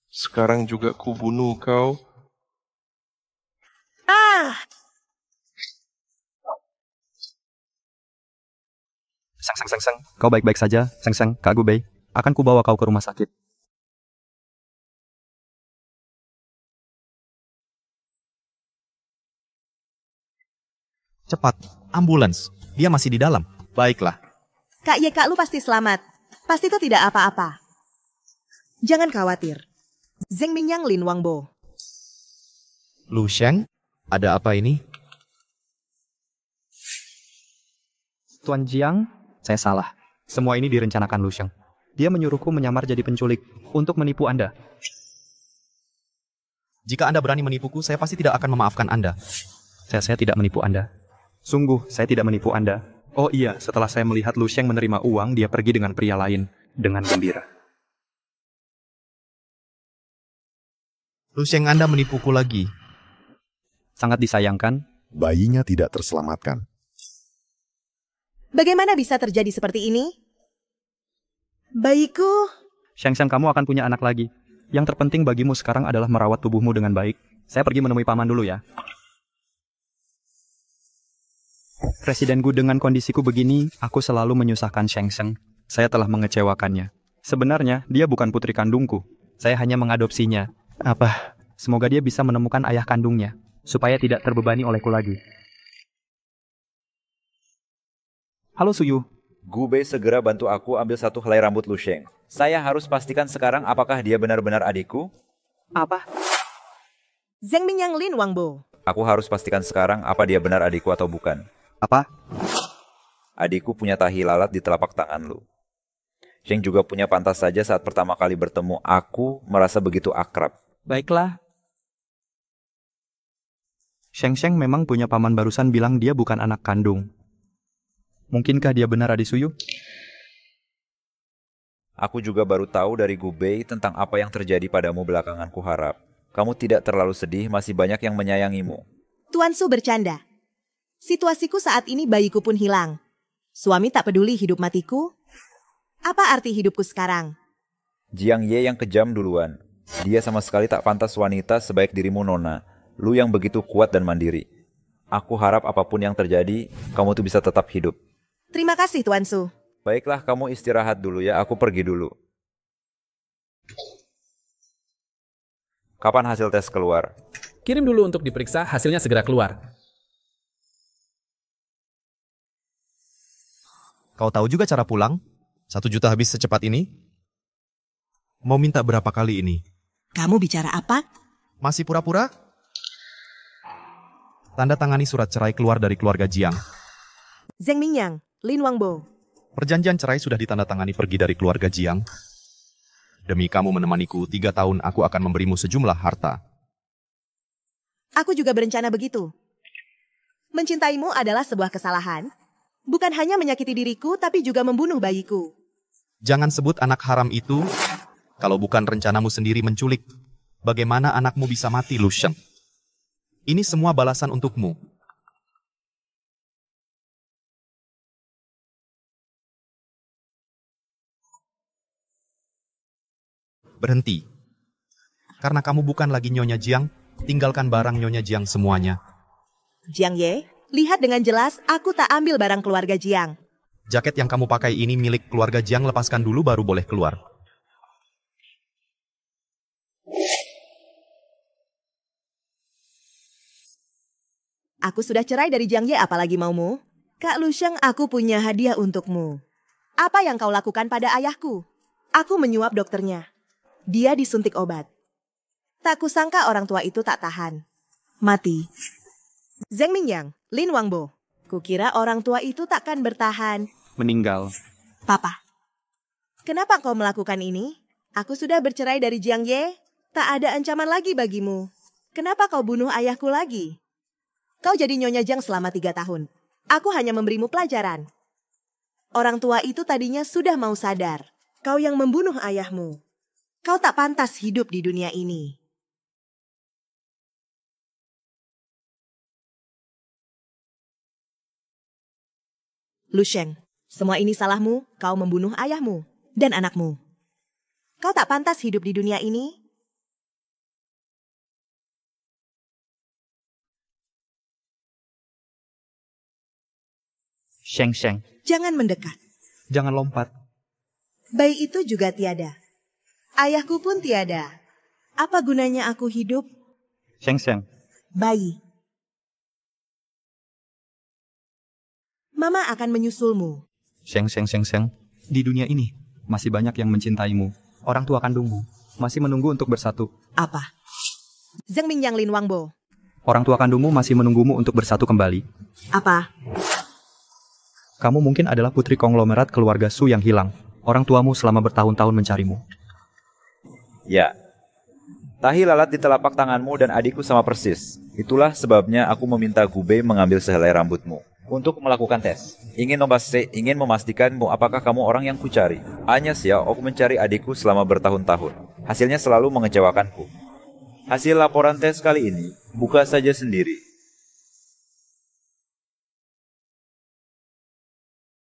[SPEAKER 16] Sekarang juga ku bunuh kau.
[SPEAKER 12] Sang, kau baik-baik saja, Sang, Kak Gubei. Akan kubawa kau ke rumah sakit.
[SPEAKER 2] Cepat, ambulans. Dia masih di dalam. Baiklah.
[SPEAKER 1] Kak Ye, Kak Lu pasti selamat. Pasti itu tidak apa-apa. Jangan khawatir. Zeng Mingyang Lin Wangbo.
[SPEAKER 2] Lu Sheng, ada apa ini?
[SPEAKER 12] Tuan Jiang, saya salah. Semua ini direncanakan Lu Sheng. Dia menyuruhku menyamar jadi penculik untuk menipu Anda.
[SPEAKER 2] Jika Anda berani menipuku, saya pasti tidak akan memaafkan Anda.
[SPEAKER 12] Saya tidak menipu Anda. Sungguh, saya tidak menipu Anda. Oh iya, setelah saya melihat Lu Sheng menerima uang, dia pergi dengan pria lain. Dengan gembira.
[SPEAKER 2] Lu Sheng, Anda menipuku lagi.
[SPEAKER 12] Sangat disayangkan.
[SPEAKER 6] Bayinya tidak terselamatkan.
[SPEAKER 1] Bagaimana bisa terjadi seperti ini? Bayiku...
[SPEAKER 12] Sheng, kamu akan punya anak lagi. Yang terpenting bagimu sekarang adalah merawat tubuhmu dengan baik. Saya pergi menemui paman dulu ya. Presidenku, dengan kondisiku begini, aku selalu menyusahkan Sheng. Saya telah mengecewakannya. Sebenarnya, dia bukan putri kandungku. Saya hanya mengadopsinya. Semoga dia bisa menemukan ayah kandungnya, supaya tidak terbebani olehku lagi. Halo Suyu.
[SPEAKER 13] Gubei segera bantu aku ambil 1 helai rambut Lu Sheng. Saya harus pastikan sekarang apakah dia benar-benar adikku.
[SPEAKER 1] Apa? Zeng Mingyang Lin Wangbo.
[SPEAKER 13] Aku harus pastikan sekarang apa dia benar adikku atau bukan.
[SPEAKER 12] Apa?
[SPEAKER 13] Adikku punya tahi lalat di telapak tangan lu. Sheng juga punya, pantas saja saat pertama kali bertemu aku merasa begitu akrab.
[SPEAKER 12] Baiklah. Sheng memang punya paman barusan bilang dia bukan anak kandung. Mungkinkah dia benar adik Suyu?
[SPEAKER 13] Aku juga baru tahu dari Gubei tentang apa yang terjadi padamu belakangan. Kuharap kamu tidak terlalu sedih, masih banyak yang menyayangimu.
[SPEAKER 1] Tuan Su bercanda. Situasiku saat ini bayiku pun hilang. Suami tak peduli hidup matiku. Apa arti hidupku sekarang?
[SPEAKER 13] Jiang Ye yang kejam duluan. Dia sama sekali tak pantas wanita sebaik dirimu, Nona. Lu yang begitu kuat dan mandiri. Aku harap apapun yang terjadi, kamu tuh bisa tetap hidup.
[SPEAKER 1] Terima kasih, Tuan Su.
[SPEAKER 13] Baiklah, kamu istirahat dulu ya, aku pergi dulu. Kapan hasil tes keluar?
[SPEAKER 18] Kirim dulu untuk diperiksa, hasilnya segera keluar.
[SPEAKER 2] Kau tahu juga cara pulang? 1 juta habis secepat ini? Mau minta berapa kali ini?
[SPEAKER 1] Kamu bicara apa?
[SPEAKER 2] Masih pura-pura? Tanda tangani surat cerai keluar dari keluarga Jiang.
[SPEAKER 1] Zeng Mingyang, Lin Wangbo.
[SPEAKER 2] Perjanjian cerai sudah ditandatangani pergi dari keluarga Jiang. Demi kamu menemaniku 3 tahun, aku akan memberimu sejumlah harta.
[SPEAKER 1] Aku juga berencana begitu. Mencintaimu adalah sebuah kesalahan. Bukan hanya menyakiti diriku, tapi juga membunuh bayiku.
[SPEAKER 2] Jangan sebut anak haram itu, kalau bukan rencanamu sendiri menculik. Bagaimana anakmu bisa mati, Lu Sheng? Ini semua balasan untukmu. Berhenti. Karena kamu bukan lagi Nyonya Jiang, tinggalkan barang Nyonya Jiang semuanya.
[SPEAKER 1] Jiang Ye, lihat dengan jelas aku tak ambil barang keluarga Jiang.
[SPEAKER 2] Jaket yang kamu pakai ini milik keluarga Jiang, lepaskan dulu baru boleh keluar.
[SPEAKER 1] Aku sudah cerai dari Jiang Ye, apalagi maumu? Kak Lu Sheng, aku punya hadiah untukmu. Apa yang kau lakukan pada ayahku? Aku menyuap dokternya. Dia disuntik obat. Tak kusangka orang tua itu tak tahan. Mati. Zheng Mingyang, Lin Wangbo. Kukira orang tua itu takkan bertahan.
[SPEAKER 12] Meninggal.
[SPEAKER 1] Papa, kenapa kau melakukan ini? Aku sudah bercerai dari Jiang Ye. Tak ada ancaman lagi bagimu. Kenapa kau bunuh ayahku lagi? Kau jadi Nyonya Jiang selama 3 tahun. Aku hanya memberimu pelajaran. Orang tua itu tadinya sudah mau sadar. Kau yang membunuh ayahmu. Kau tak pantas hidup di dunia ini. Lu Sheng, semua ini salahmu, kau membunuh ayahmu dan anakmu. Kau tak pantas hidup di dunia ini.
[SPEAKER 12] Sheng.
[SPEAKER 1] Jangan mendekat.
[SPEAKER 12] Jangan lompat.
[SPEAKER 1] Bayi itu juga tiada. Ayahku pun tiada. Apa gunanya aku hidup?
[SPEAKER 12] Sheng.
[SPEAKER 1] Bayi. Mama akan menyusulmu.
[SPEAKER 12] Sheng. Di dunia ini masih banyak yang mencintaimu. Orang tua kandungmu masih menunggu untuk bersatu.
[SPEAKER 1] Apa? Zheng Mingyang, Lin Wangbo.
[SPEAKER 12] Orang tua kandungmu masih menunggumu untuk bersatu kembali.
[SPEAKER 1] Apa?
[SPEAKER 12] Kamu mungkin adalah putri konglomerat keluarga Su yang hilang. Orang tuamu selama bertahun-tahun mencarimu.
[SPEAKER 13] Ya. Tahi lalat di telapak tanganmu dan adikku sama persis. Itulah sebabnya aku meminta Gubei mengambil sehelai rambutmu. Untuk melakukan tes. Ingin memastikanmu apakah kamu orang yang kucari. Hanya Xiao, aku mencari adikku selama bertahun-tahun. Hasilnya selalu mengecewakanku. Hasil laporan tes kali ini, buka saja sendiri.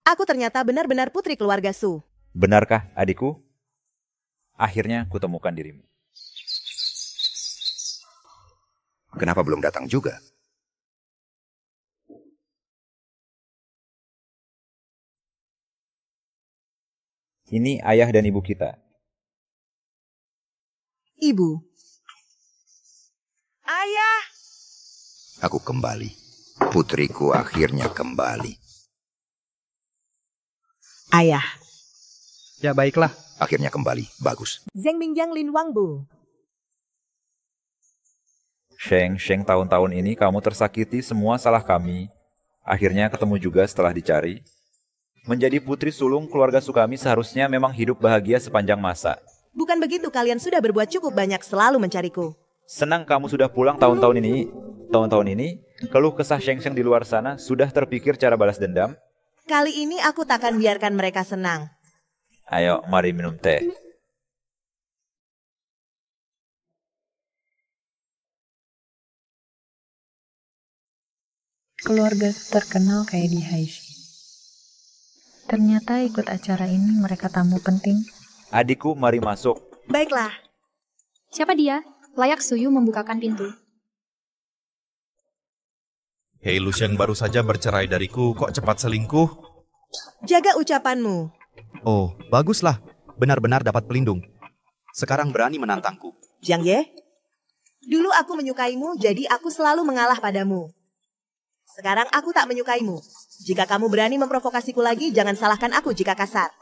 [SPEAKER 1] Aku ternyata benar-benar putri keluarga Su.
[SPEAKER 13] Benarkah, adikku? Akhirnya kutemukan dirimu.
[SPEAKER 19] Kenapa belum datang juga?
[SPEAKER 13] Ini ayah dan ibu kita.
[SPEAKER 1] Ibu. Ayah.
[SPEAKER 19] Aku kembali. Putriku akhirnya kembali.
[SPEAKER 1] Ayah.
[SPEAKER 12] Ya baiklah.
[SPEAKER 19] Akhirnya kembali. Bagus.
[SPEAKER 1] Zheng Mingyang, Lin Wangbo.
[SPEAKER 13] Sheng, tahun-tahun ini kamu tersakiti, semua salah kami. Akhirnya ketemu juga setelah dicari. Menjadi putri sulung keluarga Sukami seharusnya memang hidup bahagia sepanjang masa.
[SPEAKER 1] Bukan begitu, kalian sudah berbuat cukup banyak selalu mencariku.
[SPEAKER 13] Senang kamu sudah pulang tahun-tahun ini. Keluh kesah Sheng di luar sana sudah terpikir cara balas dendam.
[SPEAKER 1] Kali ini aku takkan biarkan mereka senang.
[SPEAKER 13] Ayo, mari minum teh.
[SPEAKER 20] Keluarga terkenal kayak di Haishi. Ternyata ikut acara ini mereka tamu penting.
[SPEAKER 13] Adikku, mari masuk.
[SPEAKER 1] Baiklah.
[SPEAKER 21] Siapa dia? Layak Suyu membukakan pintu.
[SPEAKER 2] Hei, Lu Sheng baru saja bercerai dariku, kok cepat selingkuh?
[SPEAKER 1] Jaga ucapanmu.
[SPEAKER 2] Oh, baguslah. Benar-benar dapat pelindung. Sekarang berani menantangku.
[SPEAKER 1] Jiang Ye, dulu aku menyukaimu, jadi aku selalu mengalah padamu. Sekarang aku tak menyukaimu. Jika kamu berani memprovokasiku lagi, jangan salahkan aku jika kasar.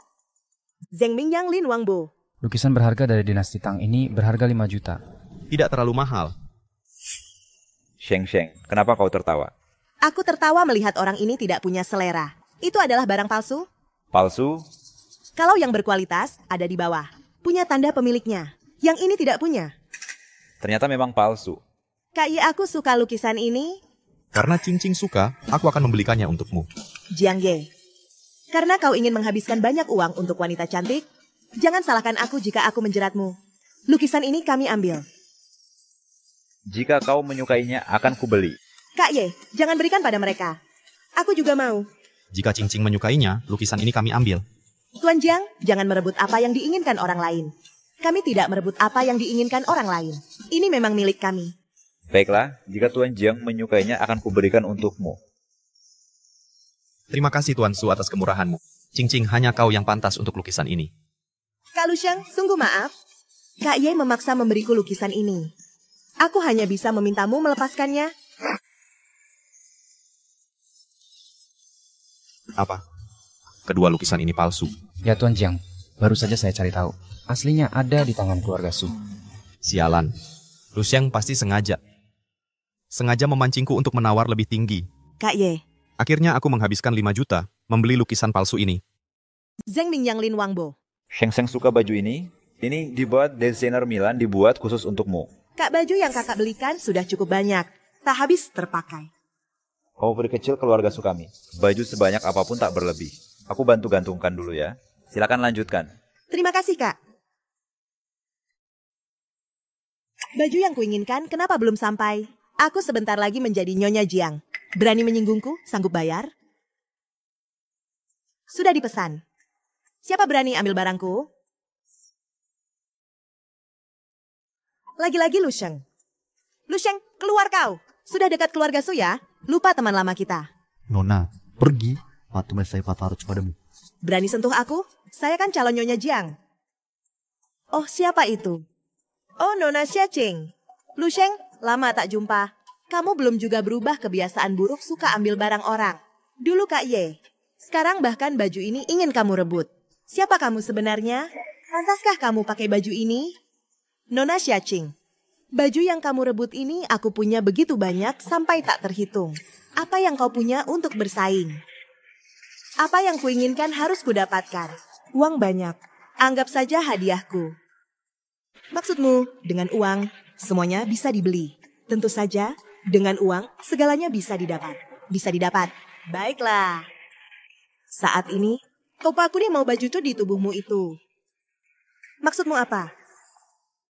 [SPEAKER 1] Zheng Mingyang, Lin Wangbo.
[SPEAKER 11] Lukisan berharga dari dinasti Tang ini berharga 5 juta.
[SPEAKER 2] Tidak terlalu mahal.
[SPEAKER 13] Sheng, kenapa kau tertawa?
[SPEAKER 1] Aku tertawa melihat orang ini tidak punya selera. Itu adalah barang palsu?
[SPEAKER 13] Palsu?
[SPEAKER 1] Kalau yang berkualitas, ada di bawah. Punya tanda pemiliknya. Yang ini tidak punya.
[SPEAKER 13] Ternyata memang palsu.
[SPEAKER 1] Kak Ye, aku suka lukisan ini.
[SPEAKER 2] Karena Cing suka, aku akan membelikannya untukmu.
[SPEAKER 1] Jiang Ye, karena kau ingin menghabiskan banyak uang untuk wanita cantik, jangan salahkan aku jika aku menjeratmu. Lukisan ini kami ambil.
[SPEAKER 13] Jika kau menyukainya, akan kubeli.
[SPEAKER 1] Kak Ye, jangan berikan pada mereka. Aku juga mau.
[SPEAKER 2] Jika Cing menyukainya, lukisan ini kami ambil.
[SPEAKER 1] Tuan Jiang, jangan merebut apa yang diinginkan orang lain. Kami tidak merebut apa yang diinginkan orang lain. Ini memang milik kami.
[SPEAKER 13] Baiklah, jika Tuan Jiang menyukainya akan kuberikan untukmu.
[SPEAKER 2] Terima kasih Tuan Su atas kemurahanmu. Cing-Cing, hanya kau yang pantas untuk lukisan ini.
[SPEAKER 1] Kak Lusheng, sungguh maaf. Kak Ye memaksa memberiku lukisan ini. Aku hanya bisa memintamu melepaskannya.
[SPEAKER 2] Apa? Kedua lukisan ini palsu.
[SPEAKER 11] Ya Tuan Jiang, baru saja saya cari tahu. Aslinya ada di tangan keluarga Su.
[SPEAKER 2] Sialan. Lusheng pasti sengaja. Sengaja memancingku untuk menawar lebih tinggi.
[SPEAKER 1] Kak Ye.
[SPEAKER 2] Akhirnya aku menghabiskan 5 juta membeli lukisan palsu ini.
[SPEAKER 1] Zeng Mingyang Lin Wangbo.
[SPEAKER 13] Sheng Sheng suka baju ini. Ini dibuat desainer Milan, dibuat khusus untukmu.
[SPEAKER 1] Kak, baju yang kakak belikan sudah cukup banyak. Tak habis terpakai.
[SPEAKER 13] Kamu peri kecil keluarga Su kami. Baju sebanyak apapun tak berlebih. Aku bantu gantungkan dulu ya. Silakan lanjutkan.
[SPEAKER 1] Terima kasih, Kak. Baju yang kuinginkan kenapa belum sampai? Aku sebentar lagi menjadi Nyonya Jiang. Berani menyinggungku? Sanggup bayar? Sudah dipesan. Siapa berani ambil barangku? Lagi-lagi Lusheng. Lusheng, keluar kau. Sudah dekat keluarga Su ya? Lupa teman lama kita.
[SPEAKER 5] Nona, pergi. Patumai saya patah padamu.
[SPEAKER 1] Berani sentuh aku? Saya kan calon Nyonya Jiang. Oh, siapa itu? Oh, Nona Xiaqing. Lusheng, lama tak jumpa. Kamu belum juga berubah kebiasaan buruk suka ambil barang orang. Dulu Kak Ye. Sekarang bahkan baju ini ingin kamu rebut. Siapa kamu sebenarnya? Pantaskah kamu pakai baju ini? Nona Xiaqing. Baju yang kamu rebut ini aku punya begitu banyak sampai tak terhitung. Apa yang kau punya untuk bersaing? Apa yang kuinginkan harus kudapatkan. Uang banyak. Anggap saja hadiahku. Maksudmu, dengan uang, semuanya bisa dibeli. Tentu saja, dengan uang, segalanya bisa didapat. Bisa didapat. Baiklah. Saat ini, kau pakuni mau baju tuh di tubuhmu itu. Maksudmu apa?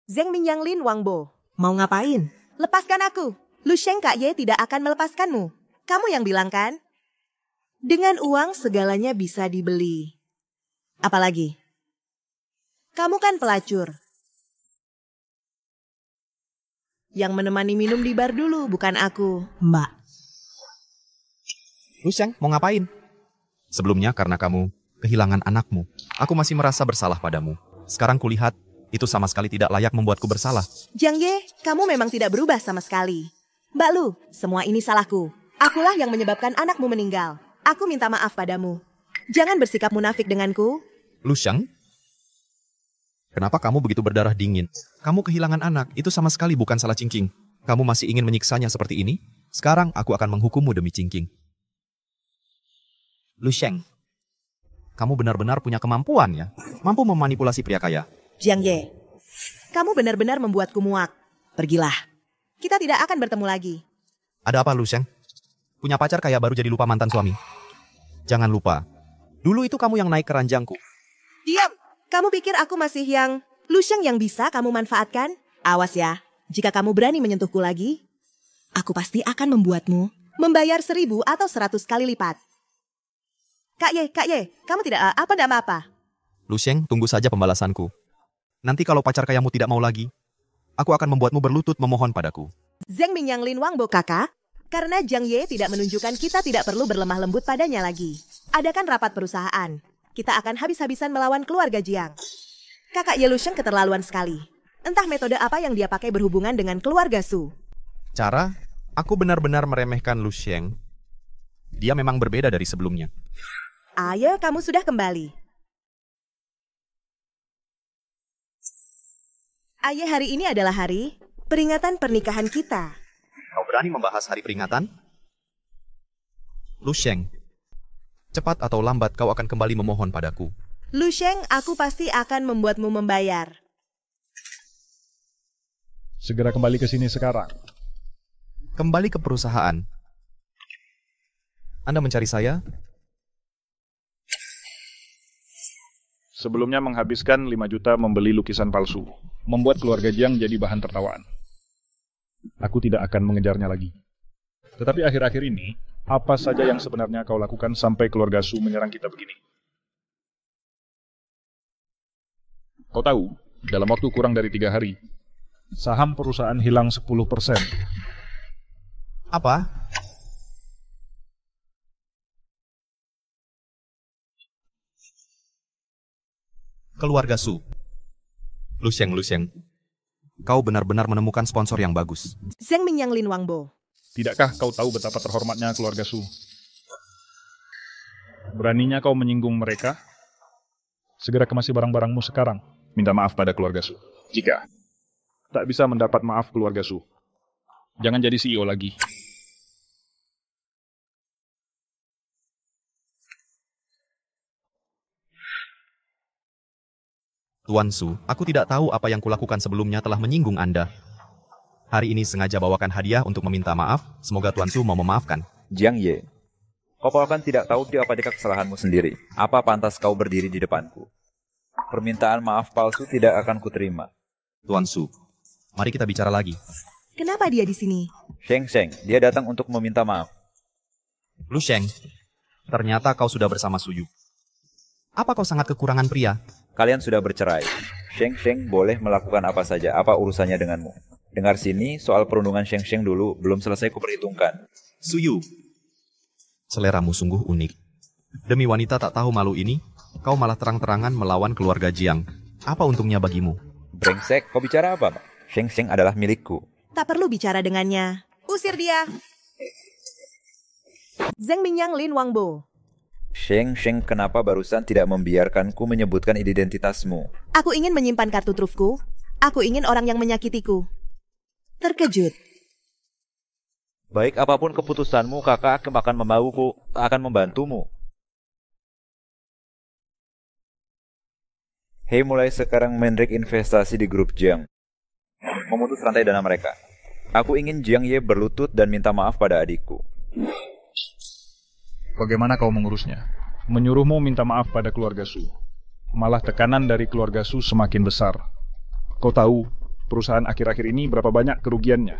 [SPEAKER 1] Zeng Mingyang Lin Wangbo. Mau ngapain? Lepaskan aku. Lusheng Kak Ye tidak akan melepaskanmu. Kamu yang bilang kan? Dengan uang segalanya bisa dibeli. Apalagi? Kamu kan pelacur. Yang menemani minum di bar dulu, bukan aku, Mbak.
[SPEAKER 2] Lusheng, mau ngapain? Sebelumnya karena kamu kehilangan anakmu, aku masih merasa bersalah padamu. Sekarang kulihat, itu sama sekali tidak layak membuatku bersalah.
[SPEAKER 1] Jiang Ye, kamu memang tidak berubah sama sekali. Mbak Lu, semua ini salahku. Akulah yang menyebabkan anakmu meninggal. Aku minta maaf padamu. Jangan bersikap munafik denganku.
[SPEAKER 2] Lusheng? Kenapa kamu begitu berdarah dingin? Kamu kehilangan anak, itu sama sekali bukan salah Cing-Cing. Kamu masih ingin menyiksanya seperti ini? Sekarang aku akan menghukummu demi Cing-Cing. Lusheng, kamu benar-benar punya kemampuan ya? Mampu memanipulasi pria kaya.
[SPEAKER 1] Jiang Ye, kamu benar-benar membuatku muak. Pergilah. Kita tidak akan bertemu lagi.
[SPEAKER 2] Ada apa Lusheng? Punya pacar kaya baru jadi lupa mantan suami? Jangan lupa, dulu itu kamu yang naik ke ranjangku.
[SPEAKER 1] Diam! Kamu pikir aku masih yang Lusheng yang bisa kamu manfaatkan? Awas ya, jika kamu berani menyentuhku lagi, aku pasti akan membuatmu membayar 1000 atau 100 kali lipat. Kak Ye, kamu tidak apa-apa.
[SPEAKER 2] Lusheng, tunggu saja pembalasanku. Nanti kalau pacar kayamu tidak mau lagi, aku akan membuatmu berlutut memohon padaku.
[SPEAKER 1] Zeng Mingyang Lin Wangbo kakak, karena Jiang Ye tidak menunjukkan kita tidak perlu berlemah lembut padanya lagi. Adakan rapat perusahaan. Kita akan habis-habisan melawan keluarga Jiang. Kakak Ye Lusheng keterlaluan sekali. Entah metode apa yang dia pakai berhubungan dengan keluarga Su.
[SPEAKER 2] Cara? Aku benar-benar meremehkan Lusheng. Dia memang berbeda dari sebelumnya.
[SPEAKER 1] Ayo, kamu sudah kembali. Ayo, hari ini adalah hari peringatan pernikahan kita.
[SPEAKER 2] Kau berani membahas hari peringatan? Lusheng, cepat atau lambat kau akan kembali memohon padaku.
[SPEAKER 1] Lusheng, aku pasti akan membuatmu membayar.
[SPEAKER 22] Segera kembali ke sini sekarang.
[SPEAKER 2] Kembali ke perusahaan. Anda mencari saya?
[SPEAKER 22] Sebelumnya menghabiskan 5 juta membeli lukisan palsu. Membuat keluarga Jiang jadi bahan tertawaan. Aku tidak akan mengejarnya lagi. Tetapi akhir-akhir ini, apa saja yang sebenarnya kau lakukan sampai keluarga Su menyerang kita begini? Kau tahu, dalam waktu kurang dari 3 hari. Saham perusahaan hilang 10%.
[SPEAKER 2] Apa? Keluarga Su. Lusheng, kau benar-benar menemukan sponsor yang bagus.
[SPEAKER 1] Zheng Mingyang Lin Wangbo.
[SPEAKER 22] Tidakkah kau tahu betapa terhormatnya keluarga Su? Beraninya kau menyinggung mereka? Segera kemasi barang-barangmu sekarang. Minta maaf pada keluarga Su. Jika tak bisa mendapat maaf keluarga Su, jangan jadi CEO lagi.
[SPEAKER 2] Tuan Su, aku tidak tahu apa yang kulakukan sebelumnya telah menyinggung Anda. Hari ini sengaja bawakan hadiah untuk meminta maaf. Semoga Tuan Su mau memaafkan.
[SPEAKER 13] Jiang Ye, kau kan tidak tahu di apa kesalahanmu sendiri. Apa pantas kau berdiri di depanku? Permintaan maaf palsu tidak akan kuterima.
[SPEAKER 2] Tuan Su, mari kita bicara lagi.
[SPEAKER 1] Kenapa dia di sini?
[SPEAKER 13] Sheng, dia datang untuk meminta maaf.
[SPEAKER 2] Lusheng, ternyata kau sudah bersama Suyu. Apa kau sangat kekurangan pria?
[SPEAKER 13] Kalian sudah bercerai. Sheng boleh melakukan apa saja. Apa urusannya denganmu? Dengar sini, soal perundungan Sheng dulu belum selesai kuperhitungkan.
[SPEAKER 2] Suyu, seleramu sungguh unik. Demi wanita tak tahu malu ini, kau malah terang-terangan melawan keluarga Jiang. Apa untungnya bagimu?
[SPEAKER 13] Brengsek, kau bicara apa? Sheng adalah milikku.
[SPEAKER 1] Tak perlu bicara dengannya. Usir dia. Zheng Mingyang Lin Wangbo.
[SPEAKER 13] Sheng, kenapa barusan tidak membiarkanku menyebutkan identitasmu?
[SPEAKER 1] Aku ingin menyimpan kartu trufku. Aku ingin orang yang menyakitiku terkejut.
[SPEAKER 13] Baik apapun keputusanmu, kakak akan membantumu. Hei, mulai sekarang Mandrake investasi di grup Jiang. Memutus rantai dana mereka. Aku ingin Jiang Ye berlutut dan minta maaf pada adikku.
[SPEAKER 22] Bagaimana kau mengurusnya? Menyuruhmu minta maaf pada keluarga Su. Malah tekanan dari keluarga Su semakin besar. Kau tahu, perusahaan akhir-akhir ini berapa banyak kerugiannya?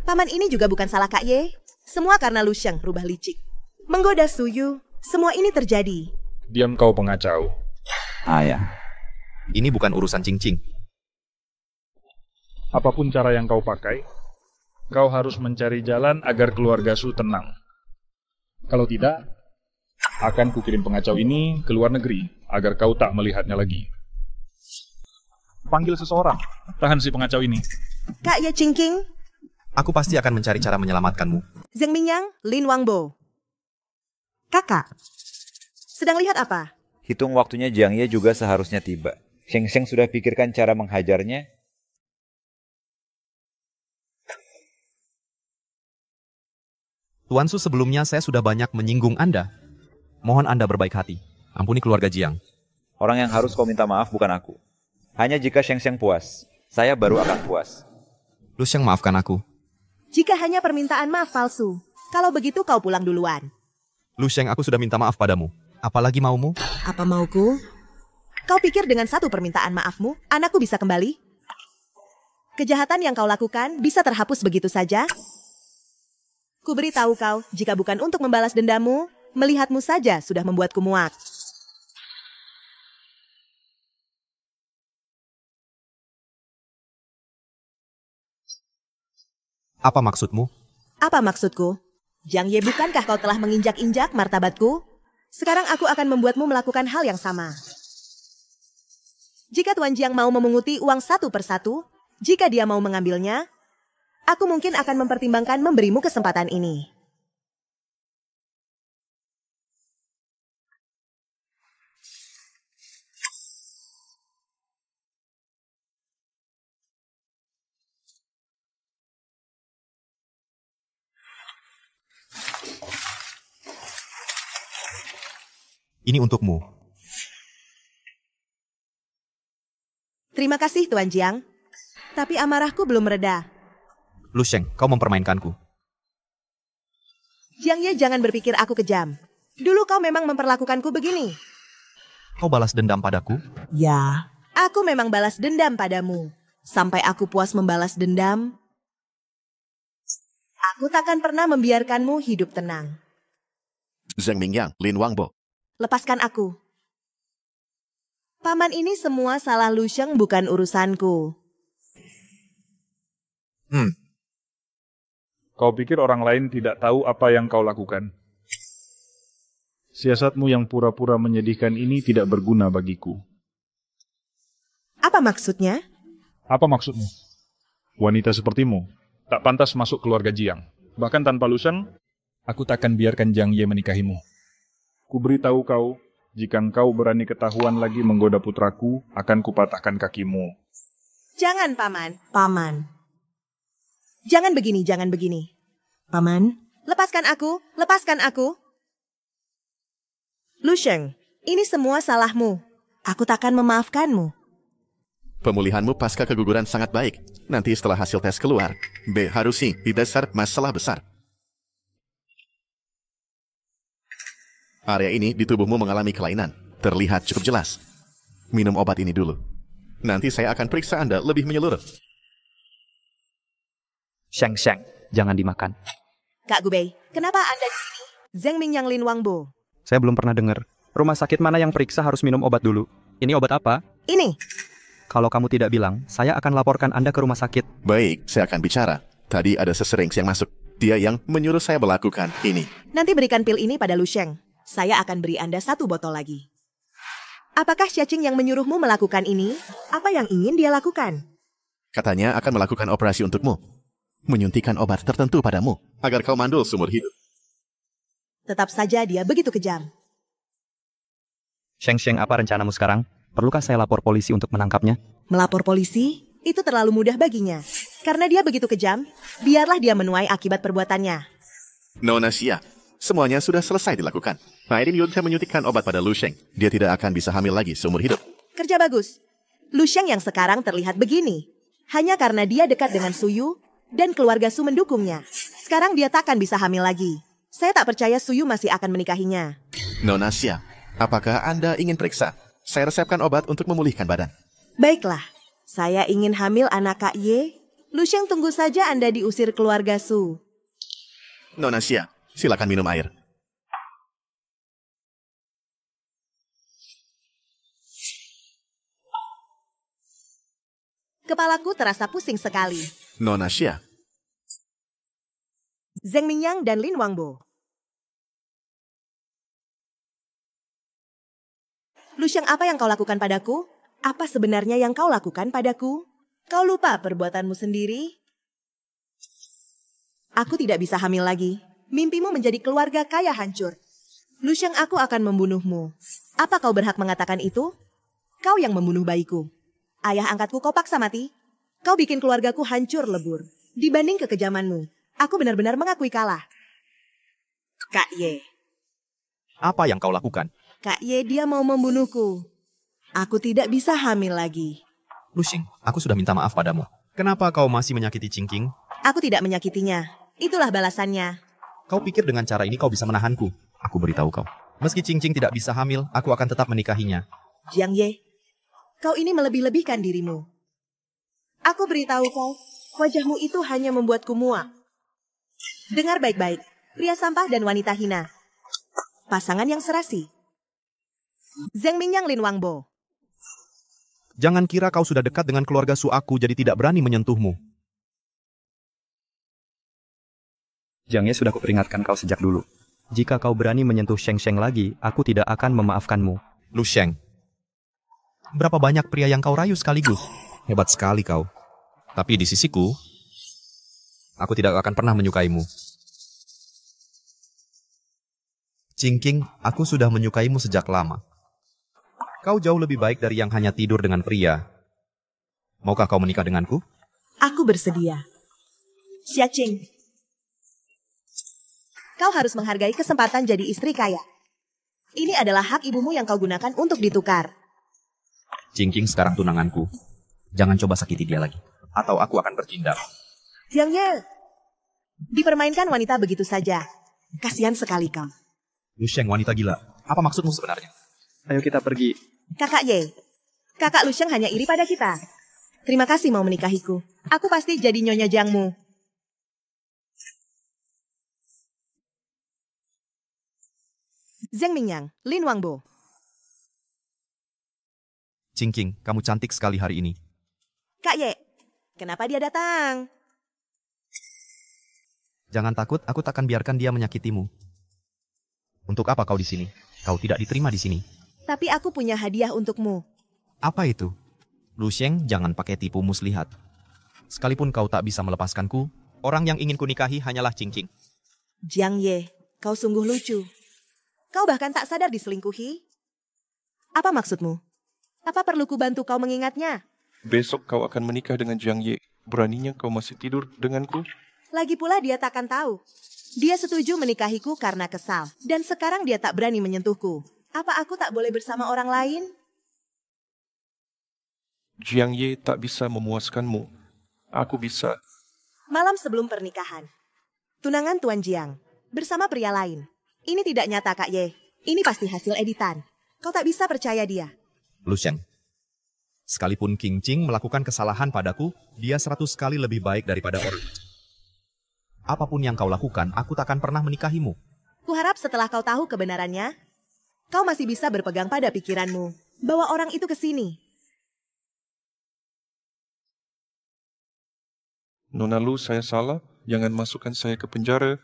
[SPEAKER 1] Paman ini juga bukan salah Kak Ye. Semua karena Lu Sheng rubah licik. Menggoda Suyu, semua ini terjadi.
[SPEAKER 22] Diam kau pengacau.
[SPEAKER 13] Ya.
[SPEAKER 2] Ini bukan urusan Cing.
[SPEAKER 22] Apapun cara yang kau pakai, kau harus mencari jalan agar keluarga Su tenang. Kalau tidak, akan kukirim pengacau ini ke luar negeri agar kau tak melihatnya lagi. Panggil seseorang, tahan si pengacau ini.
[SPEAKER 1] Kak Ye Chingking.
[SPEAKER 2] Aku pasti akan mencari cara menyelamatkanmu.
[SPEAKER 1] Zheng Mingyang Lin Wangbo. Kakak, sedang lihat apa?
[SPEAKER 13] Hitung waktunya Jiang Ye juga seharusnya tiba. Sheng sudah pikirkan cara menghajarnya.
[SPEAKER 2] Tuan Su, sebelumnya saya sudah banyak menyinggung Anda. Mohon Anda berbaik hati. Ampuni keluarga Jiang.
[SPEAKER 13] Orang yang harus kau minta maaf bukan aku. Hanya jika Sheng puas, saya baru akan puas.
[SPEAKER 2] Lu Sheng, maafkan aku.
[SPEAKER 1] Jika hanya permintaan maaf palsu, kalau begitu kau pulang duluan.
[SPEAKER 2] Lu Sheng, aku sudah minta maaf padamu. Apalagi maumu?
[SPEAKER 1] Apa mauku? Kau pikir dengan satu permintaan maafmu, anakku bisa kembali? Kejahatan yang kau lakukan bisa terhapus begitu saja? Ku beritahu kau, jika bukan untuk membalas dendammu, melihatmu saja sudah membuatku muak.
[SPEAKER 2] Apa maksudmu?
[SPEAKER 1] Apa maksudku? Jiang Ye, bukankah kau telah menginjak-injak martabatku? Sekarang aku akan membuatmu melakukan hal yang sama. Jika Tuan Jiang mau memunguti uang satu persatu, jika dia mau mengambilnya, aku mungkin akan mempertimbangkan memberimu kesempatan ini.
[SPEAKER 2] Ini untukmu.
[SPEAKER 1] Terima kasih, Tuan Jiang. Tapi amarahku belum mereda.
[SPEAKER 2] Lu Sheng, kau mempermainkanku.
[SPEAKER 1] Jiang Ye, jangan berpikir aku kejam. Dulu kau memang memperlakukanku begini.
[SPEAKER 2] Kau balas dendam padaku?
[SPEAKER 1] Ya, aku memang balas dendam padamu. Sampai aku puas membalas dendam, aku takkan pernah membiarkanmu hidup tenang.
[SPEAKER 15] Zheng Mingyang Lin Wangbo.
[SPEAKER 1] Lepaskan aku. Paman, ini semua salah Lu Sheng, bukan urusanku.
[SPEAKER 22] Kau pikir orang lain tidak tahu apa yang kau lakukan? Siasatmu yang pura-pura menyedihkan ini tidak berguna bagiku.
[SPEAKER 1] Apa maksudnya?
[SPEAKER 22] Apa maksudmu? Wanita sepertimu tak pantas masuk keluarga Jiang. Bahkan tanpa Lu Sheng, aku takkan biarkan Jiang Ye menikahimu. Kuberitahu kau, jika engkau berani ketahuan lagi menggoda putraku, akan kupatahkan kakimu.
[SPEAKER 1] Jangan, Paman. Paman. Jangan begini, jangan begini. Paman, lepaskan aku, lepaskan aku. Lu Sheng, ini semua salahmu. Aku takkan memaafkanmu.
[SPEAKER 15] Pemulihanmu pasca keguguran sangat baik. Nanti setelah hasil tes keluar, B harusnya di dasar masalah besar. Area ini di tubuhmu mengalami kelainan. Terlihat cukup jelas. Minum obat ini dulu. Nanti saya akan periksa Anda lebih menyeluruh.
[SPEAKER 12] Sheng, jangan dimakan.
[SPEAKER 1] Kak Gubei, kenapa Anda di sini? Zheng Mingyang Lin Wangbo.
[SPEAKER 12] Saya belum pernah dengar. Rumah sakit mana yang periksa harus minum obat dulu? Ini obat apa?
[SPEAKER 1] Ini.
[SPEAKER 12] Kalau kamu tidak bilang, saya akan laporkan Anda ke rumah sakit.
[SPEAKER 15] Baik, saya akan bicara. Tadi ada seserings yang masuk. Dia yang menyuruh saya melakukan ini.
[SPEAKER 1] Nanti berikan pil ini pada Lu Sheng. Saya akan beri Anda 1 botol lagi. Apakah Xia Qing yang menyuruhmu melakukan ini? Apa yang ingin dia lakukan?
[SPEAKER 15] Katanya akan melakukan operasi untukmu. Menyuntikkan obat tertentu padamu, agar kau mandul seumur hidup.
[SPEAKER 1] Tetap saja dia begitu kejam.
[SPEAKER 12] Sheng, apa rencanamu sekarang? Perlukah saya lapor polisi untuk menangkapnya?
[SPEAKER 1] Melapor polisi? Itu terlalu mudah baginya. Karena dia begitu kejam, biarlah dia menuai akibat perbuatannya.
[SPEAKER 15] Nona Xia, semuanya sudah selesai dilakukan. Mairin Yudha menyuntikkan obat pada Lu Sheng. Dia tidak akan bisa hamil lagi seumur hidup.
[SPEAKER 1] Kerja bagus. Lu Sheng yang sekarang terlihat begini. Hanya karena dia dekat dengan Suyu dan keluarga Su mendukungnya. Sekarang dia takkan bisa hamil lagi. Saya tak percaya Suyu masih akan menikahinya.
[SPEAKER 15] Nona Xia, apakah Anda ingin periksa? Saya resepkan obat untuk memulihkan badan.
[SPEAKER 1] Baiklah, saya ingin hamil anak Kak Ye. Lu Sheng, tunggu saja Anda diusir keluarga Su.
[SPEAKER 15] Nona Xia, silakan minum air.
[SPEAKER 1] Kepalaku terasa pusing sekali.
[SPEAKER 15] Nona Xia.
[SPEAKER 1] Zheng Mingyang dan Lin Wangbo. Lu Sheng, apa yang kau lakukan padaku? Apa sebenarnya yang kau lakukan padaku? Kau lupa perbuatanmu sendiri? Aku tidak bisa hamil lagi. Mimpimu menjadi keluarga kaya hancur. Lu Sheng, aku akan membunuhmu. Apa kau berhak mengatakan itu? Kau yang membunuh bayiku. Ayah angkatku kau paksa mati. Kau bikin keluargaku hancur lebur. Dibanding kekejamanmu, aku benar-benar mengakui kalah. Kak Ye.
[SPEAKER 2] Apa yang kau lakukan?
[SPEAKER 1] Kak Ye, dia mau membunuhku. Aku tidak bisa hamil lagi.
[SPEAKER 2] Lu Sheng, aku sudah minta maaf padamu. Kenapa kau masih menyakiti Qingqing?
[SPEAKER 1] Aku tidak menyakitinya. Itulah balasannya.
[SPEAKER 2] Kau pikir dengan cara ini kau bisa menahanku? Aku beritahu kau. Meski Qingqing tidak bisa hamil, aku akan tetap menikahinya.
[SPEAKER 1] Jiang Ye, kau ini melebih-lebihkan dirimu. Aku beritahu kau, wajahmu itu hanya membuatku muak. Dengar baik-baik, pria sampah dan wanita hina. Pasangan yang serasi. Zheng Mingyang Lin Wangbo.
[SPEAKER 2] Jangan kira kau sudah dekat dengan keluarga Su aku jadi tidak berani menyentuhmu.
[SPEAKER 12] Jiang Ye sudah kuperingatkan kau sejak dulu. Jika kau berani menyentuh Sheng lagi, aku tidak akan memaafkanmu.
[SPEAKER 2] Lu Sheng, berapa banyak pria yang kau rayu sekaligus? Hebat sekali kau. Tapi di sisiku, aku tidak akan pernah menyukaimu. Qingqing, aku sudah menyukaimu sejak lama. Kau jauh lebih baik dari yang hanya tidur dengan pria. Maukah kau menikah denganku?
[SPEAKER 1] Aku bersedia. Xia Qing, kau harus menghargai kesempatan jadi istri kaya. Ini adalah hak ibumu yang kau gunakan untuk ditukar.
[SPEAKER 2] Qingqing sekarang tunanganku. Jangan coba sakiti dia lagi. Atau aku akan bertindak.
[SPEAKER 1] Jiang Ye, dipermainkan wanita begitu saja. Kasihan sekali kau.
[SPEAKER 2] Lu Sheng, wanita gila. Apa maksudmu sebenarnya?
[SPEAKER 12] Ayo kita pergi.
[SPEAKER 1] Kakak Ye, kakak Lu Sheng hanya iri pada kita. Terima kasih mau menikahiku. Aku pasti jadi nyonya Jiangmu. Zheng Mingyang, Lin Wangbo.
[SPEAKER 2] Cingking, kamu cantik sekali hari ini.
[SPEAKER 1] Kak Ye, kenapa dia datang?
[SPEAKER 2] Jangan takut, aku takkan biarkan dia menyakitimu. Untuk apa kau di sini? Kau tidak diterima di sini.
[SPEAKER 1] Tapi aku punya hadiah untukmu.
[SPEAKER 2] Apa itu? Lu Sheng, jangan pakai tipu muslihat. Sekalipun kau tak bisa melepaskanku, orang yang ingin kunikahi hanyalah Cingking.
[SPEAKER 1] Jiang Ye, kau sungguh lucu. Kau bahkan tak sadar diselingkuhi. Apa maksudmu? Apa perlu ku bantu kau mengingatnya?
[SPEAKER 16] Besok kau akan menikah dengan Jiang Ye. Beraninya kau masih tidur denganku?
[SPEAKER 1] Lagi pula dia takkan tahu. Dia setuju menikahiku karena kesal. Dan sekarang dia tak berani menyentuhku. Apa aku tak boleh bersama orang lain?
[SPEAKER 16] Jiang Ye tak bisa memuaskanmu. Aku bisa.
[SPEAKER 1] Malam sebelum pernikahan. Tunangan Tuan Jiang. Bersama pria lain. Ini tidak nyata, Kak Ye. Ini pasti hasil editan. Kau tak bisa percaya dia.
[SPEAKER 2] Lu Sheng, sekalipun King Ching melakukan kesalahan padaku, dia 100 kali lebih baik daripada orang. Apapun yang kau lakukan, aku takkan pernah menikahimu.
[SPEAKER 1] Kuharap setelah kau tahu kebenarannya, kau masih bisa berpegang pada pikiranmu. Bawa orang itu ke sini.
[SPEAKER 16] Nona Lu, saya salah. Jangan masukkan saya ke penjara.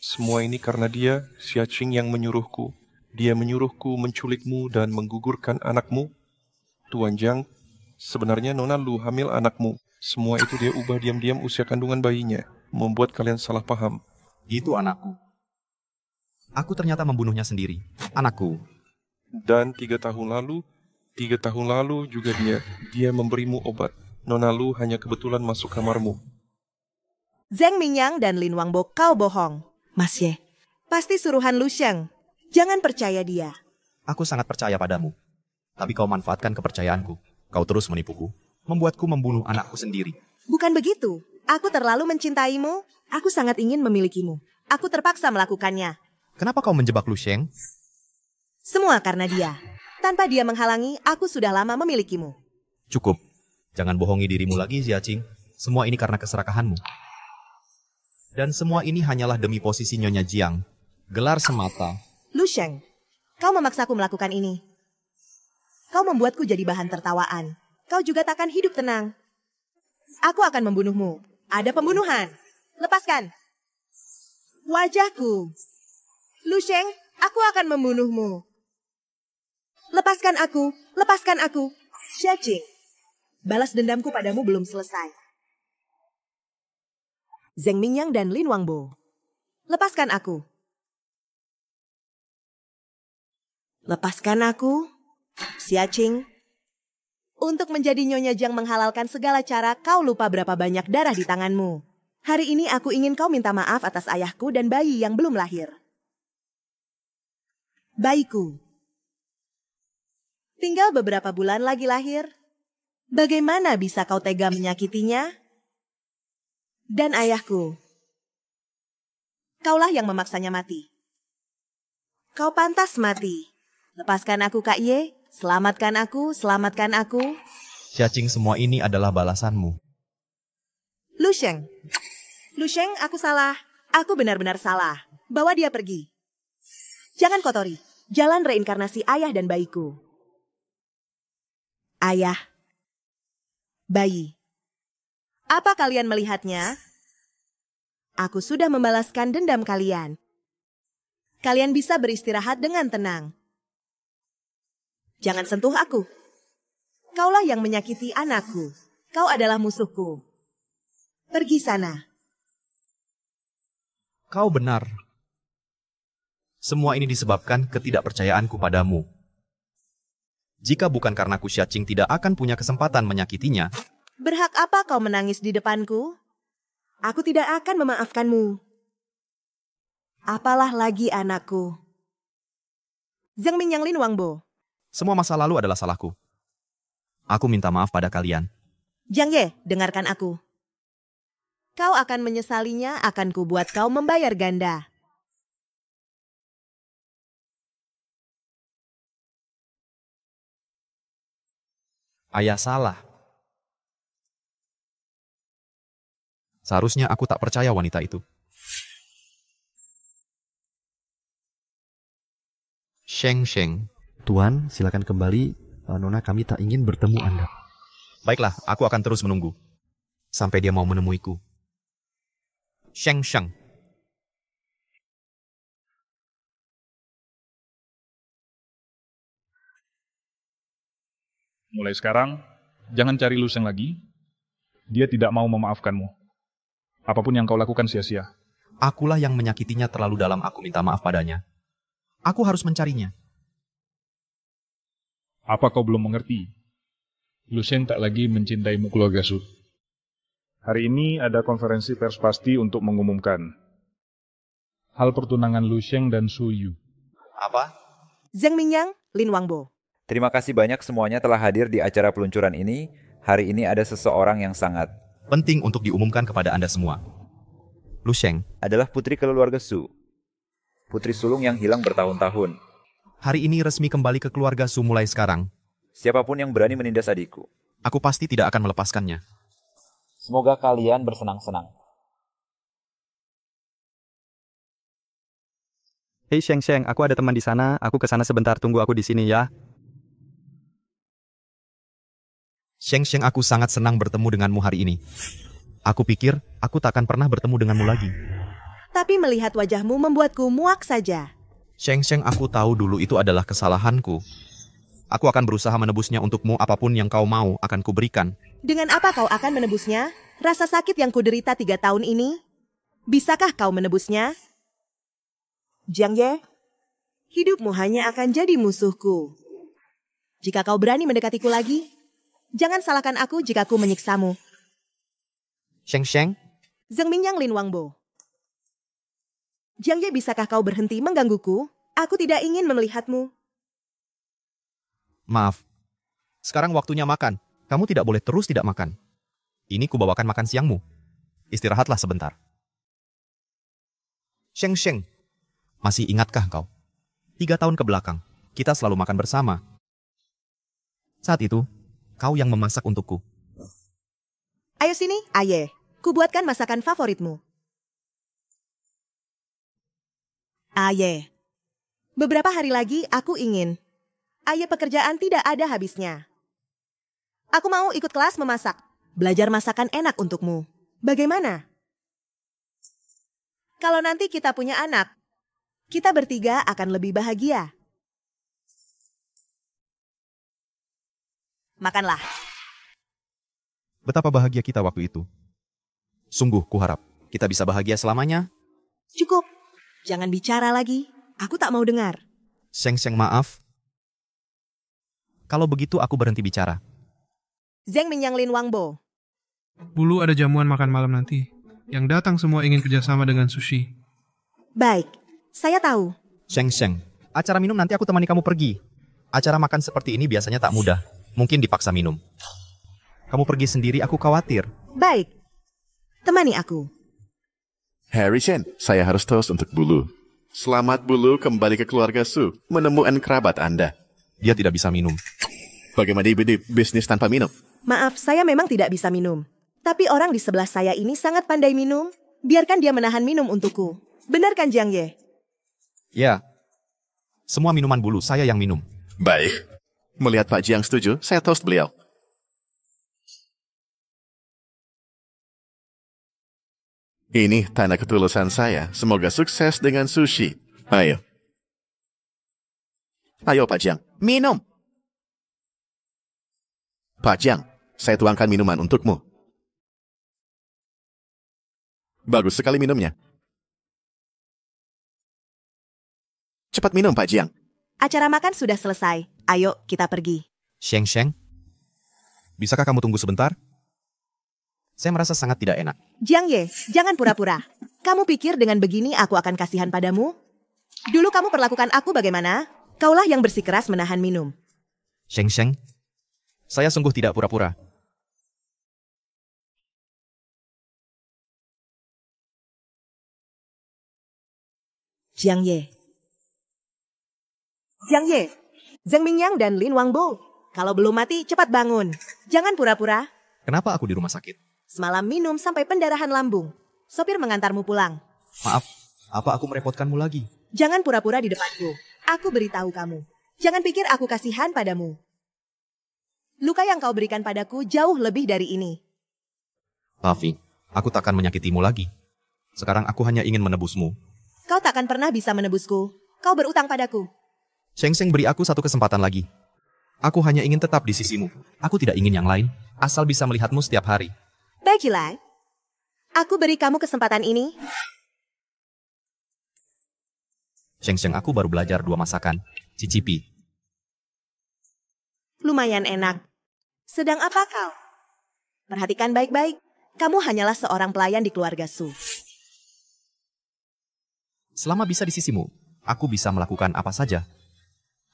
[SPEAKER 16] Semua ini karena dia, Xia Qing, yang menyuruhku. Dia menyuruhku menculikmu dan menggugurkan anakmu. Tuan Jiang, sebenarnya Nona Lu hamil anakmu. Semua itu dia ubah diam-diam usia kandungan bayinya. Membuat kalian salah paham.
[SPEAKER 2] Itu anakku. Aku ternyata membunuhnya sendiri. Anakku.
[SPEAKER 16] Dan 3 tahun lalu juga dia memberimu obat. Nona Lu hanya kebetulan masuk kamarmu.
[SPEAKER 1] Zheng Mingyang dan Lin Wangbo, kau bohong. Mas Ye, pasti suruhan Lu Sheng. Jangan percaya dia.
[SPEAKER 2] Aku sangat percaya padamu. Tapi kau manfaatkan kepercayaanku. Kau terus menipuku. Membuatku membunuh anakku sendiri.
[SPEAKER 1] Bukan begitu. Aku terlalu mencintaimu. Aku sangat ingin memilikimu. Aku terpaksa melakukannya.
[SPEAKER 2] Kenapa kau menjebak Lu Sheng?
[SPEAKER 1] Semua karena dia. Tanpa dia menghalangi, aku sudah lama memilikimu.
[SPEAKER 2] Cukup. Jangan bohongi dirimu lagi, Xia Qing. Semua ini karena keserakahanmu. Dan semua ini hanyalah demi posisi Nyonya Jiang. Gelar semata.
[SPEAKER 1] Lu Sheng, kau memaksaku melakukan ini. Kau membuatku jadi bahan tertawaan. Kau juga takkan hidup tenang. Aku akan membunuhmu. Ada pembunuhan. Lepaskan wajahku. Lu Sheng, aku akan membunuhmu. Lepaskan aku. Lepaskan aku. Xia Qing, balas dendamku padamu belum selesai. Zheng Mingyang dan Lin Wangbo, lepaskan aku. Lepaskan aku, Xia Qing. Untuk menjadi Nyonya Jiang menghalalkan segala cara, kau lupa berapa banyak darah di tanganmu. Hari ini aku ingin kau minta maaf atas ayahku dan bayi yang belum lahir. Bayiku. Tinggal beberapa bulan lagi lahir. Bagaimana bisa kau tega menyakitinya? Dan ayahku. Kaulah yang memaksanya mati. Kau pantas mati. Lepaskan aku, Kak Ye. Selamatkan aku, selamatkan aku.
[SPEAKER 2] Xia Qing, semua ini adalah balasanmu.
[SPEAKER 1] Lu Sheng. Lu Sheng, aku salah. Aku benar-benar salah. Bawa dia pergi. Jangan kotori jalan reinkarnasi ayah dan bayiku. Ayah. Bayi. Apa kalian melihatnya? Aku sudah membalaskan dendam kalian. Kalian bisa beristirahat dengan tenang. Jangan sentuh aku. Kaulah yang menyakiti anakku. Kau adalah musuhku. Pergi sana.
[SPEAKER 2] Kau benar. Semua ini disebabkan ketidakpercayaanku padamu. Jika bukan karena Xia Qing tidak akan punya kesempatan menyakitinya.
[SPEAKER 1] Berhak apa kau menangis di depanku? Aku tidak akan memaafkanmu. Apalah lagi anakku. Zheng Mingyang, Lin Wangbo.
[SPEAKER 2] Semua masa lalu adalah salahku. Aku minta maaf pada kalian.
[SPEAKER 1] Jiang Ye, dengarkan aku. Kau akan menyesalinya, akan kubuat kau membayar ganda.
[SPEAKER 2] Ayah salah. Seharusnya aku tak percaya wanita itu.
[SPEAKER 5] Sheng. Tuan, silakan kembali. Nona, kami tak ingin bertemu Anda.
[SPEAKER 2] Baiklah, aku akan terus menunggu. Sampai dia mau menemuiku. Sheng Sheng.
[SPEAKER 22] Mulai sekarang, jangan cari Lu Sheng lagi. Dia tidak mau memaafkanmu. Apapun yang kau lakukan sia-sia.
[SPEAKER 2] Akulah yang menyakitinya terlalu dalam, aku minta maaf padanya. Aku harus mencarinya.
[SPEAKER 22] Apa kau belum mengerti? Lu Sheng tak lagi mencintaimu, keluarga Su. Hari ini ada konferensi pers pasti untuk mengumumkan hal pertunangan Lu Sheng dan Su Yu.
[SPEAKER 13] Apa?
[SPEAKER 1] Zheng Mingyang, Lin Wangbo.
[SPEAKER 13] Terima kasih banyak semuanya telah hadir di acara peluncuran ini. Hari ini ada seseorang yang sangat
[SPEAKER 2] penting untuk diumumkan kepada Anda semua. Lu Sheng
[SPEAKER 13] adalah putri keluarga Su. Putri sulung yang hilang bertahun-tahun.
[SPEAKER 2] Hari ini resmi kembali ke keluarga Su mulai sekarang.
[SPEAKER 13] Siapapun yang berani menindas adikku,
[SPEAKER 2] aku pasti tidak akan melepaskannya.
[SPEAKER 13] Semoga kalian bersenang-senang.
[SPEAKER 12] Hei Sheng Sheng, aku ada teman di sana. Aku ke sana sebentar, tunggu aku di sini ya.
[SPEAKER 2] Sheng Sheng, aku sangat senang bertemu denganmu hari ini. Aku pikir aku tak akan pernah bertemu denganmu lagi.
[SPEAKER 1] Tapi melihat wajahmu membuatku muak saja.
[SPEAKER 2] Sheng Sheng, aku tahu dulu itu adalah kesalahanku. Aku akan berusaha menebusnya untukmu, apapun yang kau mau akan kuberikan.
[SPEAKER 1] Dengan apa kau akan menebusnya? Rasa sakit yang kuderita 3 tahun ini? Bisakah kau menebusnya? Jiang Ye, hidupmu hanya akan jadi musuhku. Jika kau berani mendekatiku lagi, jangan salahkan aku jika aku menyiksamu.
[SPEAKER 2] Sheng Sheng.
[SPEAKER 1] Zheng Mingyang, Lin Wangbo. Jiang Ye, bisakah kau berhenti menggangguku? Aku tidak ingin melihatmu.
[SPEAKER 2] Maaf. Sekarang waktunya makan. Kamu tidak boleh terus tidak makan. Ini kubawakan makan siangmu. Istirahatlah sebentar. Sheng Sheng. Masih ingatkah kau? 3 tahun ke belakang, kita selalu makan bersama. Saat itu, kau yang memasak untukku.
[SPEAKER 1] Ayo sini, Aye. Kubuatkan masakan favoritmu. Aye. Beberapa hari lagi aku ingin. Aye, pekerjaan tidak ada habisnya. Aku mau ikut kelas memasak. Belajar masakan enak untukmu. Bagaimana? Kalau nanti kita punya anak, kita bertiga akan lebih bahagia. Makanlah.
[SPEAKER 2] Betapa bahagia kita waktu itu. Sungguh, kuharap kita bisa bahagia selamanya.
[SPEAKER 1] Cukup. Jangan bicara lagi. Aku tak mau dengar.
[SPEAKER 2] Sheng Sheng, maaf. Kalau begitu aku berhenti bicara.
[SPEAKER 1] Zheng Mingyang, Lin Wangbo.
[SPEAKER 4] Bulu ada jamuan makan malam nanti. Yang datang semua ingin kerjasama dengan Sushi.
[SPEAKER 1] Baik, saya tahu.
[SPEAKER 2] Sheng Sheng, acara minum nanti aku temani kamu pergi. Acara makan seperti ini biasanya tak mudah. Mungkin dipaksa minum. Kamu pergi sendiri, aku khawatir.
[SPEAKER 1] Baik, temani aku.
[SPEAKER 15] Harry Chen, saya harus toast untuk Bulu. Selamat Bulu kembali ke keluarga Su, menemukan kerabat Anda.
[SPEAKER 2] Dia tidak bisa minum.
[SPEAKER 15] Bagaimana di bisnis tanpa minum?
[SPEAKER 1] Maaf, saya memang tidak bisa minum. Tapi orang di sebelah saya ini sangat pandai minum. Biarkan dia menahan minum untukku. Benar kan, Jiang Ye?
[SPEAKER 2] Ya. Semua minuman Bulu saya yang minum.
[SPEAKER 15] Baik. Melihat Pak Jiang setuju, saya toast beliau. Ini tanda ketulusan saya. Semoga sukses dengan sushi. Ayo. Ayo Pak Jiang, minum. Pak Jiang, saya tuangkan minuman untukmu. Bagus sekali minumnya. Cepat minum Pak Jiang.
[SPEAKER 1] Acara makan sudah selesai. Ayo kita pergi.
[SPEAKER 2] Sheng Sheng, bisakah kamu tunggu sebentar? Saya merasa sangat tidak enak.
[SPEAKER 1] Jiang Ye, jangan pura-pura. Kamu pikir dengan begini aku akan kasihan padamu? Dulu kamu perlakukan aku bagaimana? Kaulah yang bersikeras menahan minum.
[SPEAKER 2] Sheng Sheng, saya sungguh tidak pura-pura.
[SPEAKER 1] Jiang Ye. Jiang Ye, Zheng Mingyang dan Lin Wangbo. Kalau belum mati, cepat bangun. Jangan pura-pura.
[SPEAKER 2] Kenapa aku di rumah sakit?
[SPEAKER 1] Semalam minum sampai pendarahan lambung. Sopir mengantarmu pulang.
[SPEAKER 2] Maaf, apa aku merepotkanmu lagi?
[SPEAKER 1] Jangan pura-pura di depanku. Aku beritahu kamu. Jangan pikir aku kasihan padamu. Luka yang kau berikan padaku jauh lebih dari ini.
[SPEAKER 2] Mafi, aku takkan menyakitimu lagi. Sekarang aku hanya ingin menebusmu.
[SPEAKER 1] Kau takkan pernah bisa menebusku. Kau berutang padaku.
[SPEAKER 2] Sheng Sheng, beri aku satu kesempatan lagi. Aku hanya ingin tetap di sisimu. Aku tidak ingin yang lain, asal bisa melihatmu setiap hari.
[SPEAKER 1] Baiklah. Aku beri kamu kesempatan ini.
[SPEAKER 2] Sheng Sheng, aku baru belajar 2 masakan. Cicipi.
[SPEAKER 1] Lumayan enak. Sedang apa kau? Perhatikan baik-baik. Kamu hanyalah seorang pelayan di keluarga Su.
[SPEAKER 2] Selama bisa di sisimu, aku bisa melakukan apa saja.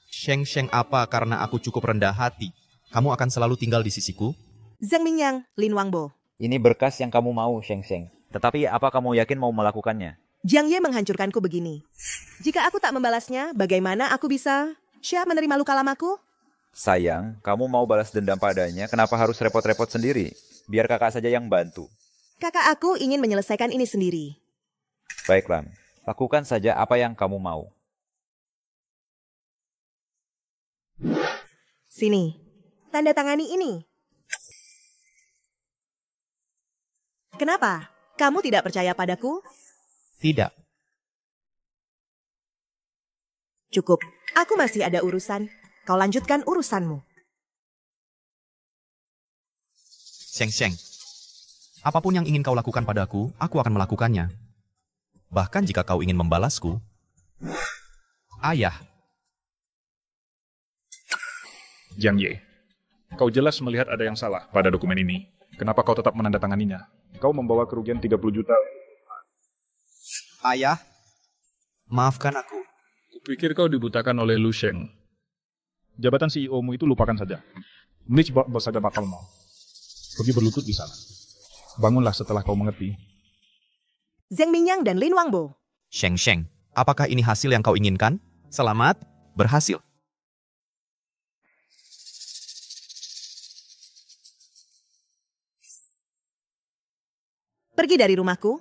[SPEAKER 2] Sheng Sheng, apa karena aku cukup rendah hati, kamu akan selalu tinggal di sisiku?
[SPEAKER 1] Zhang Mingyang, Lin Wangbo.
[SPEAKER 13] Ini berkas yang kamu mau, Sheng Sheng. Tetapi apa kamu yakin mau melakukannya?
[SPEAKER 1] Jiang Ye menghancurkanku begini. Jika aku tak membalasnya, bagaimana aku bisa menerima luka lamaku?
[SPEAKER 13] Sayang, kamu mau balas dendam padanya, kenapa harus repot-repot sendiri? Biar kakak saja yang bantu.
[SPEAKER 1] Kakak aku ingin menyelesaikan ini sendiri.
[SPEAKER 13] Baiklah, lakukan saja apa yang kamu mau.
[SPEAKER 1] Sini, tanda tangani ini. Kenapa? Kamu tidak percaya padaku?
[SPEAKER 2] Tidak.
[SPEAKER 1] Cukup, aku masih ada urusan. Kau lanjutkan urusanmu.
[SPEAKER 2] Sheng Sheng, apapun yang ingin kau lakukan padaku, aku akan melakukannya. Bahkan jika kau ingin membalasku. Ayah.
[SPEAKER 22] Jiang Ye, kau jelas melihat ada yang salah pada dokumen ini. Kenapa kau tetap menandatanganinya? Kau membawa kerugian 30 juta.
[SPEAKER 2] Ayah, maafkan aku.
[SPEAKER 22] Kupikir kau dibutakan oleh Lu Sheng. Jabatan CEO-mu itu lupakan saja. Mitch bos saja bakal mau. Pergi berlutut di sana. Bangunlah setelah kau mengerti.
[SPEAKER 1] Zhang Mingyang dan Lin Wangbo.
[SPEAKER 2] Sheng Sheng, apakah ini hasil yang kau inginkan? Selamat, berhasil.
[SPEAKER 1] Pergi dari rumahku.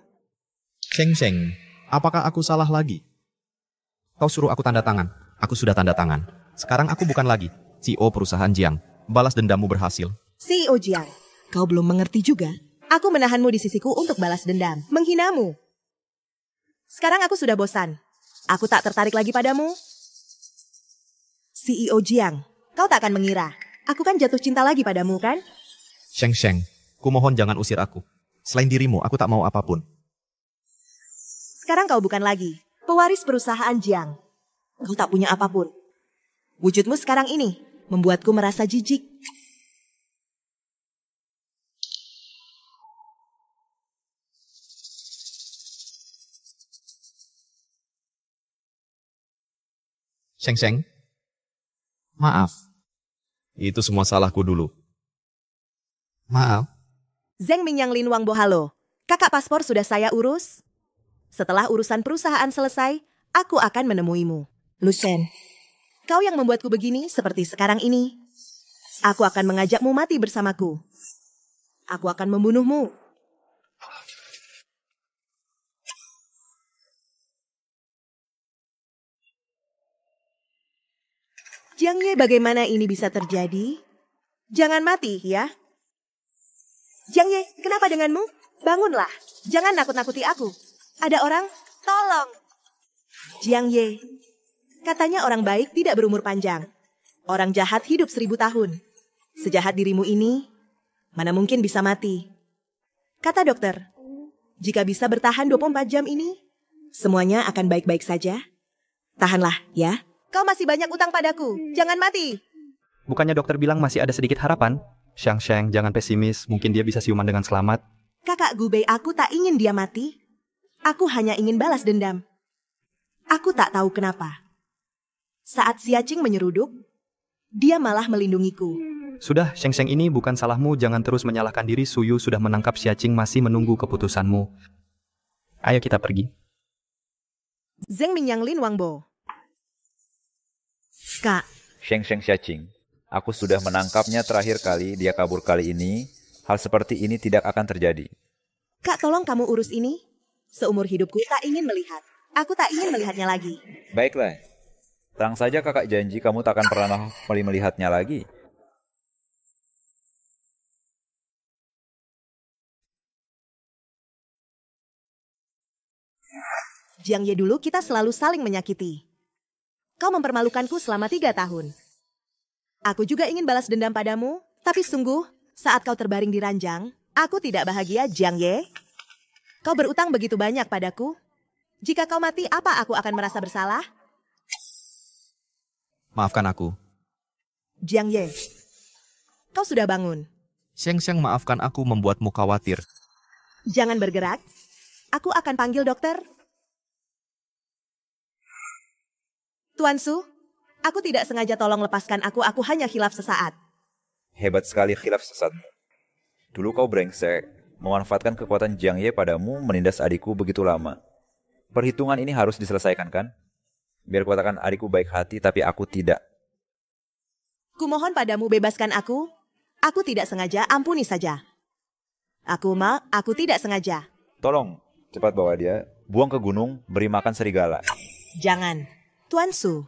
[SPEAKER 2] Sheng Sheng, apakah aku salah lagi? Kau suruh aku tanda tangan. Aku sudah tanda tangan. Sekarang aku bukan lagi CEO perusahaan Jiang. Balas dendammu berhasil.
[SPEAKER 1] CEO Jiang, kau belum mengerti juga. Aku menahanmu di sisiku untuk balas dendam. Menghinamu. Sekarang aku sudah bosan. Aku tak tertarik lagi padamu. CEO Jiang, kau tak akan mengira. Aku kan jatuh cinta lagi padamu, kan?
[SPEAKER 2] Sheng Sheng, kumohon jangan usir aku. Selain dirimu, aku tak mau apapun.
[SPEAKER 1] Sekarang kau bukan lagi pewaris perusahaan Jiang. Kau tak punya apapun. Wujudmu sekarang ini membuatku merasa jijik.
[SPEAKER 2] Sheng Sheng, maaf. Itu semua salahku dulu. Maaf.
[SPEAKER 1] Zhang Mingyang, Lin Wangbo, halo. Kakak paspor sudah saya urus. Setelah urusan perusahaan selesai, aku akan menemuimu. Lu Shen, kau yang membuatku begini seperti sekarang ini. Aku akan mengajakmu mati bersamaku. Aku akan membunuhmu. Jiang Ye, bagaimana ini bisa terjadi? Jangan mati, ya. Jiang Ye, kenapa denganmu? Bangunlah, jangan nakut-nakuti aku. Ada orang, tolong. Jiang Ye, katanya orang baik tidak berumur panjang. Orang jahat hidup 1000 tahun. Sejahat dirimu ini, mana mungkin bisa mati. Kata dokter, jika bisa bertahan 24 jam ini, semuanya akan baik-baik saja. Tahanlah, ya. Kau masih banyak utang padaku, jangan mati.
[SPEAKER 12] Bukannya dokter bilang masih ada sedikit harapan? Sheng Sheng, jangan pesimis, mungkin dia bisa siuman dengan selamat.
[SPEAKER 1] Kakak Gubei, aku tak ingin dia mati. Aku hanya ingin balas dendam. Aku tak tahu kenapa. Saat Xiaqing menyeruduk, dia malah melindungiku.
[SPEAKER 12] Sudah, Sheng Sheng, ini bukan salahmu, jangan terus menyalahkan diri. Suyu sudah menangkap Xiaqing, masih menunggu keputusanmu. Ayo kita pergi.
[SPEAKER 1] Zhang Mingyang, Lin Wangbo. Kak.
[SPEAKER 13] Sheng Sheng Xiaqing, aku sudah menangkapnya terakhir kali, dia kabur kali ini. Hal seperti ini tidak akan terjadi.
[SPEAKER 1] Kak, tolong kamu urus ini. Seumur hidupku tak ingin melihat. Aku tak ingin melihatnya lagi.
[SPEAKER 13] Baiklah. Terang saja kakak janji kamu tak akan pernah melihatnya lagi.
[SPEAKER 1] Jiang Ye, dulu kita selalu saling menyakiti. Kau mempermalukanku selama 3 tahun. Aku juga ingin balas dendam padamu, tapi sungguh, saat kau terbaring di ranjang, aku tidak bahagia, Jiang Ye. Kau berutang begitu banyak padaku. Jika kau mati, apa aku akan merasa bersalah?
[SPEAKER 2] Maafkan aku.
[SPEAKER 1] Jiang Ye, kau sudah bangun.
[SPEAKER 2] Sheng Sheng, maafkan aku membuatmu khawatir.
[SPEAKER 1] Jangan bergerak. Aku akan panggil dokter. Tuan Su, aku tidak sengaja, tolong lepaskan aku hanya khilaf sesaat.
[SPEAKER 13] Hebat sekali khilaf sesatmu. Dulu kau brengsek, memanfaatkan kekuatan Jiang Ye padamu menindas adikku begitu lama. Perhitungan ini harus diselesaikan kan? Biar katakan adikku baik hati tapi aku tidak.
[SPEAKER 1] Kumohon padamu, bebaskan aku. Aku tidak sengaja, ampuni saja. Aku tidak sengaja.
[SPEAKER 13] Tolong, cepat bawa dia, buang ke gunung, beri makan serigala.
[SPEAKER 1] Jangan, Tuan Su.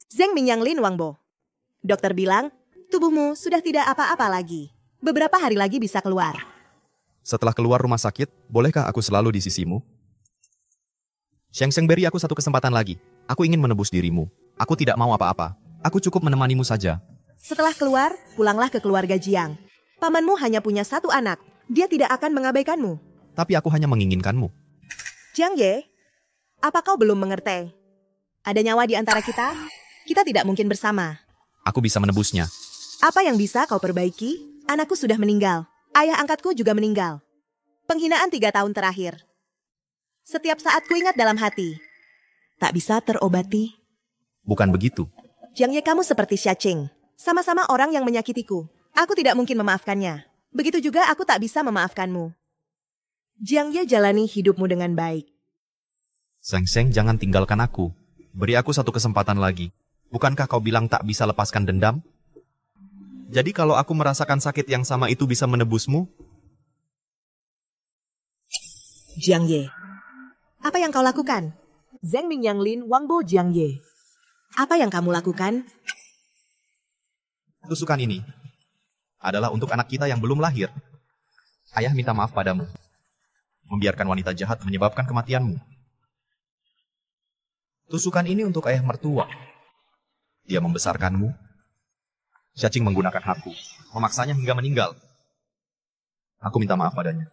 [SPEAKER 1] Zeng Minyanglin Wangbo. Dokter bilang, tubuhmu sudah tidak apa-apa lagi. Beberapa hari lagi bisa keluar.
[SPEAKER 2] Setelah keluar rumah sakit, bolehkah aku selalu di sisimu? Sheng Sheng, beri aku satu kesempatan lagi. Aku ingin menebus dirimu. Aku tidak mau apa-apa. Aku cukup menemanimu saja.
[SPEAKER 1] Setelah keluar, pulanglah ke keluarga Jiang. Pamanmu hanya punya 1 anak. Dia tidak akan mengabaikanmu.
[SPEAKER 2] Tapi aku hanya menginginkanmu.
[SPEAKER 1] Jiang Ye, apa kau belum mengerti? Ada nyawa di antara kita? Kita tidak mungkin bersama.
[SPEAKER 2] Aku bisa menebusnya.
[SPEAKER 1] Apa yang bisa kau perbaiki? Anakku sudah meninggal. Ayah angkatku juga meninggal. Penghinaan 3 tahun terakhir. Setiap saat ku ingat dalam hati. Tak bisa terobati.
[SPEAKER 2] Bukan begitu.
[SPEAKER 1] Jiang Ye, kamu seperti Xia Qing. Sama-sama orang yang menyakitiku. Aku tidak mungkin memaafkannya. Begitu juga aku tak bisa memaafkanmu. Jiang Ye, jalani hidupmu dengan baik.
[SPEAKER 2] Sheng Sheng, jangan tinggalkan aku. Beri aku satu kesempatan lagi. Bukankah kau bilang tak bisa lepaskan dendam? Jadi kalau aku merasakan sakit yang sama itu bisa menebusmu?
[SPEAKER 1] Jiang Ye, apa yang kau lakukan? Zeng Minyanglin Wangbo Jiang Ye. Apa yang kamu lakukan?
[SPEAKER 2] Tusukan ini adalah untuk anak kita yang belum lahir. Ayah minta maaf padamu. Membiarkan wanita jahat menyebabkan kematianmu. Tusukan ini untuk ayah mertua. Dia membesarkanmu. Xia Qing menggunakan hakku, memaksanya hingga meninggal. Aku minta maaf padanya.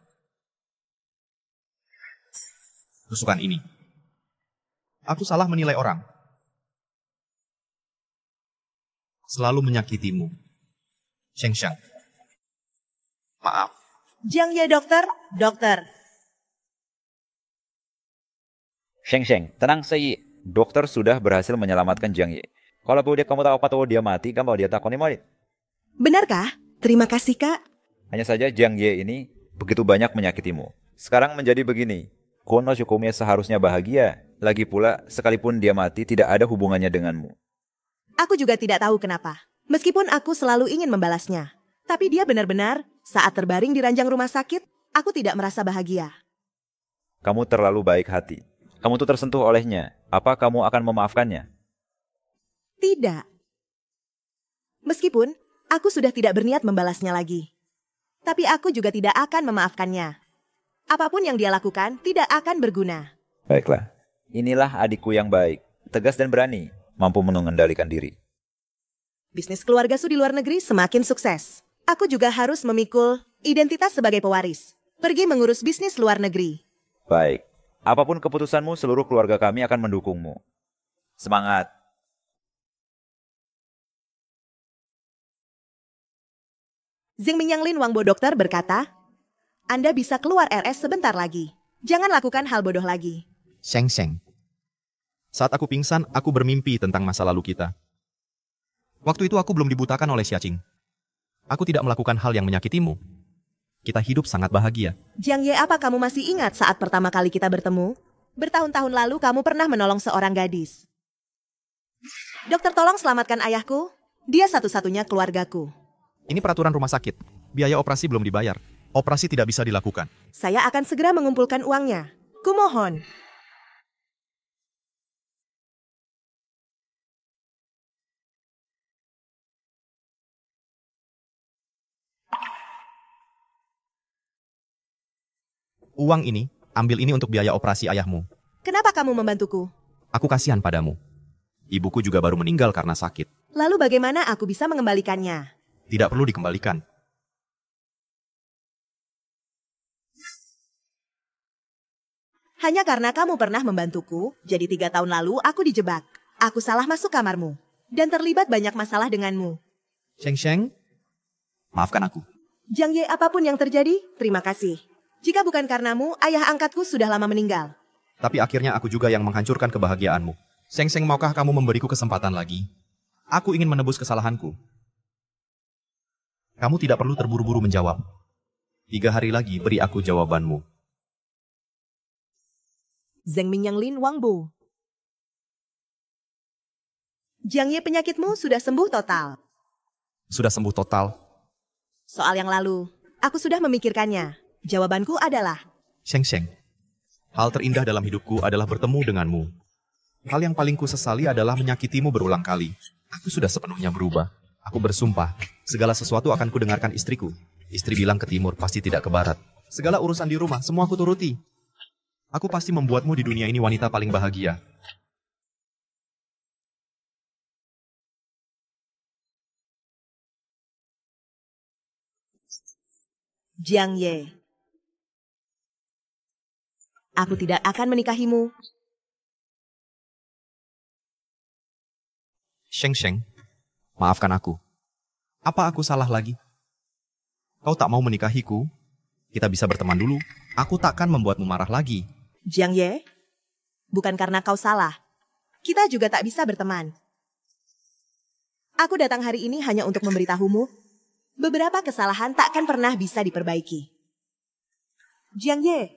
[SPEAKER 2] Tusukan ini. Aku salah menilai orang. Selalu menyakitimu. Sheng Sheng. Maaf.
[SPEAKER 1] Jiang Ye, dokter. Dokter.
[SPEAKER 13] Sheng Sheng, tenang saja. Dokter sudah berhasil menyelamatkan Jiang Ye. Kalau dia kamu tahu apa tahu dia mati, kamu dia takoni mati.
[SPEAKER 1] Benarkah? Terima kasih, Kak.
[SPEAKER 13] Hanya saja Jiang Ye ini begitu banyak menyakitimu. Sekarang menjadi begini. Kono Syukumya seharusnya bahagia. Lagi pula, sekalipun dia mati, tidak ada hubungannya denganmu.
[SPEAKER 1] Aku juga tidak tahu kenapa. Meskipun aku selalu ingin membalasnya. Tapi dia benar-benar, saat terbaring di ranjang rumah sakit, aku tidak merasa bahagia.
[SPEAKER 13] Kamu terlalu baik hati. Kamu tuh tersentuh olehnya. Apa kamu akan memaafkannya?
[SPEAKER 1] Tidak. Meskipun, aku sudah tidak berniat membalasnya lagi. Tapi aku juga tidak akan memaafkannya. Apapun yang dia lakukan, tidak akan berguna.
[SPEAKER 13] Baiklah. Inilah adikku yang baik. Tegas dan berani. Mampu mengendalikan diri.
[SPEAKER 1] Bisnis keluarga Su di luar negeri semakin sukses. Aku juga harus memikul identitas sebagai pewaris. Pergi mengurus bisnis luar negeri.
[SPEAKER 13] Baik. Apapun keputusanmu, seluruh keluarga kami akan mendukungmu. Semangat.
[SPEAKER 1] Zeng Minyanglin Wangbo dokter berkata, Anda bisa keluar RS sebentar lagi. Jangan lakukan hal bodoh lagi.
[SPEAKER 2] Sheng Sheng. Saat aku pingsan, aku bermimpi tentang masa lalu kita. Waktu itu aku belum dibutakan oleh Xia Qing. Aku tidak melakukan hal yang menyakitimu. Kita hidup sangat bahagia.
[SPEAKER 1] Jiang Ye, apa kamu masih ingat saat pertama kali kita bertemu? Bertahun-tahun lalu kamu pernah menolong seorang gadis. Dokter, tolong selamatkan ayahku. Dia satu-satunya keluargaku.
[SPEAKER 2] Ini peraturan rumah sakit. Biaya operasi belum dibayar. Operasi tidak bisa dilakukan.
[SPEAKER 1] Saya akan segera mengumpulkan uangnya. Kumohon.
[SPEAKER 2] Uang ini, ambil ini untuk biaya operasi ayahmu.
[SPEAKER 1] Kenapa kamu membantuku?
[SPEAKER 2] Aku kasihan padamu. Ibuku juga baru meninggal karena sakit.
[SPEAKER 1] Lalu bagaimana aku bisa mengembalikannya?
[SPEAKER 2] Tidak perlu dikembalikan.
[SPEAKER 1] Hanya karena kamu pernah membantuku, jadi 3 tahun lalu aku dijebak. Aku salah masuk kamarmu, dan terlibat banyak masalah denganmu.
[SPEAKER 2] Sheng Sheng, maafkan aku.
[SPEAKER 1] Jiang Ye, apapun yang terjadi, terima kasih. Jika bukan karenamu, ayah angkatku sudah lama meninggal.
[SPEAKER 2] Tapi akhirnya aku juga yang menghancurkan kebahagiaanmu. Sheng Sheng, maukah kamu memberiku kesempatan lagi? Aku ingin menebus kesalahanku. Kamu tidak perlu terburu-buru menjawab. 3 hari lagi beri aku jawabanmu.
[SPEAKER 1] Zheng Minyanglin Wangbo. Jiang Ye, penyakitmu sudah sembuh total.
[SPEAKER 2] Sudah sembuh total.
[SPEAKER 1] Soal yang lalu, aku sudah memikirkannya. Jawabanku adalah...
[SPEAKER 2] Sheng Sheng, hal terindah dalam hidupku adalah bertemu denganmu. Hal yang paling kusesali adalah menyakitimu berulang kali. Aku sudah sepenuhnya berubah. Aku bersumpah, segala sesuatu akan kudengarkan istriku. Istri bilang ke timur, pasti tidak ke barat. Segala urusan di rumah, semua aku turuti. Aku pasti membuatmu di dunia ini wanita paling bahagia.
[SPEAKER 1] Jiang Ye, aku tidak akan menikahimu.
[SPEAKER 2] Sheng Sheng, maafkan aku. Apa aku salah lagi? Kau tak mau menikahiku? Kita bisa berteman dulu. Aku takkan membuatmu marah lagi.
[SPEAKER 1] Jiang Ye, bukan karena kau salah. Kita juga tak bisa berteman. Aku datang hari ini hanya untuk memberitahumu, beberapa kesalahan takkan pernah bisa diperbaiki. Jiang Ye,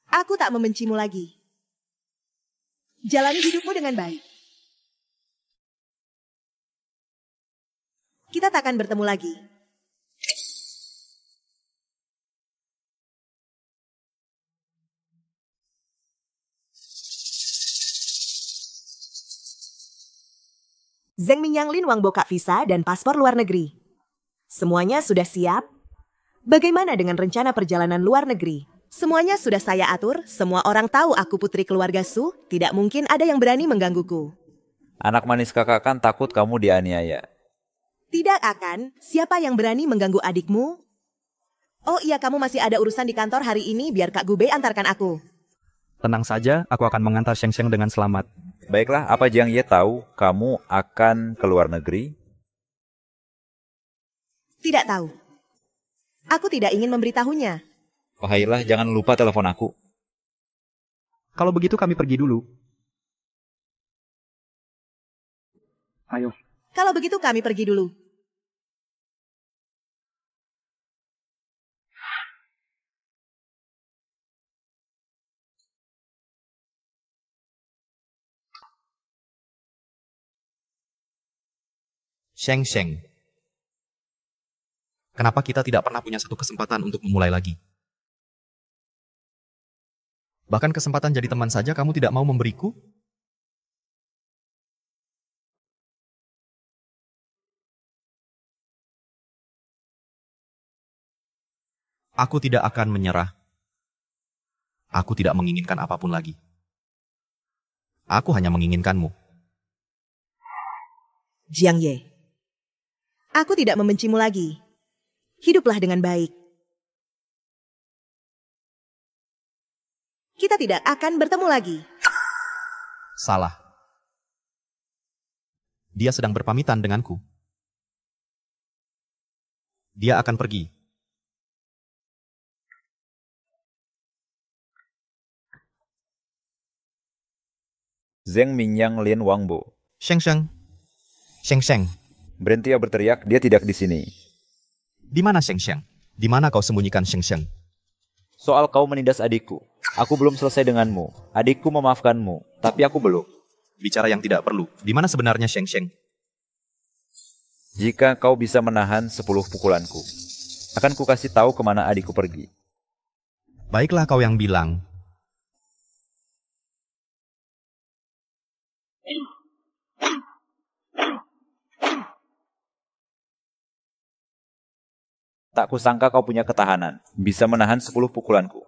[SPEAKER 1] aku tak membencimu lagi. Jalani hidupmu dengan baik. Kita takkan bertemu lagi. Zheng Minyanglin Wangbo Kak visa dan paspor luar negeri. Semuanya sudah siap? Bagaimana dengan rencana perjalanan luar negeri? Semuanya sudah saya atur, semua orang tahu aku putri keluarga Su, tidak mungkin ada yang berani menggangguku.
[SPEAKER 13] Anak manis kakak kan takut kamu dianiaya.
[SPEAKER 1] Tidak akan, siapa yang berani mengganggu adikmu? Oh iya, kamu masih ada urusan di kantor hari ini, biar Kak Gube antarkan aku.
[SPEAKER 12] Tenang saja, aku akan mengantar Sheng Sheng dengan selamat.
[SPEAKER 13] Baiklah, apa Jiang Ye tahu kamu akan ke luar negeri?
[SPEAKER 1] Tidak tahu. Aku tidak ingin memberitahunya.
[SPEAKER 13] Wahailah, jangan lupa telepon aku.
[SPEAKER 12] Kalau begitu kami pergi dulu. Ayo.
[SPEAKER 1] Kalau begitu kami pergi dulu.
[SPEAKER 2] Sheng Sheng, kenapa kita tidak pernah punya satu kesempatan untuk memulai lagi? Bahkan kesempatan jadi teman saja kamu tidak mau memberiku? Aku tidak akan menyerah. Aku tidak menginginkan apapun lagi. Aku hanya menginginkanmu.
[SPEAKER 1] Jiang Ye, aku tidak membencimu lagi. Hiduplah dengan baik. Kita tidak akan bertemu lagi.
[SPEAKER 2] Salah. Dia sedang berpamitan denganku. Dia akan pergi.
[SPEAKER 13] Zheng Minyanglin Wangbo.
[SPEAKER 2] Sheng Sheng. Sheng Sheng.
[SPEAKER 13] Berhenti ya berteriak, dia tidak di sini.
[SPEAKER 2] Di mana Sheng Sheng? Di mana kau sembunyikan Sheng Sheng?
[SPEAKER 13] Soal kau menindas adikku. Aku belum selesai denganmu. Adikku memaafkanmu, tapi aku belum.
[SPEAKER 2] Bicara yang tidak perlu. Di mana sebenarnya Sheng Sheng?
[SPEAKER 13] Jika kau bisa menahan 10 pukulanku, akan ku kasih tahu kemana adikku pergi.
[SPEAKER 2] Baiklah kau yang bilang.
[SPEAKER 13] Tak kusangka kau punya ketahanan, bisa menahan 10 pukulanku.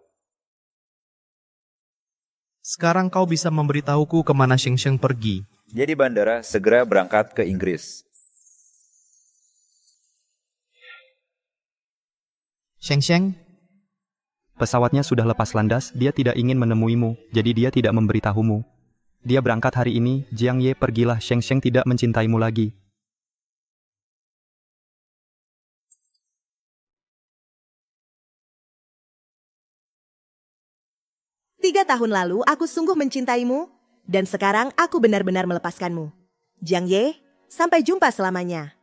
[SPEAKER 2] Sekarang kau bisa memberitahuku kemana Sheng Sheng pergi.
[SPEAKER 13] Dia di bandara, segera berangkat ke Inggris.
[SPEAKER 2] Sheng Sheng?
[SPEAKER 12] Pesawatnya sudah lepas landas, dia tidak ingin menemuimu, jadi dia tidak memberitahumu. Dia berangkat hari ini, Jiang Ye, pergilah, Sheng Sheng tidak mencintaimu lagi.
[SPEAKER 1] Tiga tahun lalu aku sungguh mencintaimu, dan sekarang aku benar-benar melepaskanmu. Jiang Ye, sampai jumpa selamanya.